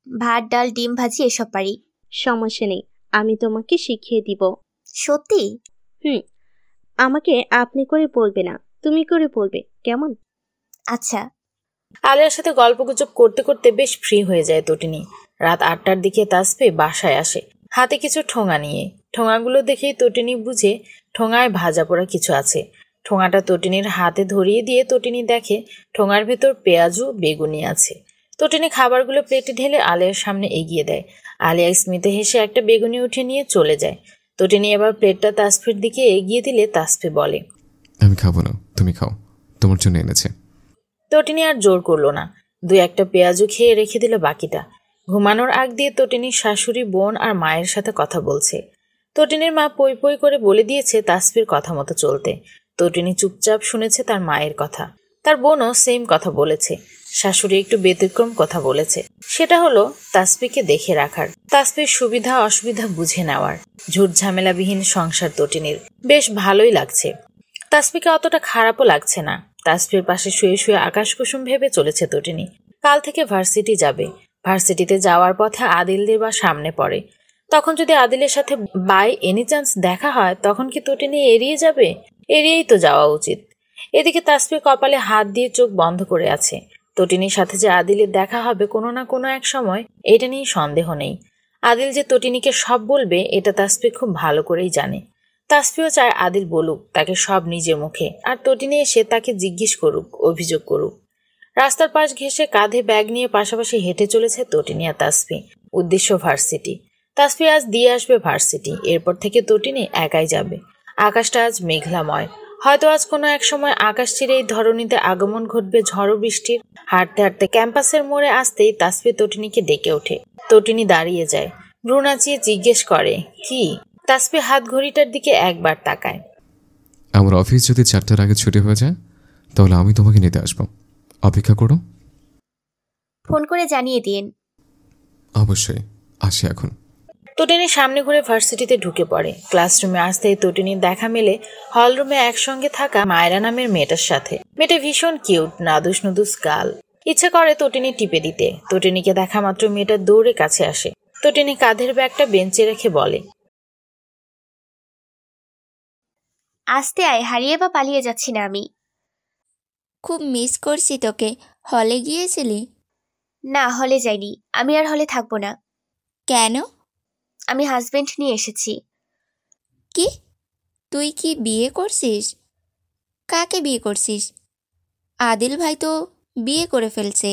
ভাত ডাল ডিম ভাজি এসব পারি। সমস্যা নেই, আমি তোমাকে শিখিয়ে দিব। সত্যি? আমাকে আপনি করে বলবে না, তুমি করে বলবে, কেমন? আচ্ছা। আলিয়ার সাথে গল্পগুজব করতে করতে বেশ ফ্রি হয়ে যায় তটিনী। রাত 8টার দিকে তাসফি বাসায় আসে, হাতে কিছু ঠোঙা নিয়ে। ঠোঙাগুলো দেখেই তটিনী বুঝে ঠোঙায় ভাজা পোড়া কিছু আছে। ঠোঙাটা তটিনীর হাতে ধরিয়ে দিয়ে তটিনী দেখে ঠোঙার ভেতর পেঁয়াজু বেগুনি আছে। তটিনী খাবারগুলো প্লেটে ঢেলে আলিয়ার সামনে এগিয়ে দেয়। আলিয়া স্মিতে হেসে একটা বেগুনি উঠে নিয়ে চলে যায়। তটিনী এবার প্লেটটা তাসফির দিকে এগিয়ে দিলে তাসফি বলে, আমি খাবো না, তুমি খাও, তোমার জন্য এনেছে। তটিনী আর জোর করলো না, 2-1টা পেঁয়াজু খেয়ে রেখে দিল বাকিটা। ঘুমানোর আগ দিয়ে তটিনীর শাশুড়ি, বোন আর মায়ের সাথে কথা বলছে। তটিনীর মা পই পই করে বলে দিয়েছে তাসফির কথা মতো চলতে। তটিনী চুপচাপ শুনেছে তার মায়ের কথা। তার বোনও সেম কথা বলেছে। শাশুড়ি একটু ব্যতিক্রম কথা বলেছে, সেটা হলো তাসফিকে দেখে রাখার, তাসফির সুবিধা অসুবিধা বুঝে নেওয়ার। ঝুট ঝামেলাবিহীন সংসার তটিনীর বেশ ভালোই লাগছে। তাসফিকে অতটা খারাপও লাগছে না। তাসফির পাশে শুয়ে শুয়ে আকাশ কুসুম ভেবে চলেছে তটিনী। কাল থেকে ভার্সিটি যাবে। ভার্সিটিতে যাওয়ার পথে আদিলদের বা সামনে পড়ে। তখন যদি আদিলের সাথে বাই এনি চান্স দেখা হয়, তখন কি তটিনী এড়িয়ে যাবে? এড়িয়েই তো যাওয়া উচিত। এদিকে তাসফি কপালে হাত দিয়ে চোখ বন্ধ করে আছে। তটিনীর সাথে যে আদিলের দেখা হবে কোনো না কোনো এক সময়, এটা নিয়ে সন্দেহ নেই। আদিল যে তটিনীকে সব বলবে এটা তাসফি খুব ভালো করেই জানে। তাসফিও চায় আদিল বলুক তাকে সব নিজের মুখে, আর তটিনী এসে তাকে জিজ্ঞেস করুক, অভিযোগ করুক। রাস্তার পাশ ঘেঁষে কাঁধে ব্যাগ নিয়ে পাশাপাশি হেঁটে চলেছে তটিনী আর তাসফি। উদ্দেশ্য ভার্সিটি। তাসফি আজ দিয়ে আসবে ভার্সিটি, এরপর থেকে তটিনী একাই যাবে। আকাশটা আজ মেঘলাময়। হয়তো আজ কোনো এক সময় আকাশ চিরে এই ধরনীতে আগমন ঘটবে ঝড় বৃষ্টির। হাঁটতে হাঁটতে ক্যাম্পাসের মোড়ে আসতেই তাসফি তটিনীকে ডেকে ওঠে। তটিনী দাঁড়িয়ে যায়, ভ্রু নাচিয়ে জিজ্ঞেস করে, কি? তাসফি হাত ঘড়িটার দিকে একবার তাকায়। আমার অফিস যদি 4টার আগে ছুটি হয়ে যায়, তাহলে আমি তোমাকে নিতে আসবো, অপেক্ষা করো। ফোন করে জানিয়ে দিন। অবশ্যই, আসি এখন। তটিনী সামনে ঘুরে ভার্সিটিতে ঢুকে পড়ে। ক্লাসরুমে আসতেই তটিনীর দেখা মেলে হলরুমে একসঙ্গে থাকা মায়রা নামের মেয়েটার সাথে। মেয়েটা ভীষণ কিউট, নাদুস নুদুস গাল। ইচ্ছে করে তটিনী টিপে দিতে। তটিনীকে দেখা মাত্র মেয়েটা দৌড়ে কাছে আসে। তটিনী কাঁধের ব্যাগটা বেঞ্চে রেখে বলে, আসতে আয়, হারিয়ে বা পালিয়ে যাচ্ছি না আমি। খুব মিস করছি তোকে। হলে গিয়েছিলি? না, হলে যাইনি। আমি আর হলে থাকবো না। কেন? আমি হাজবেন্ড নিয়ে এসেছি। কি? তুই কি বিয়ে করছিস? কাকে বিয়ে করছিস? আদিল ভাই তো বিয়ে করে ফেলছে।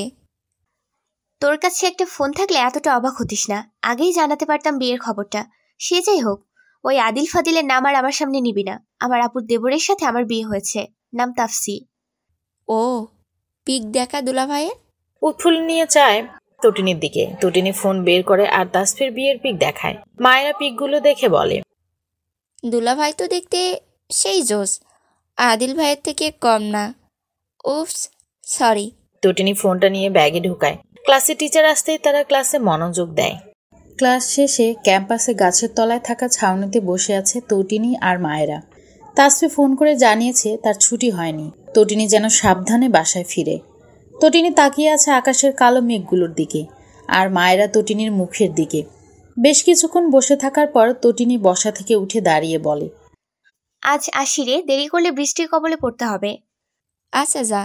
তোর কাছে একটা ফোন থাকলে এতটা অবাক হতিস না। আগেই জানাতে পারতাম বিয়ের খবরটা। সে যাই হোক, ওই আদিল ফাদিলের নাম আর আমার সামনে নিবি না। আমার আপুর দেবরের সাথে আমার বিয়ে হয়েছে, নাম তাফসি। ও, পিক দেখা দুলা ভাইয়ের? উৎফুল্ল নিয়ে চায় তটিনীর দিকে। তটিনী ফোন বের করে আর তাসফির বিয়ের পিক দেখায়। মায়েরা পিকগুলো দেখে বলে, দুলা ভাই তো দেখতে সেই জোস, আদিল ভাইয়ের থেকে কম না। Oops, sorry. তটিনী ফোনটা নিয়ে ব্যাগে ঢুকায়। ক্লাসে টিচার আসতেই তারা ক্লাসে মনোযোগ দেয়। ক্লাস শেষে ক্যাম্পাসে গাছের তলায় থাকা ছাউনিতে বসে আছে তটিনী আর মায়েরা। তাসফি ফোন করে জানিয়েছে তার ছুটি হয়নি। তটিনী যেন সাবধানে বাসায় ফিরে। তটিনী তাকিয়ে আছে আকাশের কালো মেঘগুলোর দিকে, আর মায়েরা তটিনীর মুখের দিকে। বেশ কিছুক্ষণ বসে থাকার পর তটিনী বসা থেকে উঠে দাঁড়িয়ে বলে, আজ আসি রে, দেরি করলে বৃষ্টির কবলে পড়তে হবে। আচ্ছা যা।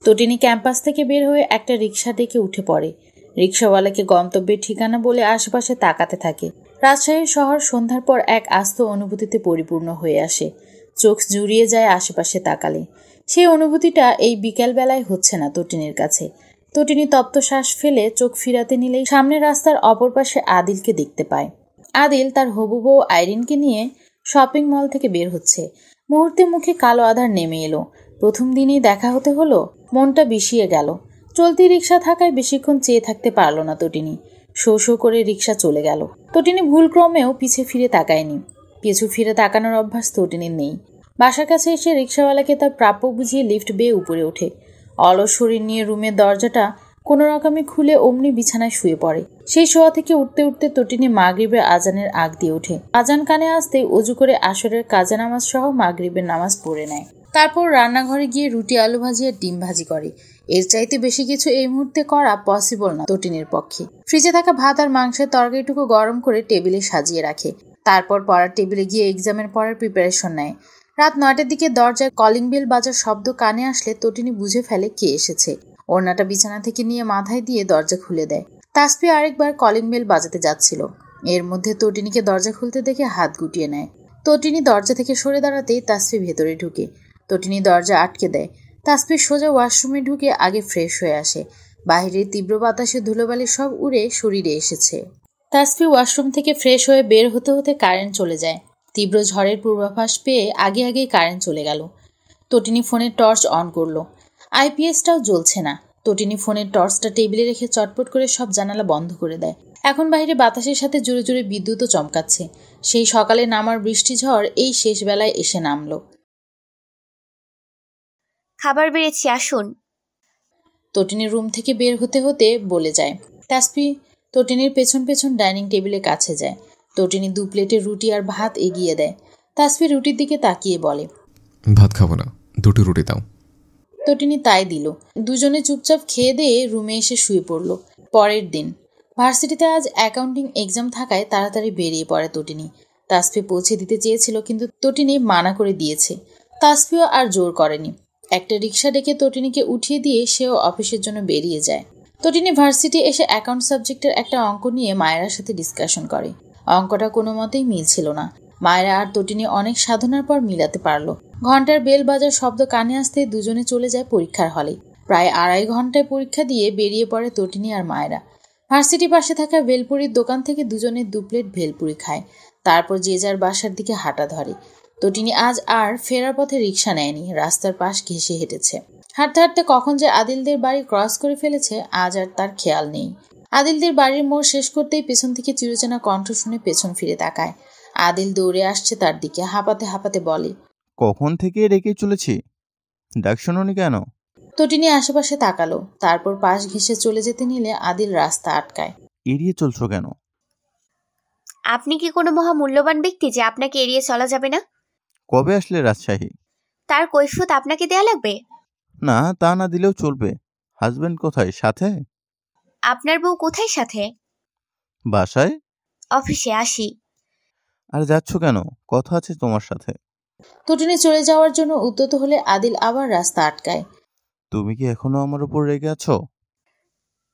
তটিনী ক্যাম্পাস থেকে বের হয়ে একটা রিক্সা ডেকে উঠে পড়ে। রিক্সাওয়ালাকে গন্তব্যের ঠিকানা বলে আশেপাশে তাকাতে থাকে। রাজশাহী শহর সন্ধ্যার পর এক আস্ত অনুভূতিতে পরিপূর্ণ হয়ে আসে। চোখ জুড়িয়ে যায় আশেপাশে তাকালে। সেই অনুভূতিটা এই বিকেলবেলায় হচ্ছে না তটিনীর কাছে। তটিনী তপ্ত শ্বাস ফেলে চোখ ফিরাতে নিলেই সামনের রাস্তার অপর পাশে আদিলকে দেখতে পায়। আদিল তার হবু বউ আইরিনকে নিয়ে শপিং মল থেকে বের হচ্ছে। মুহূর্তে মুখে কালো আধার নেমে এলো। প্রথম দিনেই দেখা হতে হলো, মনটা বিষিয়ে গেল। চলতি রিক্সা থাকায় বেশিক্ষণ চেয়ে থাকতে পারল না তটিনী। শো শো করে রিক্সা চলে গেল। তটিনী ভুলক্রমেও পিছে ফিরে তাকায়নি। পিছু ফিরে তাকানোর অভ্যাস তটিনীর নেই। বাসার কাছে এসে রিক্সাওয়ালাকে তার প্রাপ্য বুঝিয়ে লিফট বেয়ে উপরে ওঠে। অলস শরীর নিয়ে রুমের দরজাটা কোনো রকমে খুলে অমনি বিছানায় শুয়ে পড়ে। সেই শোয়া থেকে উঠতে উঠতে তটিনী মাগরিবের আজানের আগ দিয়ে ওঠে। আজান কানে আসতেই অজু করে আসরের কাজা নামাজ সহ মাগরিবের নামাজ পড়ে নেয়। তারপর রান্নাঘরে গিয়ে রুটি আলু ভাজি আর ডিম ভাজি করে। এর চাইতে বেশি কিছু এই মুহূর্তে করা পসিবল না তটিনীর পক্ষে। ফ্রিজে থাকা ভাত আর মাংসের তরকারিটুকু গরম করে টেবিলে সাজিয়ে রাখে। তারপর পড়ার টেবিলে গিয়ে এক্সামের পড়ার প্রিপারেশন নেয়। রাত 9টার দিকে দরজায় কলিং বেল বাজার শব্দ কানে আসলে তটিনী বুঝে ফেলে কে এসেছে। ওড়নাটা বিছানা থেকে নিয়ে মাথায় দিয়ে দরজা খুলে দেয়। তাসফি আরেকবার কলিং বেল বাজাতে যাচ্ছিল। এর মধ্যে তটিনীকে দরজা খুলতে দেখে হাত গুটিয়ে নেয়। তটিনী দরজা থেকে সরে দাঁড়াতেই তাসফি ভেতরে ঢুকে। তটিনী দরজা আটকে দেয়। তাসফি সোজা ওয়াশরুমে ঢুকে আগে ফ্রেশ হয়ে আসে। বাহিরের তীব্র বাতাসে ধুলোবালি সব উড়ে শরীরে এসেছে। তাসফি ওয়াশরুম থেকে ফ্রেশ হয়ে বের হতে হতে কারেন্ট চলে যায়। তীব্র ঝড়ের পূর্বাভাস পেয়ে আগে আগেই কারেন্ট চলে গেল। তটিনী ফোনের টর্চ অন করলো। আইপিএসটাও জ্বলছে না। তটিনী ফোনের টর্চটা টেবিলে রেখে চটপট করে সব জানালা বন্ধ করে দেয়। এখন বাইরে বাতাসের সাথে জোরে জোরে বিদ্যুৎও চমকাচ্ছে। সেই সকালে নামার বৃষ্টি ঝড় এই শেষ বেলায় এসে নামলো। খাবার বেড়েছি, আসুন। তটিনীর রুম থেকে বের হতে হতে বলে যায়। তাসফি তটিনীর পেছন পেছন ডাইনিং টেবিলের কাছে যায়। তটিনী 2 প্লেটের রুটি আর ভাত এগিয়ে দেয়। তাসফি রুটির দিকে তাকিয়ে বলে, ভাত খাবো না, 2টি রুটি দাও। তটিনী তাই দিল। দুজনে চুপচাপ খেয়ে দিয়ে রুমে এসে শুয়ে পড়ল। পরের দিন ভার্সিটিতে আজ অ্যাকাউন্টিং এক্সাম থাকায় তাড়াতাড়ি বেরিয়ে পড়ে তটিনী। তাসফি পৌঁছে দিতে চেয়েছিল, কিন্তু তটিনী মানা করে দিয়েছে। তাসফিও আর জোর করেনি। একটা রিক্সা ডেকে তটিনীকে উঠিয়ে দিয়ে সেও অফিসের জন্য বেরিয়ে যায়। তটিনী ভার্সিটি এসে অ্যাকাউন্ট সাবজেক্টের একটা অঙ্ক নিয়ে মায়েরার সাথে ডিসকাশন করে। অঙ্কটা কোনো মতেই মিলছিল না। মায়েরা আর তটিনী অনেক সাধনার পর মিলাতে পারলো। ঘন্টার বেল বাজার শব্দ কানে আসতে দুজনে চলে যায় পরীক্ষার হলে। প্রায় 2.5 ঘন্টায় পরীক্ষা দিয়ে বেরিয়ে পড়ে তটিনী আর মায়েরা। ভার্সিটি পাশে থাকা ভেলপুরির দোকান থেকে দুজনে 2 প্লেট ভেলপুরি খায়। তারপর যে যার বাসার দিকে হাঁটা ধরে। তটিনী আজ আর ফেরার পথে রিক্সা নেয়নি, রাস্তার পাশ ঘেঁষে হেঁটেছে। হাঁটতে হাঁটতে কখন যে আদিলদের বাড়ি ক্রস করে ফেলেছে আজ আর তার খেয়াল নেই। আদিলদের বাড়ির মোড় শেষ করতেই পেছন থেকে চিরচেনা কণ্ঠ শুনে পেছন ফিরে তাকায়। আদিল দৌড়ে আসছে তার দিকে, হাঁপাতে হাঁপাতে বলে, কখন থেকে রেখে চলেছি, ডাক শোনোনি কেন? তটিনী আশেপাশে তাকালো। তারপর পাশ ঘেঁষে চলে যেতে নিলে আদিল রাস্তা আটকায়। এড়িয়ে চলছো কেন? আপনি কি কোনো মহামূল্যবান ব্যক্তি যে আপনাকে এড়িয়ে চলা যাবে না? কবে আসলে রাজশাহী? তার কৈফিয়ত আপনাকে দেয়া লাগবে? না, তা না দিলেও চলবে। হাজবেন্ড কোথায়? সাথে? আপনার বউ কোথায় সাথে? বাসায়। অফিসে। আসি। আর যাচ্ছ কেন? কথা আছে তোমার সাথে। তটিনী চলে যাওয়ার জন্য উদ্যত হলে আদিল আবার রাস্তা আটকায়। তুমি কি এখনো আমার উপর রেগে আছো?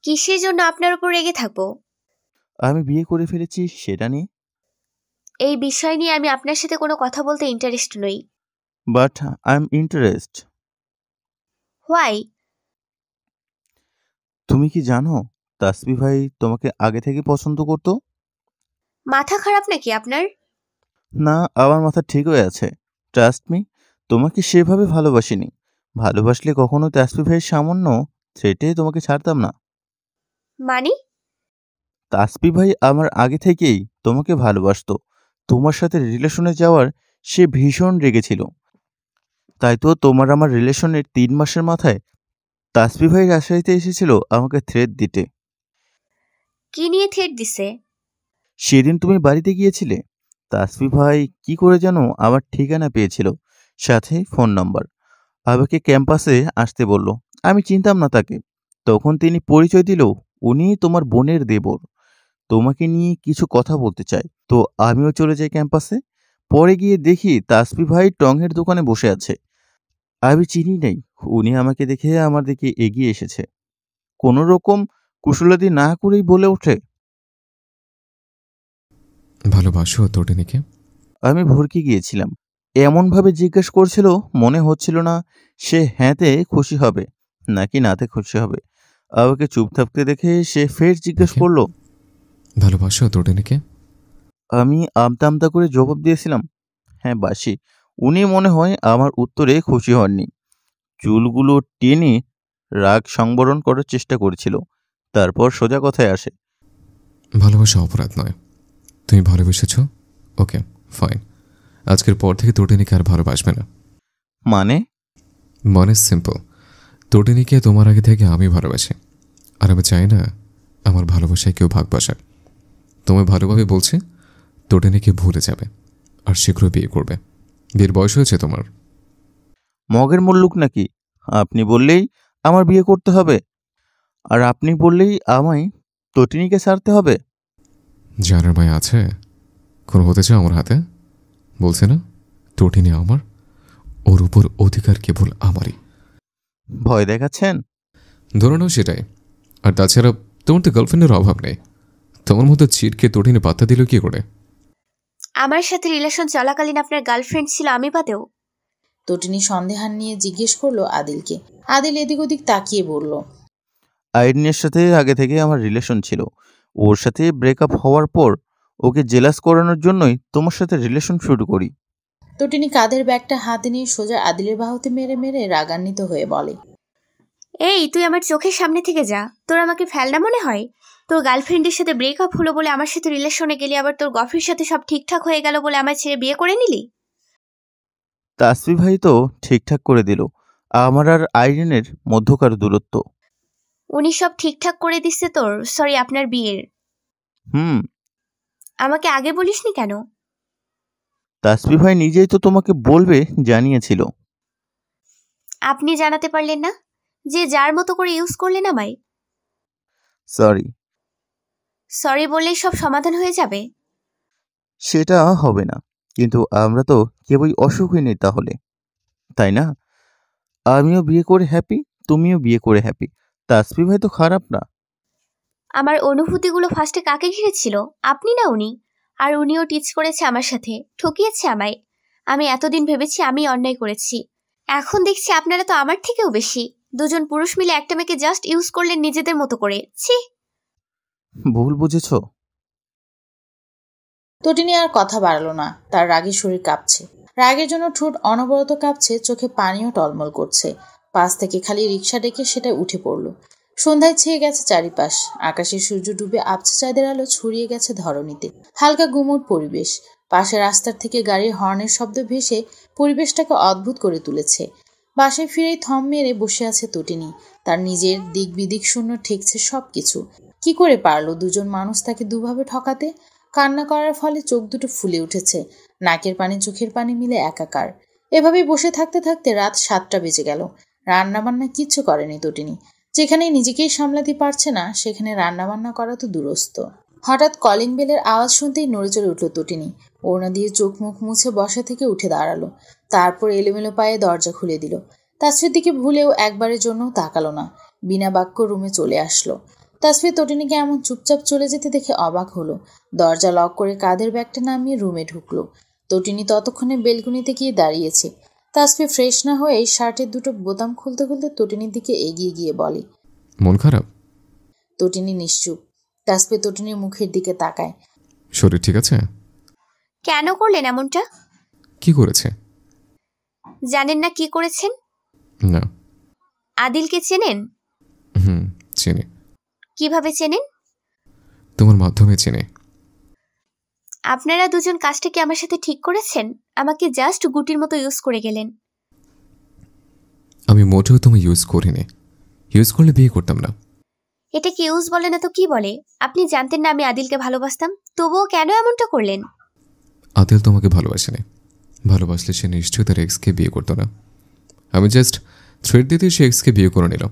কিসের জন্য আপনার উপর রেগে থাকবো? আমি বিয়ে করে ফেলেছি সেটা নিয়ে। এই বিষয় নিয়ে আমি আপনার সাথে কোনো কথা বলতে ইন্টারেস্ট নই। But I am interest. Why? তুমি কি জানো তাসবি ভাই তোমাকে আগে থেকে পছন্দ করতো? মাথা খারাপ নাকি আপনার? না, আমার মাথা ঠিক হয়ে আছে। ট্রাস্ট মি, তোমাকে সেভাবে ভালোবাসিনি। ভালোবাসলে কখনো তাসবি ভাইয়ের সামান্য থ্রেটে তোমাকে ছাড়তাম না। মানে? তাসবি ভাই আমার আগে থেকেই তোমাকে ভালোবাসতো। তোমার সাথে রিলেশনে যাওয়ার সে ভীষণ রেগেছিল। তাই তো তোমার আমার রিলেশনের 3 মাসের মাথায় তাসবি ভাই রাজশাহীতে এসেছিল আমাকে থ্রেট দিতে। কি নিয়ে থ্রেট দিছে? সেদিন তুমি বাড়িতে গিয়েছিলে। তাসবি ভাই কি করে যেন আমার ঠিকানা পেয়েছিল, সাথে ফোন নাম্বার। আমাকে ক্যাম্পাসে আসতে বলল। আমি চিনতাম না তাকে। তখন তিনি পরিচয় দিল উনি তোমার বোনের দেবর। তোমাকে নিয়ে কিছু কথা বলতে চাই। তো আমিও চলে যাই ক্যাম্পাসে। পরে গিয়ে দেখি তাসবি ভাই টঙের দোকানে বসে আছে। আমি চিনি নাই। উনি আমাকে দেখে আমার দিকে এগিয়ে এসেছে। কোনো রকম কুশলাদি না করেই বলে ওঠে, ভালোবাসো তটিনীকে? আমি ভরকে গিয়েছিলাম। এমনভাবে জিজ্ঞেস করছিল মনে হচ্ছিল না সে হ্যাঁতে খুশি হবে নাকি নাতে খুশি হবে। আমাকে চুপ থাকতে দেখে সে ফের জিজ্ঞেস করলো, ভালোবাসো তটিনীকে? আমি আমতা আমতা করে জবাব দিয়েছিলাম, হ্যাঁ বাসি। উনি মনে হয় আমার উত্তরে খুশি হননি। চুলগুলো টেনে রাগ সংবরণ করার চেষ্টা করেছিল, তারপর সোজা কথায় আসে, ভালোবাসা অপরাধ নয়। তুমি ভালোবেসেছ, ওকে ফাইন। আজকের পর থেকে তটিনীকে আর ভালোবাসবে না। মানে সিম্পল, তটিনীকে তোমার আগে থেকে আমি ভালোবাসি, আর আমি চাই না আমার ভালোবাসায় কেউ ভাগ বসাক। তোমায় ভালোভাবে বলছে, তটিনীকে ভুলে যাবে আর শীঘ্র বিয়ে করবে। বিয়ের বয়স হয়েছে তোমার। মগের মুল্লুক নাকি? আপনি বললেই আমার বিয়ে করতে হবে, আর আপনি বললেই আমায় তটিনীকে ছাড়তে হবে। জানার মায় আছে কোন হতে চাও আমার হাতে? বলছে না তটিনী আমার, ওর উপর অধিকার কেবল আমারই। ভয় দেখাচ্ছেন? ধরে নাও সেটাই। আর তাছাড়া তোমার তো গার্লফ্রেন্ডের অভাব নেই। তোমার মতো চিটকে তটিনী পাত্তা দিল কি করে? আমার সাথে রিলেশন চলাকালীন আপনার গার্লফ্রেন্ড ছিল আমি বাদেও? তটিনী সন্দেহান নিয়ে জিজ্ঞেস করলো আদিলকে। আদিল এদিক ওদিক তাকিয়ে বলল, আইরিনের সাথে আগে থেকে আমার রিলেশন ছিল। ওর সাথে ব্রেকআপ হওয়ার পর ওকে জেলাস করানোর জন্যই তোমার সাথে রিলেশন শুরু করি। তটিনী কাঁধের ব্যাগটা হাতে নিয়ে সোজা আদিলের বাহুতে মেরে মেরে রাগান্বিত হয়ে বলে, এই তুই আমার চোখের সামনে থেকে যা। তোর আমাকে ফেলনা মনে হয়? তোর গার্লফ্রেন্ডের সাথে ব্রেকআপ হলো বলে আমার সাথে রিলেশনে গেলি, আবার তোর গফির সাথে সব ঠিকঠাক হয়ে গেল বলে আমায় ছেড়ে বিয়ে করে নিলি। তাসফি ভাই তো ঠিকঠাক করে দিল আমার আর আইরিনের মধ্যকার দূরত্ব। উনি সব ঠিকঠাক করে দিচ্ছে তোর, সরি আপনার বিয়ের। আমাকে আগে বলিসনি কেন? তাসফি ভাই নিজেই তো তোমাকে বলবে জানিয়েছিল। আপনি জানাতে পারলেন না? যে যার মতো করে ইউজ করলেন আমায়। সরি বললেই সব সমাধান হয়ে যাবে? সেটা হবে না, কিন্তু আমরা তো কেউই অসুখী নেই তাহলে, তাই না? আমিও বিয়ে করে হ্যাপি, তুমিও বিয়ে করে হ্যাপি। তাসফি ভাই তো খারাপ না। আমার অনুভূতিগুলো ফার্স্টে কাকে ঘিরেছিল? আপনি না উনি? আর উনিও টিচ করেছে আমার সাথে, ঠকিয়েছে আমায়। আমি এতদিন ভেবেছি আমি অন্যায় করেছি, এখন দেখছি আপনারা তো আমার থেকেও বেশি। দুজন পুরুষ মিলে একটা মেয়েকে জাস্ট ইউজ করলেন নিজেদের মতো করে। ছি, ভুল বুঝেছ। তটিনী আর কথা বাড়ালো না। তার রাগে শরীর কাঁপছে, রাগের জন্য ঠোঁট অনবরত কাঁপছে, চোখে পানিও টলমল করছে। পাশ থেকে খালি রিক্সা ডেকে সেটা উঠে পড়ল। সন্ধ্যায় ছেয়ে গেছে চারিপাশ, আকাশে সূর্য ডুবে আবছা চাঁদের আলো ছড়িয়ে গেছে ধরণীতে। হালকা গুমোট পরিবেশ, পাশে রাস্তার থেকে গাড়ির হর্নের শব্দ ভেসে পরিবেশটাকে অদ্ভুত করে তুলেছে। বাসায় ফিরেই থম মেরে বসে আছে তটিনী। তার নিজের দিক বিদিক শূন্য ঠেকছে সবকিছু। কি করে পারলো দুজন মানুষ তাকে দুভাবে ঠকাতে? কান্না করার ফলে চোখ দুটো ফুলে উঠেছে, নাকের পানি চোখের পানি মিলে একাকার। এভাবে বসে থাকতে থাকতে রাত 7টা বেজে গেল। রান্নাবান্না কিচ্ছু করেনি তটিনী। যেখানে নিজেকেই সামলাতে পারছে না সেখানে রান্নাবান্না করা তো দূরস্থ। হঠাৎ কলিং বেলের আওয়াজ শুনতেই নড়ে চড়ে উঠল তটিনী। ওড়না দিয়ে চোখ মুখ মুছে বসা থেকে উঠে দাঁড়ালো। তারপর এলোমেলো পায়ে দরজা খুলে দিল। তাসফির দিকে ভুলেও একবারের জন্য তাকালো না, বিনা বাক্য রুমে চলে আসলো। তাসফি তটিনীকে এমন চুপচাপ চলে যেতে দেখে অবাক হলো। দরজা লক করে কাঁধের ব্যাগটা নামিয়ে রুমে ঢুকলো। তটিনী ততক্ষণে বেলকুনিতে গিয়ে দাঁড়িয়েছে। তাসফি ফ্রেশ না হয়ে শার্টের দুটো বোতাম খুলতে খুলতে তটিনীর দিকে এগিয়ে গিয়ে বলে, মন খারাপ? তটিনী নিশ্চুপ। তাসফি তটিনীর মুখের দিকে তাকায়। শরীর ঠিক আছে? কেন করলেন এমনটা? কি করেছে? জানেন না কি করেছেন? না। আদিলকে চেনেন? চিনি। কিভাবে চেনেন? তোমার মাধ্যমে চিনি। আপনারা দুজন কাজটা কি আমার সাথে ঠিক করেছেন? আমাকে জাস্ট গুটির মতো ইউজ করে গেলেন। আমি মোটেও তুমি ইউজ করিনি। ইউজ করলে বিয়ে করতাম না। এটা কি ইউজ বলে না তো কি বলে? আপনি জানতেন না আমি আদিলকে ভালোবাসতাম, তবুও কেন এমনটা করলেন? আদিল তোমাকে ভালোবাসেনি। ভালোবাসলে সে নিশ্চয়ই তার এক্সকে বিয়ে করতো না। আমি জাস্ট থ্রেড দিতে সে এক্সকে বিয়ে করে নিল।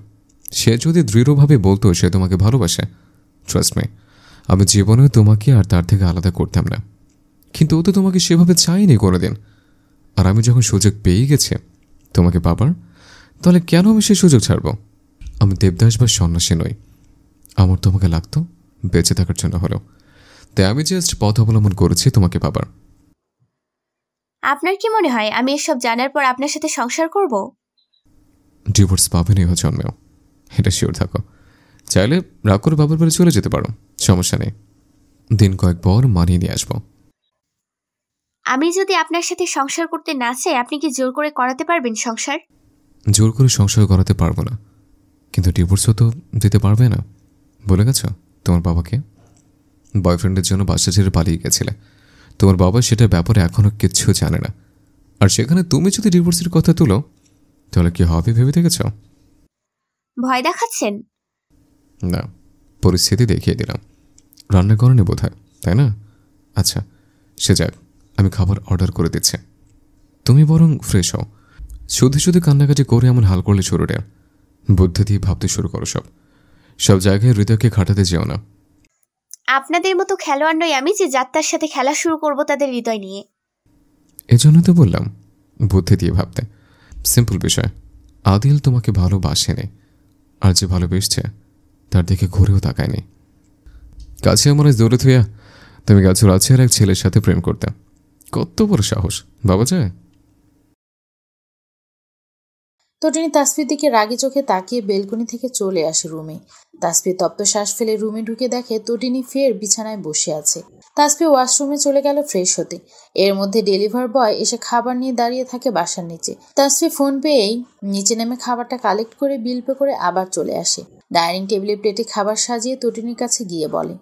সে যদি দৃঢ়ভাবে বলতো সে তোমাকে ভালোবাসে, ট্রাস্ট মি, আমি জীবনেও তোমাকে আর তার থেকে আলাদা করতাম না। কিন্তু ও তো তোমাকে সেভাবে চাইনি কোনোদিন। আর আমি যখন সুযোগ পেয়ে গেছে তোমাকে পাবার, তাহলে কেন আমি সেই সুযোগ ছাড়ব? আমি দেবদাস বা সন্ন্যাসী নই। আমার তোমাকে লাগতো বেঁচে থাকার জন্য হলো, তাই আমি জাস্ট পথ অবলম্বন করেছি তোমাকে পাবার। আপনার কি মনে হয় আমি এসব জানার পর আপনার সাথে সংসার করব? ডিভোর্স পাবেন এই জন্মেও, এটা শিওর থাকো। চাইলে রাগ করে বাবার বাড়ি চলে যেতে পারো, সমস্যা নেই। দিন কয়েক পর মানিয়ে নিয়ে আসবো। আমি যদি আপনার সাথে সংসার করতে না চাই, আপনি কি জোর করে করাতে পারবেন সংসার? জোর করে সংসার করাতে পারবো না, কিন্তু ডিভোর্সও তো দিতে পারবে না। বলে গেছো তোমার বাবাকে? বয়ফ্রেন্ডের জন্য বাসা ছেড়ে পালিয়ে গেছিলে। তোমার বাবা সেটার ব্যাপারে এখনো কিচ্ছু জানে না। আর সেখানে তুমি যদি ডিভোর্সের কথা তুলো, তাহলে কি হবে ভেবে দেখেছ? ভয় দেখাচ্ছেন? না, পরিস্থিতি দেখিয়ে দিলাম। রান্না করেনি বোধ হয়, তাই না? আচ্ছা সে যাক, আমি খাবার অর্ডার করে দিচ্ছি। তুমি বরং ফ্রেশ হও। শুধু শুধু কান্নাকাটি করে এমন হাল করলে শুরুটা বুদ্ধি দিয়ে ভাবতে শুরু করো। সব জায়গায় হৃদয়কে খাটাতে যেও না। আপনাদের মতো খেলোয়াড় নই আমি যে যাত্রার সাথে খেলা শুরু করব তাদের হৃদয় নিয়ে। এজন্য তো বললাম বুদ্ধি দিয়ে ভাবতে। সিম্পল বিষয়, আদিল তোমাকে ভালোবাসেনি, আর যে ভালোবেসছে তার দিকে ঘুরেও তাকায়নি। কাছে আমার দৌড়ে থুয়া তুমি গেছো রাজশাহীর এক ছেলের সাথে প্রেম করতে। কত বড় সাহস বাবা যায়। তটিনী তাসফির দিকে রাগী চোখে তাকিয়ে বেলকনি থেকে চলে আসে রুমে। তাসফি তপ্ত শ্বাস ফেলে রুমে ঢুকে দেখে তটিনী ফের বিছানায় বসে আছে। তাসফি ওয়াশরুমে চলে গেল ফ্রেশ হতে। এর মধ্যে ডেলিভার বয় এসে খাবার নিয়ে দাঁড়িয়ে থাকে বাসার নিচে। তাসফি ফোন পেয়েই নিচে নেমে খাবারটা কালেক্ট করে বিল পে করে আবার চলে আসে। ডাইনিং টেবিলে প্লেটে খাবার সাজিয়ে তটিনীর কাছে গিয়ে বলে,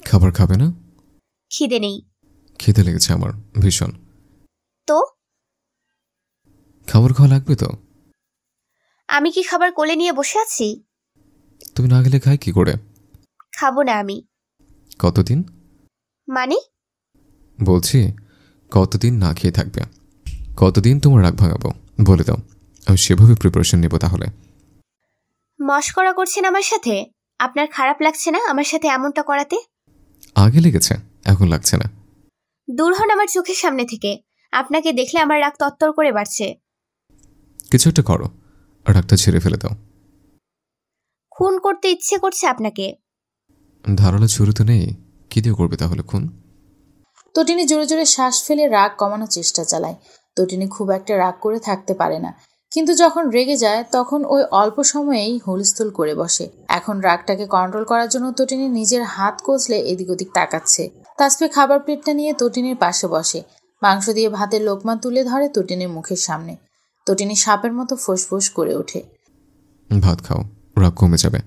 খাবার খাবে না? খিদে নেই। খিদে লেগেছে আমার ভীষণ। তো খাবার খাওয়া লাগবে তো। আমি কি খাবার কোলে নিয়ে বসে আছি? তুমি না গেলে খাই কি করে? খাবো না আমি। কতদিন? মানে? বলছি কতদিন না খেয়ে থাকবে? কতদিন তোমার রাগ ভাঙাবো বলে দাও, আমি সেভাবে প্রিপারেশন নেব। তাহলে মশকরা করছেন আমার সাথে? আপনার খারাপ লাগছে না আমার সাথে এমনটা করাতে? আগে লেগেছে, এখন লাগছে না। দূর হন আমার চোখের সামনে থেকে। আপনাকে দেখলে আমার রাগ তত্তর করে বাড়ছে। কিছু একটা করো, রাগটা ছেড়ে ফেলে দাও। খুন করতে ইচ্ছে করছে আপনাকে? ধারালো ছুরি তো নেই, কি দিয়ে করবে তাহলে খুন? তটিনী জোরে জোরে শ্বাস ফেলে রাগ কমানোর চেষ্টা চালায়। তটিনী খুব একটা রাগ করে থাকতে পারে না, কিন্তু যখন রেগে যায় তখন ওই অল্প সময়েই হুলস্থুল করে বসে। এখন রাগটাকে কন্ট্রোল করার জন্য তটিনী নিজের হাত কচলে এদিক ওদিক তাকাচ্ছে। তাসফি খাবার প্লেটটা নিয়ে তটিনীর পাশে বসে। মাংস দিয়ে ভাতের লোকমা তুলে ধরে তটিনীর মুখের সামনে। তটিনী সাপের মতো ফোঁস করে ওঠে, ভাত খাও, রাগ কমে যাবে।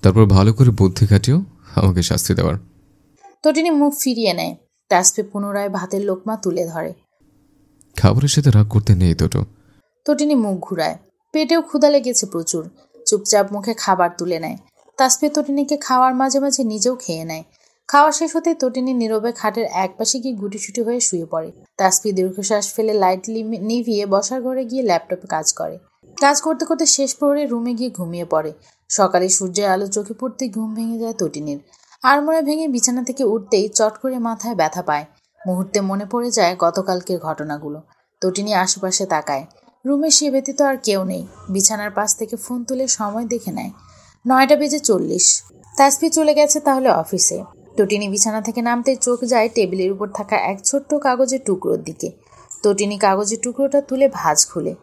তারপর ভালো করে বুদ্ধি খাটিও আমাকে শাস্তি দেওয়ার। তটিনী মুখ ফিরিয়ে নেয়। তাসফি পুনরায় ভাতের লোকমা তুলে ধরে। খাবারের সাথে রাগ করতে নেই দুটো। তটিনী মুখ ঘুরায়। পেটেও ক্ষুধা লেগেছে প্রচুর। চুপচাপ মুখে খাবার তুলে নেয়। তাসফি তটিনীকে খাওয়ার মাঝে মাঝে নিজেও খেয়ে নেয়। খাওয়া শেষ হতে তটিনী নীরবে খাটের এক পাশে গিয়ে গুটিসুটি হয়ে শুয়ে পড়ে। তাসফি দীর্ঘশ্বাস ফেলে লাইট নিভিয়ে বসার ঘরে গিয়ে ল্যাপটপে কাজ করে। কাজ করতে করতে শেষ প্রহরে রুমে গিয়ে ঘুমিয়ে পড়ে। সকালে সূর্যের আলো চোখে পড়তেই ঘুম ভেঙে যায় তটিনীর। আড়মোড়া ভেঙে বিছানা থেকে উঠতেই চট করে মাথায় ব্যথা পায়। মুহূর্তে মনে পড়ে যায় গতকালকের ঘটনাগুলো। তটিনী আশেপাশে তাকায়। রুমে সে ব্যতীত আর কেউ নেই। বিছানার পাশ থেকে ফোন তুলে সময় দেখে নেয়। 9:40। তাসফি চলে গেছে তাহলে অফিসে। তটিনী বিছানা থেকে নামতে চোখ যায় টেবিলের উপর থাকা এক ছোট্ট কাগজের টুকরোর দিকে। তটিনী কাগজের টুকরোটা তুলে ভাঁজ খুলে,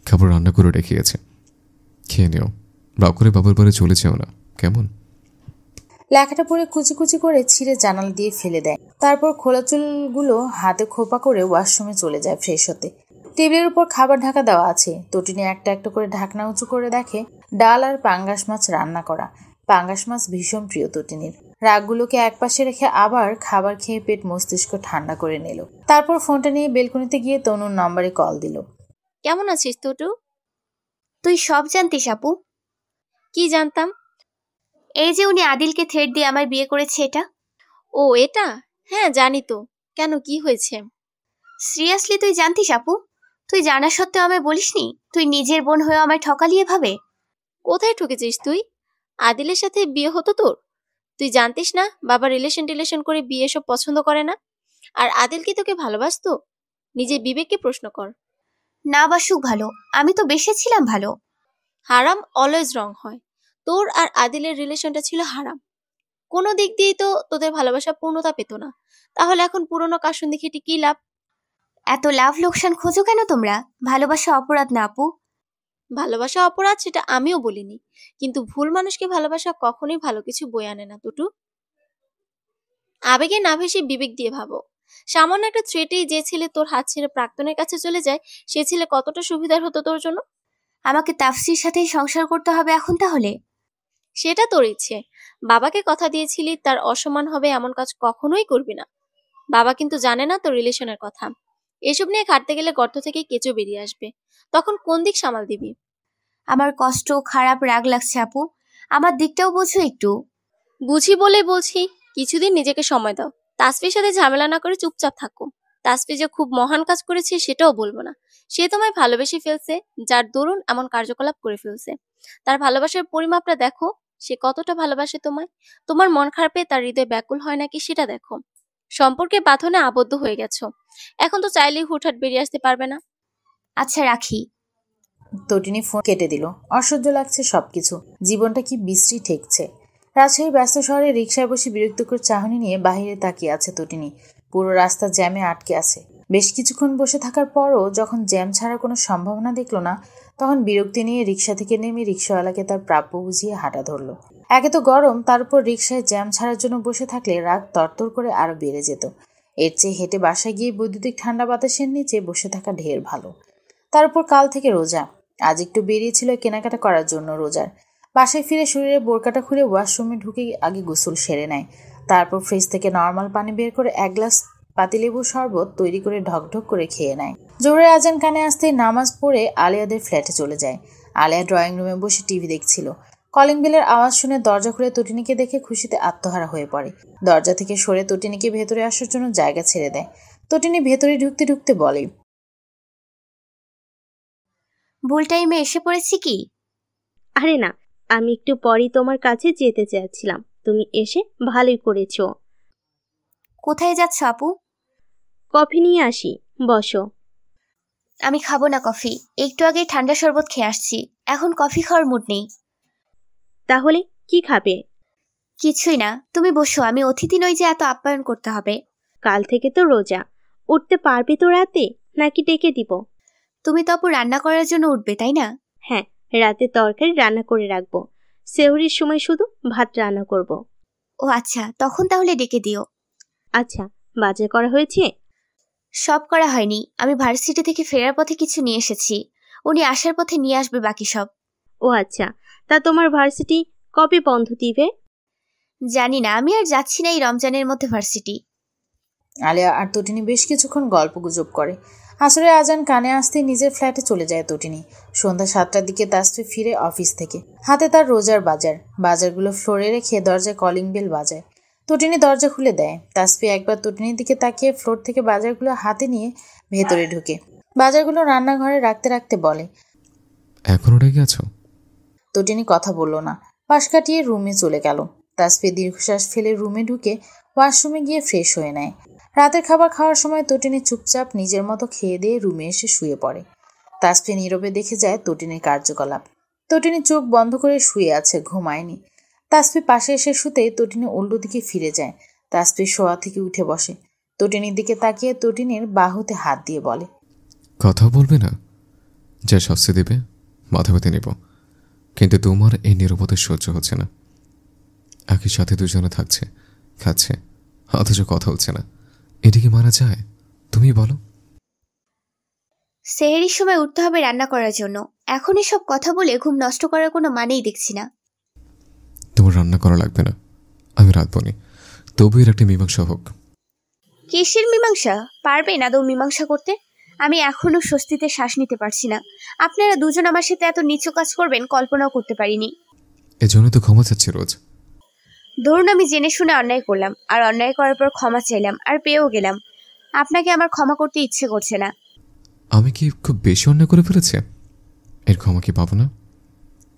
খাবার রান্না করে রেখে গেছে, খেয়ে নিও। রাগ করে বাবার বাড়ি চলে যেও না, কেমন? লেখাটা পড়ে কুচি কুচি করে ছিঁড়ে জানালা দিয়ে ফেলে দেয়। তারপর খোলা চুলগুলো হাতে খোপা করে ওয়াশরুমে চলে যায় ফ্রেশ হতে। টেবিলের উপর খাবার ঢাকা দেওয়া আছে। তটিনী একটা একটা করে ঢাকনা উঁচু করে দেখে ডাল আর পাঙ্গাস মাছ রান্না করা। পাঙ্গাস মাছ ভীষণ প্রিয় তটিনীর। রাগগুলোকে একপাশে রেখে আবার খাবার খেয়ে পেট মস্তিষ্ক ঠান্ডা করে নিল। তারপর ফোনটা নিয়ে বেলকনিতে গিয়ে তনুর নম্বরে কল দিল। কেমন আছিস টুটু? তুই সব জানতিস আপু? কি জানতাম? এই যে উনি আদিলকে থ্রেট দিয়ে আমায় বিয়ে করেছে এটা। ও এটা? হ্যাঁ জানি তো। কেন, কি হয়েছে? সিরিয়াসলি তুই জানতিস আপু? তুই জানা সত্ত্বেও আমায় বলিসনি? তুই নিজের বোন হয়ে আমায় ঠকালি এভাবে? কোথায় ঠকেছিস তুই? আদিলের সাথে বিয়ে হতো তোর? তুই জানতিস না বাবা রিলেশন করে বিয়ে সব পছন্দ করে না? আর আদিল কি তোকে ভালোবাসতো? নিজের বিবেককে প্রশ্ন কর। না বাসুক ভালো, আমি তো বেসেছিলাম ভালো। হারাম অলওয়েজ রং হয়। তোর আর আদিলের রিলেশনটা ছিল হারাম। কোনো দিক দিয়েই তো তোদের ভালোবাসা পূর্ণতা পেত না, তাহলে এখন পুরনো কাশুন দেখে কি লাভ? এত লাভ লোকসান খোঁজো কেন তোমরা? ভালোবাসা অপরাধ না আপু। ভালোবাসা অপরাধ সেটা আমিও বলিনি, কিন্তু ভুল মানুষকে ভালোবাসা কখনোই ভালো কিছু বয়ে আনে না টুটু। আবেগে না ভেসে বিবেক দিয়ে ভাবো। সামান্য একটা থ্রেটেই যে ছেলে তোর হাত ছেড়ে প্রাক্তনের কাছে চলে যায়, সে ছেলে কতটা সুবিধার হতো তোর জন্য। আমাকে তাফসির সাথেই সংসার করতে হবে এখন তাহলে? সেটা তোর ইচ্ছে। বাবাকে কথা দিয়েছিলি তার অসম্মান হবে এমন কাজ কখনোই করবি না। বাবা কিন্তু জানে না তোর রিলেশনের কথা। এসব নিয়ে খাটতে গেলে গর্ত থেকে কেঁচো বেরিয়ে আসবে, তখন কোন দিক সামাল দিবি? আমার কষ্ট, খারাপ, রাগ লাগছে আপু, আমার দিকটাও বোঝো একটু। বুঝি বলে বলছি, কিছুদিন নিজেকে সময় দাও। তাসফির সাথে ঝামেলা না করে চুপচাপ থাকো। তাসফি যে খুব মহান কাজ করেছে সেটাও বলবো না। সে তোমায় ভালোবেসে ফেলছে, যার দরুন এমন কার্যকলাপ করে ফেলছে। তার ভালোবাসার পরিমাপটা দেখো, সে কতটা ভালোবাসে তোমায়। তোমার মন খারাপে তার হৃদয় ব্যাকুল হয় নাকি সেটা দেখো। সম্পর্কে বাঁধনে আবদ্ধ হয়ে গেছো, এখন তো চাইলেই হুটহাট বেরিয়ে আসতে পারবে না। আচ্ছা রাখি। তটিনী ফোন কেটে দিল। অসহ্য লাগছে সবকিছু, জীবনটা কি বিশ্রী ঠেকছে। রাজশাহীর ব্যস্ত শহরে রিকশায় বসে বিরক্তিকর চাহনি নিয়ে বাহিরে তাকিয়ে আছে তটিনী। পুরো রাস্তা জ্যামে আটকে আছে। বেশ কিছুক্ষণ বসে থাকার পরও যখন জ্যাম ছাড়ার কোনো সম্ভাবনা দেখলো না, তখন বিরক্তি নিয়ে রিকশা থেকে নেমে রিকশাওয়ালাকে তার প্রাপ্য বুঝিয়ে হাঁটা ধরলো। একে তো গরম, তার উপর রিকশায় জ্যাম ছাড়ার জন্য বসে থাকলে রাগ তরতর করে আরো বেড়ে যেত। এর চেয়ে হেঁটে বাসায় গিয়ে বৈদ্যুতিক ঠান্ডা বাতাসের নিচে বসে থাকা ঢের ভালো। তার উপর কাল থেকে রোজা, আজ একটু বেরিয়েছিল কেনাকাটা করার জন্য রোজার। বাসায় ফিরে শরীরের বোরকাটা খুলে ওয়াশরুমে ঢুকে আগে গোসল সেরে নেয়। তারপর ফ্রিজ থেকে নর্মাল পানি বের করে 1 গ্লাস পাতিলেবুর শরবত তৈরি করে ঢকঢক করে খেয়ে নেয়। জোহরের আজান কানে আসতেই নামাজ পড়ে আলিয়াদের ফ্ল্যাটে চলে যায়। আলিয়া ড্রয়িং রুমে বসে টিভি দেখছিল। কলিং বেলের আওয়াজ শুনে দরজা খুলে তটিনীকে দেখে খুশিতে আত্মহারা হয়ে পড়ে। দরজা থেকে সরে তটিনীকে ভেতরে আসার জন্য জায়গা ছেড়ে দেয়। তটিনী ভেতরে ঢুকতে ঢুকতে বলে, ভুল টাইমে এসে পড়েছি কি? আরে না, আমি একটু পরই তোমার কাছে যেতে চাচ্ছিলাম, তুমি এসে ভালোই করেছো। কোথায় যাচ্ছ আপু? কফি নিয়ে আসি, বসো। আমি খাবো না কফি, একটু আগে ঠান্ডা শরবত খেয়ে আসছি, এখন কফি খাওয়ার মুড নেই। তাহলে কি খাবে? কিছুই না, তুমি বসো, আমি অতিথি নই যে এত আপ্যায়ন করতে হবে। কাল থেকে তো রোজা, উঠতে পারবে তো রাতে, নাকি ডেকে দিব? তুমি তো আপু রান্না করার জন্য উঠবে তাই না? হ্যাঁ, রাতে তরকারি রান্না করে রাখবো, সেহরির সময় শুধু ভাত রান্না করব। ও আচ্ছা, তখন তাহলে ডেকে দিও। আচ্ছা, বাজার করা হয়েছে? সব করা হয়নি, আমি ভার্সিটি থেকে ফেরার পথে কিছু নিয়ে এসেছি, উনি আসার পথে নিয়ে আসবে বাকি সব। ও আচ্ছা, তা তোমার ভার্সিটি কবে বন্ধ দিবে? জানি না, আমি আর যাচ্ছি না এই রমজানের মধ্যে ভার্সিটি। আলিয়া আর তটিনী বেশ কিছুক্ষণ গল্প গুজব করে। আসরের আজান কানে আসতেই নিজের ফ্ল্যাটে চলে যায় তটিনী। সন্ধ্যা 7টার দিকে তাসফি ফিরে অফিস থেকে, হাতে তার রোজার বাজারগুলো ফ্লোরে রেখে দরজায় কলিং বেল বাজায়। তটিনী দরজা খুলে দেয়। তাসফি একবার তটিনীর দিকে তাকিয়ে ফ্লোর থেকে বাজারগুলো হাতে নিয়ে ভেতরে ঢুকে বাজারগুলো রান্নাঘরে রাখতে রাখতে বলে, এখনো রেগে আছো? তটিনী কথা বলল না, পাশ কাটিয়ে রুমে চলে গেল। তাসফি দীর্ঘশ্বাস ফেলে রুমে ঢুকে ওয়াশরুমে গিয়ে ফ্রেশ হয়ে নেয়। রাতের খাবার খাওয়ার সময় তটিনী চুপচাপ নিজের মতো খেয়ে দিয়ে রুমে এসে শুয়ে পড়ে। তাসফি নীরবে দেখে যায় তটিনীর কার্যকলাপ। তটিনী চোখ বন্ধ করে শুয়ে আছে, ঘুমায়নি। তাসফি পাশে এসে শুতেই তটিনী উল্টো দিকে ফিরে যায়। তাসফি শোয়া থেকে উঠে বসে, তটিনীর দিকে তাকিয়ে তটিনীর বাহুতে হাত দিয়ে বলে, কথা বলবে না? যা শাস্তি দেবে মাথা পেতে নেব, কিন্তু তোমার এই নীরবতা সহ্য হচ্ছে না। একই সাথে দুজনে থাকছে, খাচ্ছে, অথচ কথা হচ্ছে না। এটা কি মানা যায়? তুমি বলো। সেহরির সময় উঠতে হবে রান্না করার জন্য, এখন এসব কথা বলে ঘুম নষ্ট করার কোনো মানেই দেখছি না। তোমার রান্না করা লাগবে না, আমি রাঁধবো নি, তবু এর একটা মীমাংসা হোক। কিসের মীমাংসা? পারবেন আদৌ মীমাংসা করতে? আমি এখনো স্বস্তিতে শ্বাস নিতে পারছি না। আপনারা দুজন আমার সাথে এত নিচু কাজ করবেন কল্পনাও করতে পারিনি। এজন্য তো ক্ষমা চাচ্ছি রোজ। ধরুন আমি জেনে শুনে অন্যায় করলাম, আর অন্যায় করার পর ক্ষমা চাইলাম আর পেয়েও গেলাম, আপনাকে আমার ক্ষমা করতে ইচ্ছে করছে না। আমি কি খুব বেশি অন্যায় করে ফেলেছে? এর ক্ষমা কি পাবো না?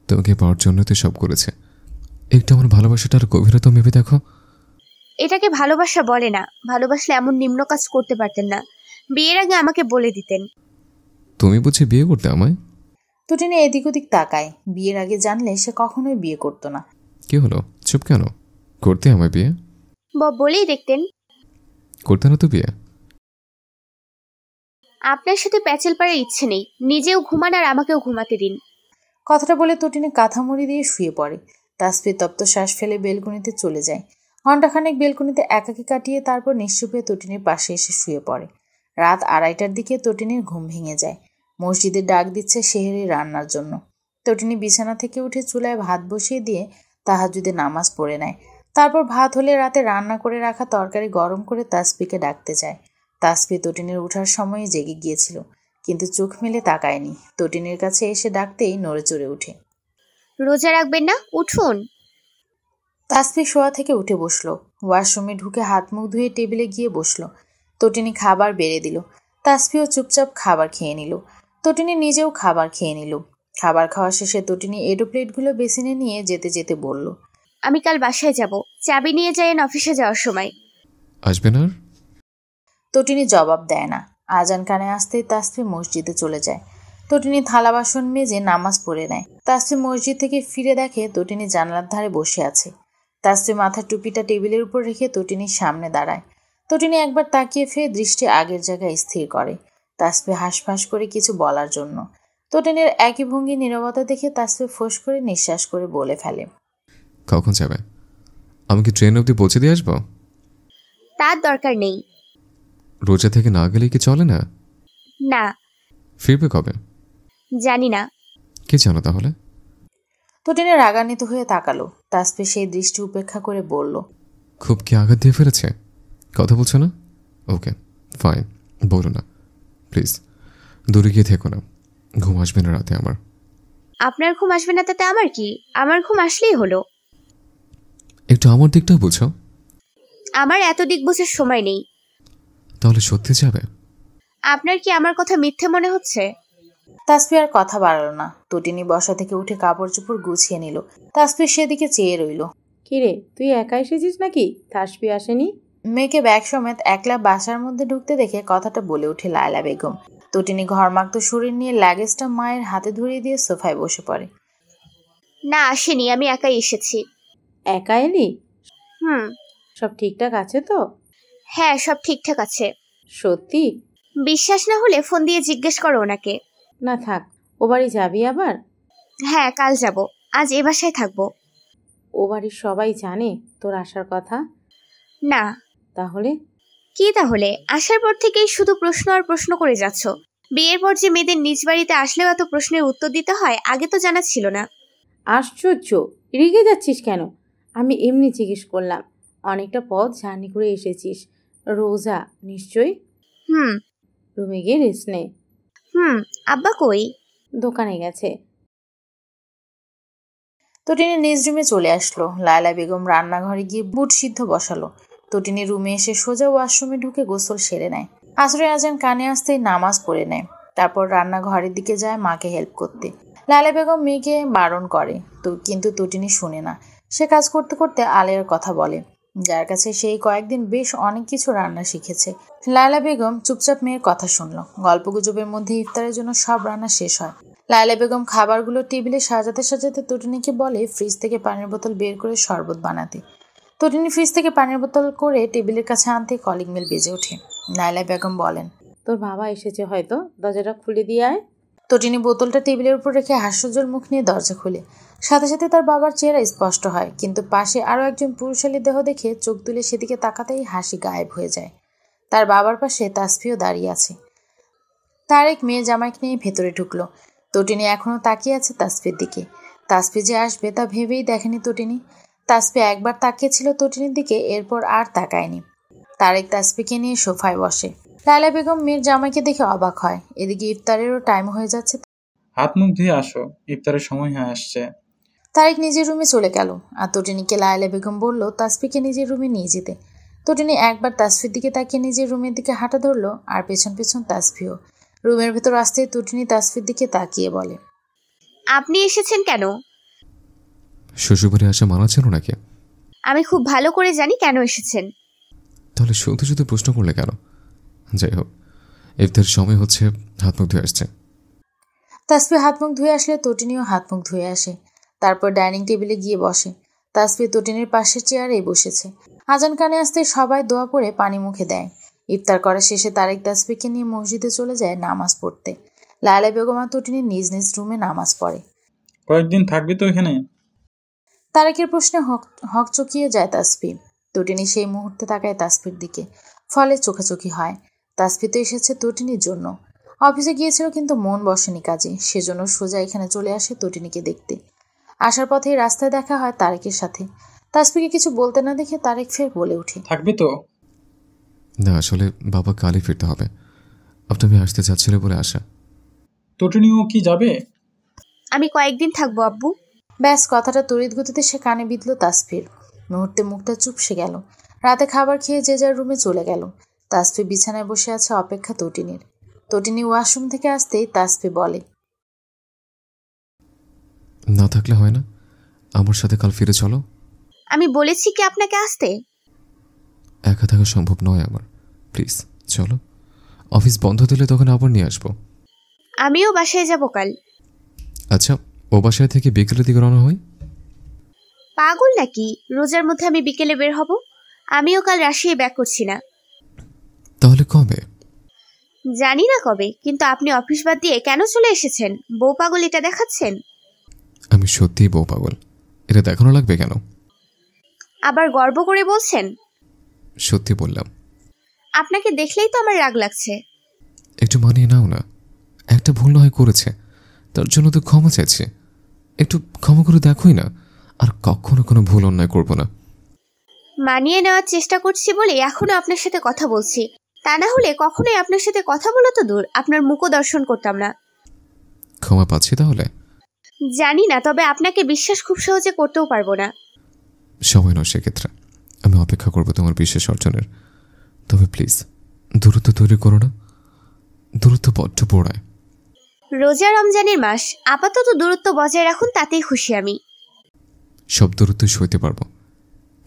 তোমাকে পাওয়ার জন্য তো সব করেছে। একটু আমার ভালোবাসাটার গভীরতা ভেবে দেখো। এটাকে ভালোবাসা বলে না, ভালোবাসলে এমন নিম্ন কাজ করতে পারতেন না, বিয়ের আগে আমাকে বলে দিতেন। তুমি বুঝি বিয়ে করতে আমায়? তটিনী এদিক ওদিক তাকায়। বিয়ের আগে জানলে সে কখনোই বিয়ে করতো না। কি হলো, চুপ কেন? করতে আমায় বিয়ে? বলেই দেখতেন। করতে না তো বিয়ে? আপনার সাথে প্যাচেল পাড়ার ইচ্ছে নেই, নিজেও ঘুমান আর আমাকেও ঘুমাতে দিন। কথাটা বলে তটিনী কাঁথা মুড়ি দিয়ে শুয়ে পড়ে। তাসফি তপ্ত শ্বাস ফেলে বেলকুনিতে চলে যায়। ঘণ্টাখানেক বেলকুনিতে একাকী কাটিয়ে তারপর নিশ্চুপে তটিনীর পাশে এসে শুয়ে পড়ে। রাত 2:30টার দিকে তটিনীর ঘুম ভেঙে যায়। মসজিদে ডাক দিচ্ছে সেহরি রান্নার জন্য। তটিনী বিছানা থেকে উঠে চুলায় ভাত বসিয়ে দিয়ে তাহাজ্জুদে নামাজ পড়ে নেয়। তারপর ভাত হলে রাতে রান্না করে রাখা তরকারি গরম করে তাসফিকে ডাকতে যায়। তাসফি তটিনীর ওঠার সময় জেগে গিয়েছিল, কিন্তু চোখ মেলে তাকায়নি। তটিনীর কাছে এসে ডাকতেই নড়ে চড়ে উঠে। রোজা রাখবেন না, উঠুন। তাসফি শোয়া থেকে উঠে বসলো। ওয়াশরুমে ঢুকে হাত মুখ ধুয়ে টেবিলে গিয়ে বসলো। তটিনী খাবার বেড়ে দিল। তাসফিও চুপচাপ খাবার খেয়ে নিল। তটিনী নিজেও খাবার খেয়ে নিল। খাবার খাওয়া শেষে তটিনী এরোপ্লেটগুলো বেসিনে নিয়ে যেতে যেতে বলল, আমি কাল বাসায় যাব, চাবি নিয়ে যাইয়েন অফিসে যাওয়ার সময়। আসবেন আর? তটিনী জবাব দেয় না। আজান কানে আসতেই তাসফি মসজিদে চলে যায়। তটিনী থালা বাসন মেজে নামাজ পড়ে নেয়। তাসফি মসজিদ থেকে ফিরে দেখে তটিনী জানলার ধারে বসে আছে। তাসফি মাথার টুপিটা টেবিলের উপর রেখে তটিনীর সামনে দাঁড়ায়। তটিনী একবার তাকিয়ে ফিরে দৃষ্টি আগের জায়গায় স্থির করে। তাসফি হাঁসফাঁস করে কিছু বলার জন্য। তটিনীর একই ভঙ্গি নীরবতা দেখে তাসফি ফোঁস করে নিঃশ্বাস করে বলে ফেলে, কখন যাবে? আমি কি ট্রেন অবধি পৌঁছে দিয়ে আসবো? তার দরকার নেই। রোজা থেকে না গেলে কি চলে না? না। ফিরবে কবে? জানি না। কি জানো তাহলে? তটিনী রাগান্বিত হয়ে তাকালো। তাসফি সেই দৃষ্টি উপেক্ষা করে বলল, খুব কি আঘাত দিয়ে ফেলেছে? কথা বলছো না? ওকে ফাইন, বলো না প্লিজ। দূরে গিয়ে থেকো না, ঘুম আসবে না রাতে আমার। আপনার ঘুম আসবে না তাতে আমার কি? আমার ঘুম আসলেই হলো। একটু আমার দিকটাও বুঝো। আমার এত দিক বোঝার সময় নেই। তাহলে সত্যি যাবে? আপনার কি আমার কথা মিথ্যে মনে হচ্ছে? তাসফি আর কথা বাড়ালো না। তটিনী বসা থেকে উঠে কাপড় চোপড় গুছিয়ে নিল। তাসফি সেদিকে চেয়ে রইল। কিরে, তুই একা এসেছিস নাকি? তাসফি আসেনি? মেয়েকে ব্যাগ সমেত একলা বাসার মধ্যে ঢুকতে দেখে কথাটা বলে উঠে লায়লা বেগম। তটিনী ঘরমাক্ত শরীর নিয়ে লাগেজটা মায়ের হাতে ধরিয়ে দিয়ে সোফায় বসে পড়ে। না আসেনি, আমি একাই এসেছি। একা এলি? হুম। সব ঠিকঠাক আছে তো? হ্যাঁ, সব ঠিকঠাক আছে। সত্যি? বিশ্বাস না হলে ফোন দিয়ে জিজ্ঞেস করো ওনাকে। না থাক, ও বাড়ি যাবি আবার? হ্যাঁ, কাল যাব। আজ এ বাসায় থাকবো। ও বাড়ির সবাই জানে তোর আসার কথা? না। তাহলে? কি তাহলে? আসার পর থেকেই শুধু প্রশ্ন আর প্রশ্ন করে যাচ্ছ। বিয়ের পর যে মেয়েদের নিজ বাড়িতে আসলেও এত প্রশ্নের উত্তর দিতে হয়, আগে তো জানা ছিল না। আশ্চর্য, রেগে যাচ্ছিস কেন? আমি এমনি জিজ্ঞেস করলাম। অনেকটা পথ জার্নি করে এসেছিস। রোজা নিশ্চয়ই? হুম। রুমে গিয়ে রেস্ট নে। আব্বা কই? দোকানে গেছে। তটিনী নিজ রুমে চলে আসলো। লায়লা বেগম রান্নাঘরে গিয়ে বুট সিদ্ধ বসালো। তটিনী রুমে এসে সোজা ওয়াশরুমে ঢুকে গোসল সেরে নেয়। আসরের আজান কানে আসতেই নামাজ পড়ে নেয়। তারপর রান্নাঘরের দিকে যায় মাকে হেল্প করতে। লায়লা বেগম মেয়েকে বারণ করে, কিন্তু তটিনী শুনে না। সে কাজ করতে করতে আলের কথা বলে, যার কাছে সেই কয়েকদিন বেশ অনেক কিছু রান্না শিখেছে। লায়লা বেগম চুপচাপ মেয়ের কথা শুনলো। গল্পগুজবের মধ্যে ইফতারের জন্য সব রান্না শেষ হয়। লায়লা বেগম খাবারগুলো টেবিলে সাজাতে সাজাতে তটিনীকে বলে ফ্রিজ থেকে পানির বোতল বের করে শরবত বানাতে। তটিনী ফ্রিজ থেকে পানির বোতল করে টেবিলের কাছে আনতে কলিং বেল বেজে ওঠে। লায়লা বেগম বলেন, তোর বাবা এসেছে হয়তো, দরজাটা খুলে দিয়ে আয়। তটিনী বোতলটা টেবিলের উপর রেখে হাস্যজ্জ্বল মুখ নিয়ে দরজা খুলে। সাথে সাথে তার বাবার চেহারা স্পষ্ট হয়, কিন্তু পাশে আরও একজন পুরুষালী দেহ দেখে চোখ তুলে সেদিকে তাকাতেই হাসি গায়েব হয়ে যায়। তার বাবার পাশে তাসফিও দাঁড়িয়ে আছে। তার এক মেয়ে জামাইকে নিয়ে ভেতরে ঢুকলো। তটিনী এখনও তাকিয়ে আছে তাসফির দিকে। তাসফি যে আসবে তা ভেবেই দেখেনি তটিনী। তাসফি একবার তাকিয়েছিল তটিনীর দিকে, এরপর আর তাকায়নি। তারেক তাসফিকে নিয়ে সোফায় বসে। লায়লা বেগম মেয়ের জামাইকে দেখে অবাক হয়। এদিকে ইফতারেরও টাইম হয়ে যাচ্ছে। হাত মুখ ধুয়ে আসো, ইফতারের সময় হয়ে আসছে। তারেক নিজের রুমে চলে গেল আর তটিনীকে লায়লা বেগম বলল তাসফিকে নিজের রুমে নিয়ে যেতে। তটিনী একবার তাসফির দিকে তাকিয়ে নিজের রুমের দিকে হাঁটা ধরলো, আর পেছন পেছন তাসফিও। রুমের ভেতর আসতে তটিনী তাসফির দিকে তাকিয়ে বলে, আপনি এসেছেন কেন? শ্বশুরবাড়ি আসা মানা ছিল নাকি? আমি খুব ভালো করে জানি কেন এসেছেন। তাহলে শুধু শুধু প্রশ্ন করলে কেন? যাই হোক, ইফতারের সময় হচ্ছে, হাত মুখ ধুয়ে আসছে। তাসফি হাত মুখ ধুয়ে আসলে তটিনীও হাত মুখ ধুয়ে আসে। তারপর ডাইনিং টেবিলে গিয়ে বসে। তাসফি তটিনীর পাশের চেয়ারেই বসেছে। আজান কানে আসতে সবাই দোয়া পড়ে পানি মুখে দেয়। ইফতার করা শেষে তারেক তাসফিকে নিয়ে মসজিদে চলে যায় নামাজ পড়তে। লায়লা বেগম আর তটিনী নিজ নিজ রুমে নামাজ পড়ে। কয়েকদিন থাকবি তো এখানে? তারেকের প্রশ্নে হক চকিয়ে যায় তাসফি। তটিনী সেই মুহূর্তে তাকায় তাসফির দিকে, ফলে চোখাচোখি হয়। তাসফি তো এসেছে তটিনীর জন্য। অফিসে গিয়েছিল কিন্তু মন বসেনি কাজে, সেজন্য সোজা এখানে চলে আসে তটিনীকে দেখতে। আসার পথে রাস্তায় দেখা হয় তারেকের সাথে। তাসফিকে কিছু বলতে না দেখে তারেক ফের বলে ওঠে, থাকবি তো? না, আসলে বাবা কালই ফিরতে হবে। আপনি আসতে চাচ্ছিলে বলে আসা। তটিনীও কি যাবে? আমি কয়েকদিন থাকবো আব্বু। ব্যাস, কথাটা তড়িৎ গতিতে সে কানে বিঁধল তাসফির। মুহূর্তে মুখটা চুপসে গেল। রাতে খাবার খেয়ে যে যার রুমে চলে গেল। তাসফি বিছানায় বসে আছে অপেক্ষা তটিনীর। তটিনী ওয়াশরুম থেকে আসতেই তাসফি বলে, না থাকলে হয় না, আমার সাথে কাল ফিরে চলো। আমি বলেছি কি আপনাকে আসতে? একা থাকা সম্ভব নয় আমার, প্লিজ চলো। অফিস বন্ধ দিলে তখন আবার নিয়ে আসবো। আমিও বাসায় যাব কাল। আচ্ছা, ও বাসায় থেকে বিকেলের দিকে রওনা হয়? পাগল নাকি? রোজার মধ্যে আমি বিকেলে বের হব? আমিও কাল রাশিয়ায় ব্যাক করছি না। তাহলে কবে? জানি না কবে, কিন্তু আপনি অফিস বাদ দিয়ে কেন চলে এসেছেন? বউ পাগল এটা দেখাচ্ছেন? আমি সত্যিই বউ পাগল, এটা দেখানো লাগবে কেন? আবার গর্ব করে বলছেন? সত্যি বললাম। আপনাকে দেখলেই তো আমার রাগ লাগছে। একটু মানিয়ে নাও না, একটা ভুল না হয় করেছে, তার জন্য তো ক্ষমা চাইছে। একটু ক্ষমা করে দেখোই না, আর কখনো কোনো ভুল অন্যায় করবো না। মানিয়ে নেওয়ার চেষ্টা করছি বলে এখনো আপনার সাথে কথা বলছি, তা না হলে কখনোই আপনার সাথে কথা বলা তো দূর, আপনার মুখও দর্শন করতাম না। ক্ষমা পাচ্ছি তাহলে? জানি না, তবে আপনাকে বিশ্বাস খুব সহজে করতেও পারবো না। সময় নয়, সেক্ষেত্রে আমি অপেক্ষা করবো তোমার বিশ্বাস অর্জনের। তবে প্লিজ দূরত্ব তৈরি করো না, দূরত্ব বড্ড পোড়ায়। রোজা রমজানের মাস, আপাতত দূরত্ব বজায় রাখুন, তাতেই খুশি আমি। সব দূরত্ব সইতে পারবো,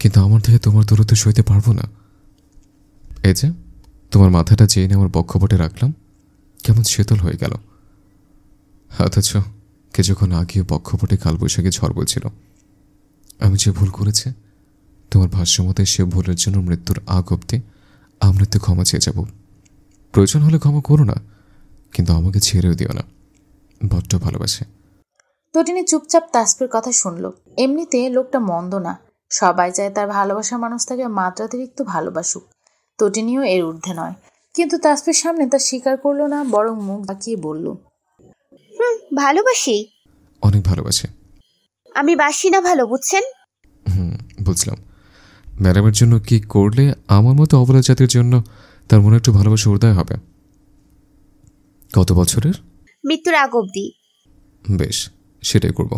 কিন্তু আমার থেকে তোমার দূরত্ব সইতে পারবো না। এই যে তোমার মাথাটা চেয়ে আমার বক্ষপটে রাখলাম, কেমন শীতল হয়ে গেল। অথচ কিছুক্ষণ আগে বক্ষপটে কালবৈশাখী ঝড় বইছিল। আমি যে ভুল করেছি, তোমার ভাষ্যমতে সে ভুলের জন্য মৃত্যুর আগ অব্দি আমৃত্যু ক্ষমা চেয়ে যাব। প্রয়োজন হলে ক্ষমা করো না, কিন্তু আমাকে ছেড়েও দিও না, বড্ড ভালোবাসে। তটিনী চুপচাপ তাসফির কথা শুনল। এমনিতে লোকটা মন্দ না, সবাই চায় তার ভালোবাসার মানুষ তাকে মাত্রাতিরিক্ত ভালোবাসুক। তটিনীও এর ঊর্ধ্বে নয়, কিন্তু তাসফির সামনে তা স্বীকার করলো না, বরং মুখ বাঁকিয়ে বলল, ভালোবাসি, অনেক ভালোবাসে। আমি বাসি না ভালো, বুঝছেন? বুঝলাম। ম্যাডামের জন্য কি করলে আমার মতো অবলা জাতির জন্য তার মনে একটু ভালোবাসা উদয় হবে। কত বছরের? মৃত্যুর আগ অব্দি। বেশ, সেটাই করব।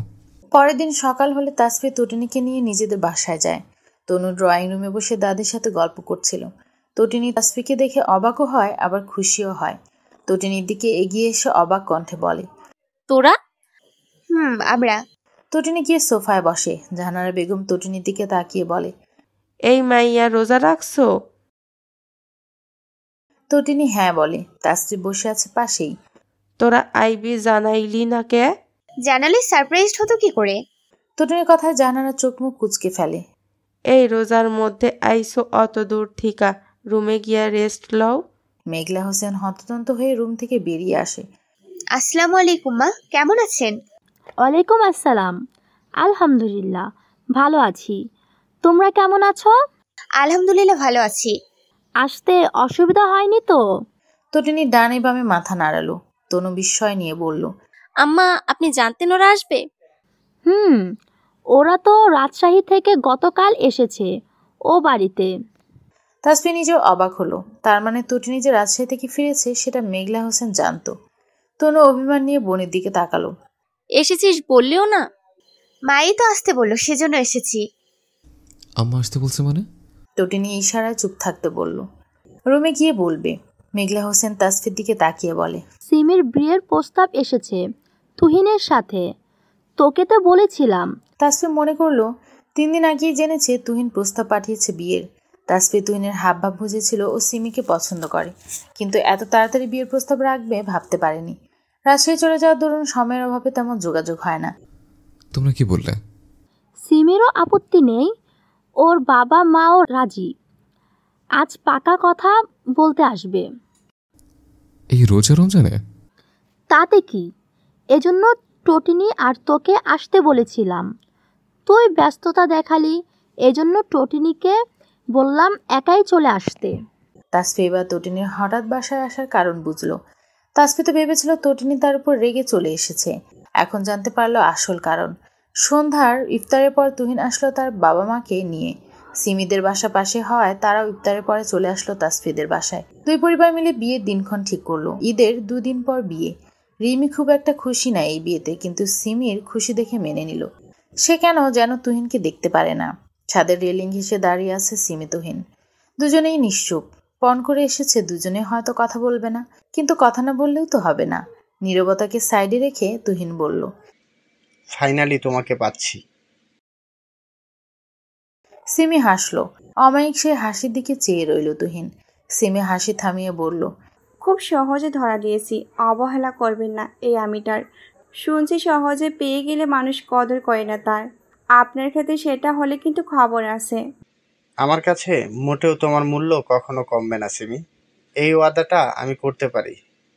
পরের দিন সকাল হলে তাসফি তটিনীকে নিয়ে নিজেদের বাসায় যায়। তনু ড্রয়িং রুমে বসে দাদির সাথে গল্প করছিল। তটিনী তাসফিকে দেখে অবাকও হয়, আবার খুশিও হয়। তটিনীর দিকে এগিয়ে এসে অবাক কণ্ঠে বলে, তোরা? আমরা। তটিনী গিয়ে সোফায় বসে। জাহানারা বেগম তটিনীর দিকে তাকিয়ে বলে, এই মাইয়া রোজা রাখছো? তটিনী হ্যাঁ বলে। তাসফি বসে আছে পাশেই। তোরা আইবি জানাইলি না কে? জানালে সারপ্রাইজড হতো কি করে? তটিনীর কথায় জাহানারা চোখ মুখ কুচকে ফেলে। এই রোজার মধ্যে আইসো অত দূর থিকা, রুমে গিয়া রেস্ট লও। মেঘলা হোসেন হন্তদন্ত হয়ে রুম থেকে বেরিয়ে আসে। আসসালামু আলাইকুম মা, কেমন আছেন? ওয়ালাইকুম আসসালাম, আলহামদুলিল্লাহ ভালো আছি। তোমরা কেমন আছো? আলহামদুলিল্লাহ ভালো আছি। আসতে অসুবিধা হয়নি তো? তটিনী ডানে বামে মাথা নাড়ালো। তনু বিস্ময় নিয়ে বলল, আম্মা, আপনি জানতেন ওরা আসবে? ওরা তো রাজশাহী থেকে গতকাল এসেছে ও বাড়িতে। তাসফি নিজেও অবাক হলো। তার মানে তটিনী যে রাজশাহী থেকে ফিরেছে সেটা মেঘলা হোসেন জানতো। তনু অভিমান নিয়ে বোনের দিকে তাকালো। এসেছিস বললেও না? মাই তো আসতে বললো, সেজন্য এসেছি। আম্মা আসতে বলছে মানে? তটিনী ইশারায় চুপ থাকতে বলল। রুমে গিয়ে বলবে। মেঘলা হোসেন তাসফির দিকে তাকিয়ে বলে, সিমির বিয়ের প্রস্তাব এসেছে তুহিনের সাথে, তোকে তো বলেছিলাম। তাসফি মনে করলো 3 দিন আগেই জেনেছে তুহিন প্রস্তাব পাঠিয়েছে বিয়ের। তাসফি তুহিনের হাবভাব বুঝেছিল ও সিমিকে পছন্দ করে, কিন্তু এত তাড়াতাড়ি বিয়ের প্রস্তাব রাখবে ভাবতে পারেনি। রাজশাহী চলে যাওয়ার দরুন সময়ের অভাবে তেমন যোগাযোগ হয় না। তোমরা কি বললে? সিমিরও আপত্তি নেই, ওর বাবা মাও রাজি। আজ পাকা কথা বলতে আসবে। এই রোজা রমজানে? তাতে কি, এজন্য টোটিনি আর তোকে আসতে বলেছিলাম। তুই ব্যস্ততা দেখালি, এজন্য টোটিনিকে বললাম একাই চলে আসতে। তাসফি এবার তটিনীর হঠাৎ বাসায় আসার কারণ বুঝলো। তাসফি তো ভেবেছিল তটিনী তার উপর রেগে চলে এসেছে, এখন জানতে পারলো আসল কারণ। সন্ধ্যার ইফতারের পর তুহিন আসলো তার বাবা মাকে নিয়ে। সিমিদের বাসা পাশে হওয়ায় তারাও ইফতারের পরে চলে আসলো তাসফিদের বাসায়। দুই পরিবার মিলে বিয়ের দিনক্ষণ ঠিক করলো। ঈদের 2 দিন পর বিয়ে। রিমি খুব একটা খুশি না এই বিয়েতে, কিন্তু সিমির খুশি দেখে মেনে নিল। সে কেন যেন তুহিনকে দেখতে পারে না। ছাদের রেলিং ঘেঁষে দাঁড়িয়ে আছে সিমি তুহিন, দুজনেই নিশ্চুপ। পণ করে এসেছে দুজনে হয়তো কথা বলবে না, কিন্তু কথা না বললেও তো হবে না। নীরবতাকে সাইডে রেখে তুহিন বলল, ফাইনালি তোমাকে পাচ্ছি। সিমি হাসলো। অমায়িক সে হাসির দিকে চেয়ে রইল তুহিন। সিমি হাসি থামিয়ে বলল, খুব সহজে ধরা দিয়েছি, অবহেলা করবেন না এই আমিটার। শুনছি সহজে পেয়ে গেলে মানুষ কদর করে না তার। আপনার ক্ষেত্রে সেটা হলে কিন্তু খবর আছে। আমার কাছে মোটেও তোমার মূল্য কখনো কমবে না সিমি, এই ওয়াদাটা আমি করতে পারি।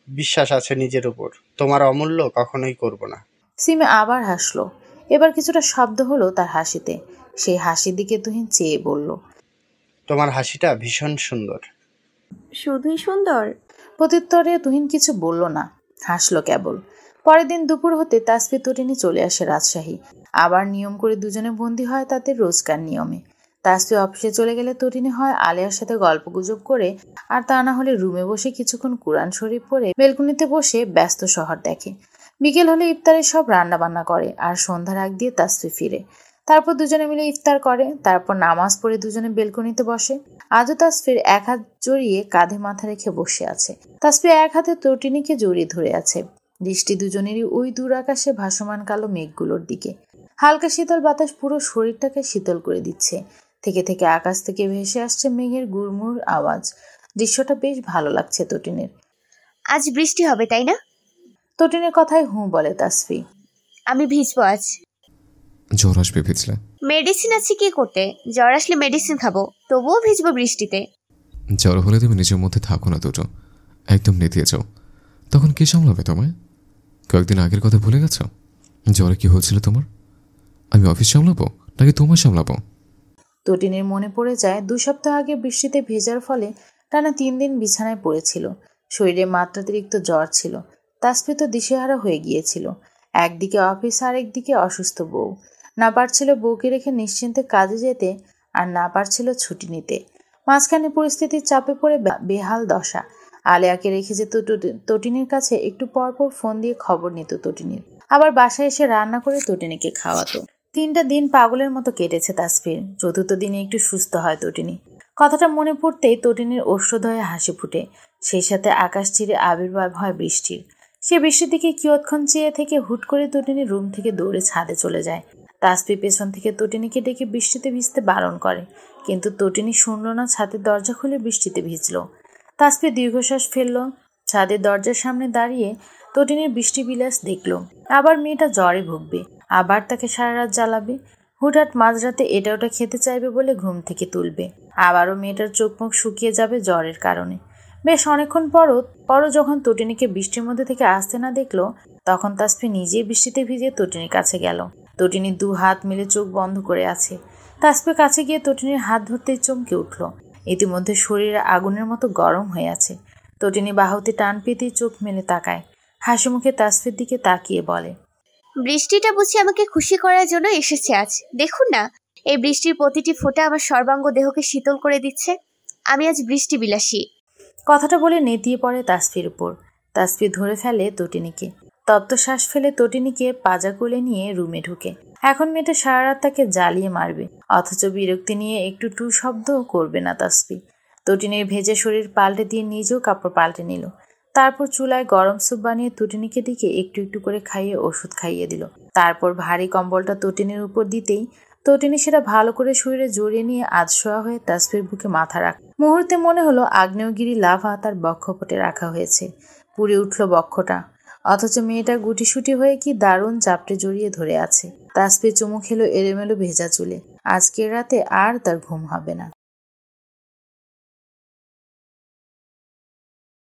বিশ্বাস আছে নিজের উপর, তোমার অমূল্য কখনোই করব না। সিমি আবার হাসলো। এবার কিছুটা শব্দ হলো তার হাসিতে। সেই হাসির দিকে তুহিন চেয়ে বলল, তোমার হাসিটা ভীষণ সুন্দর। শুধুই সুন্দর? প্রত্যুত্তরে তুহিন কিছু বলল না, হাসলো কেবল। পরের দিন দুপুর হতে তাসফি তটিনী চলে আসে রাজশাহী। আবার নিয়ম করে দুজনে বন্দী হয় তাদের রোজকার নিয়মে। তাসফি অফিসে চলে গেলে তটিনী হয় আলিয়ার সাথে গল্প গুজব করে, আর তা না হলে রুমে বসে কিছুক্ষণ কুরআন শরীফ পড়ে বেলকুনিতে বসে ব্যস্ত শহর দেখে। বিকেল হলে ইফতারের সব রান্না বান্না করে, আর সন্ধ্যার আগ দিয়ে তাসফি ফিরে। তারপর দুজনে মিলে ইফতার করে, তারপর নামাজ পড়ে দুজনে বেলকনিতে বসে। আজও তাসফির এক হাত জড়িয়ে কাঁধে মাথা রেখে বসে আছে। তাসফি এক হাতে তটিনীকে জড়িয়ে ধরে আছে। দৃষ্টি দুজনেরই ওই দূর আকাশে ভাসমান কালো মেঘগুলোর দিকে। হালকা শীতল বাতাস পুরো শরীরটাকে শীতল করে দিচ্ছে। থেকে থেকে আকাশ থেকে ভেসে আসছে মেঘের গুড়মুড় আওয়াজ। দৃশ্যটা বেশ ভালো লাগছে তটিনীর। আজ বৃষ্টি হবে তাই না? তটিনীর কথায় হুঁ বলে তাসফি। আমি ভিজবো আজ। জ্বর আসবে ভিজলে? মেডিসিন আছে কি করতে, জ্বর আসলে মেডিসিন খাবো, তবুও ভিজবো বৃষ্টিতে। জ্বর হলে তুমি নিজের মধ্যে থাকো না দুটো, একদম নেতিয়ে যাও, তখন কে সামলাবে তোমায়? কয়েকদিন আগের কথা ভুলে গেছো? জ্বরে কি হয়েছিল তোমার? আমি অফিস সামলাবো নাকি তোমায় সামলাবো? তটিনীর মনে পড়ে যায় 2 সপ্তাহ আগে বৃষ্টিতে ভেজার ফলে টানা 3 দিন বিছানায় পড়েছিল। শরীরে মাত্রাতিরিক্ত জ্বর ছিল। তাসফি তো দিশেহারা হয়ে গিয়েছিল। একদিকে অফিস আর একদিকে অসুস্থ বউ। না পারছিল বউকে রেখে নিশ্চিন্তে কাজে যেতে, আর না পারছিল ছুটি নিতে। মাঝখানে পরিস্থিতির চাপে পড়ে বেহাল দশা। আলেয়াকে রেখে যেত তটিনীর কাছে, একটু পরপর ফোন দিয়ে খবর নিত তটিনীর। আবার বাসায় এসে রান্না করে তটিনীকে খাওয়াতো। 3টা দিন পাগলের মতো কেটেছে তাসফির। 4র্থ দিনে একটু সুস্থ হয় তটিনী। কথাটা মনে পড়তেই তটিনীর অশ্রুধয়ে হাসি ফুটে। সেই সাথে আকাশ চিরে আবির্ভাব হয় বৃষ্টির। সে বৃষ্টির দিকে কিয়ৎক্ষণ চেয়ে থেকে হুট করে তটিনী রুম থেকে দৌড়ে ছাদে চলে যায়। তাসফি পেছন থেকে তটিনীকে ডেকে বৃষ্টিতে ভিজতে বারণ করে, কিন্তু তটিনী শুনল না। ছাদের দরজা খুলে বৃষ্টিতে ভিজল। তাসফি দীর্ঘশ্বাস ফেলল। ছাদের দরজার সামনে দাঁড়িয়ে তটিনীর বৃষ্টি বিলাস দেখল। আবার মেয়েটা জ্বরে ভুগবে, আবার তাকে সারা রাত জ্বালাবে। হুটহাট মাঝরাতে এটা ওটা খেতে চাইবে বলে ঘুম থেকে তুলবে। আবারও মেয়েটার চোখ মুখ শুকিয়ে যাবে জ্বরের কারণে। বেশ অনেকক্ষণ পরও যখন তটিনীকে বৃষ্টির মধ্যে থেকে আসতে না দেখলো, তখন তাসফি নিজেই বৃষ্টিতে ভিজে তটিনীর কাছে গেল। তটিনী 2 হাত মিলে চোখ বন্ধ করে আছে। তাসফির কাছে গিয়ে তটিনীর হাত ধরতেই চমকে উঠল। ইতিমধ্যে শরীর আগুনের মতো গরম হয়ে আছে। তটিনী বাহুতে টান পেতেই চোখ মেলে তাকায়। হাসি মুখে তাসফির দিকে তাকিয়ে বলে, বৃষ্টিটা বুঝি আমাকে খুশি করার জন্য এসেছে আজ। দেখুন না, এই বৃষ্টির প্রতিটি ফোঁটা আমার সর্বাঙ্গ দেহকে শীতল করে দিচ্ছে। আমি আজ বৃষ্টি বিলাসী। কথাটা বলে নেতিয়ে পড়ে তাসফির উপর। তাসফি ধরে ফেলে তটিনীকে। তপ্ত শ্বাস ফেলে তটিনীকে পাজা কোলে নিয়ে রুমে ঢুকে। এখন মেয়েটা সারা রাত তাকে জ্বালিয়ে মারবে, অথচ বিরক্তি নিয়ে একটু টু শব্দও করবে না তাসফি। তটিনীর ভেজে শরীর পাল্টে দিয়ে নিজেও কাপড় পাল্টে নিল। তারপর চুলায় গরম স্যুপ বানিয়ে তটিনীকে দিকে একটু একটু করে খাইয়ে ওষুধ খাইয়ে দিল। তারপর ভারী কম্বলটা তটিনীর উপর দিতেই তটিনী সেটা ভালো করে শরীরে জড়িয়ে নিয়ে আধশোয়া হয়ে তাসফির বুকে মাথা রাখ। মুহূর্তে মনে হলো আগ্নেয়গিরি লাভা তার বক্ষপটে রাখা হয়েছে। পুড়ে উঠল বক্ষটা, অথচ মেয়েটা গুটিসুটি হয়ে কি দারুণ চাপটে জড়িয়ে ধরে আছে। তাসফি চুমু খেলো এলোমেলো ভেজা চুলে। আজকের রাতে আর তার ঘুম হবে না।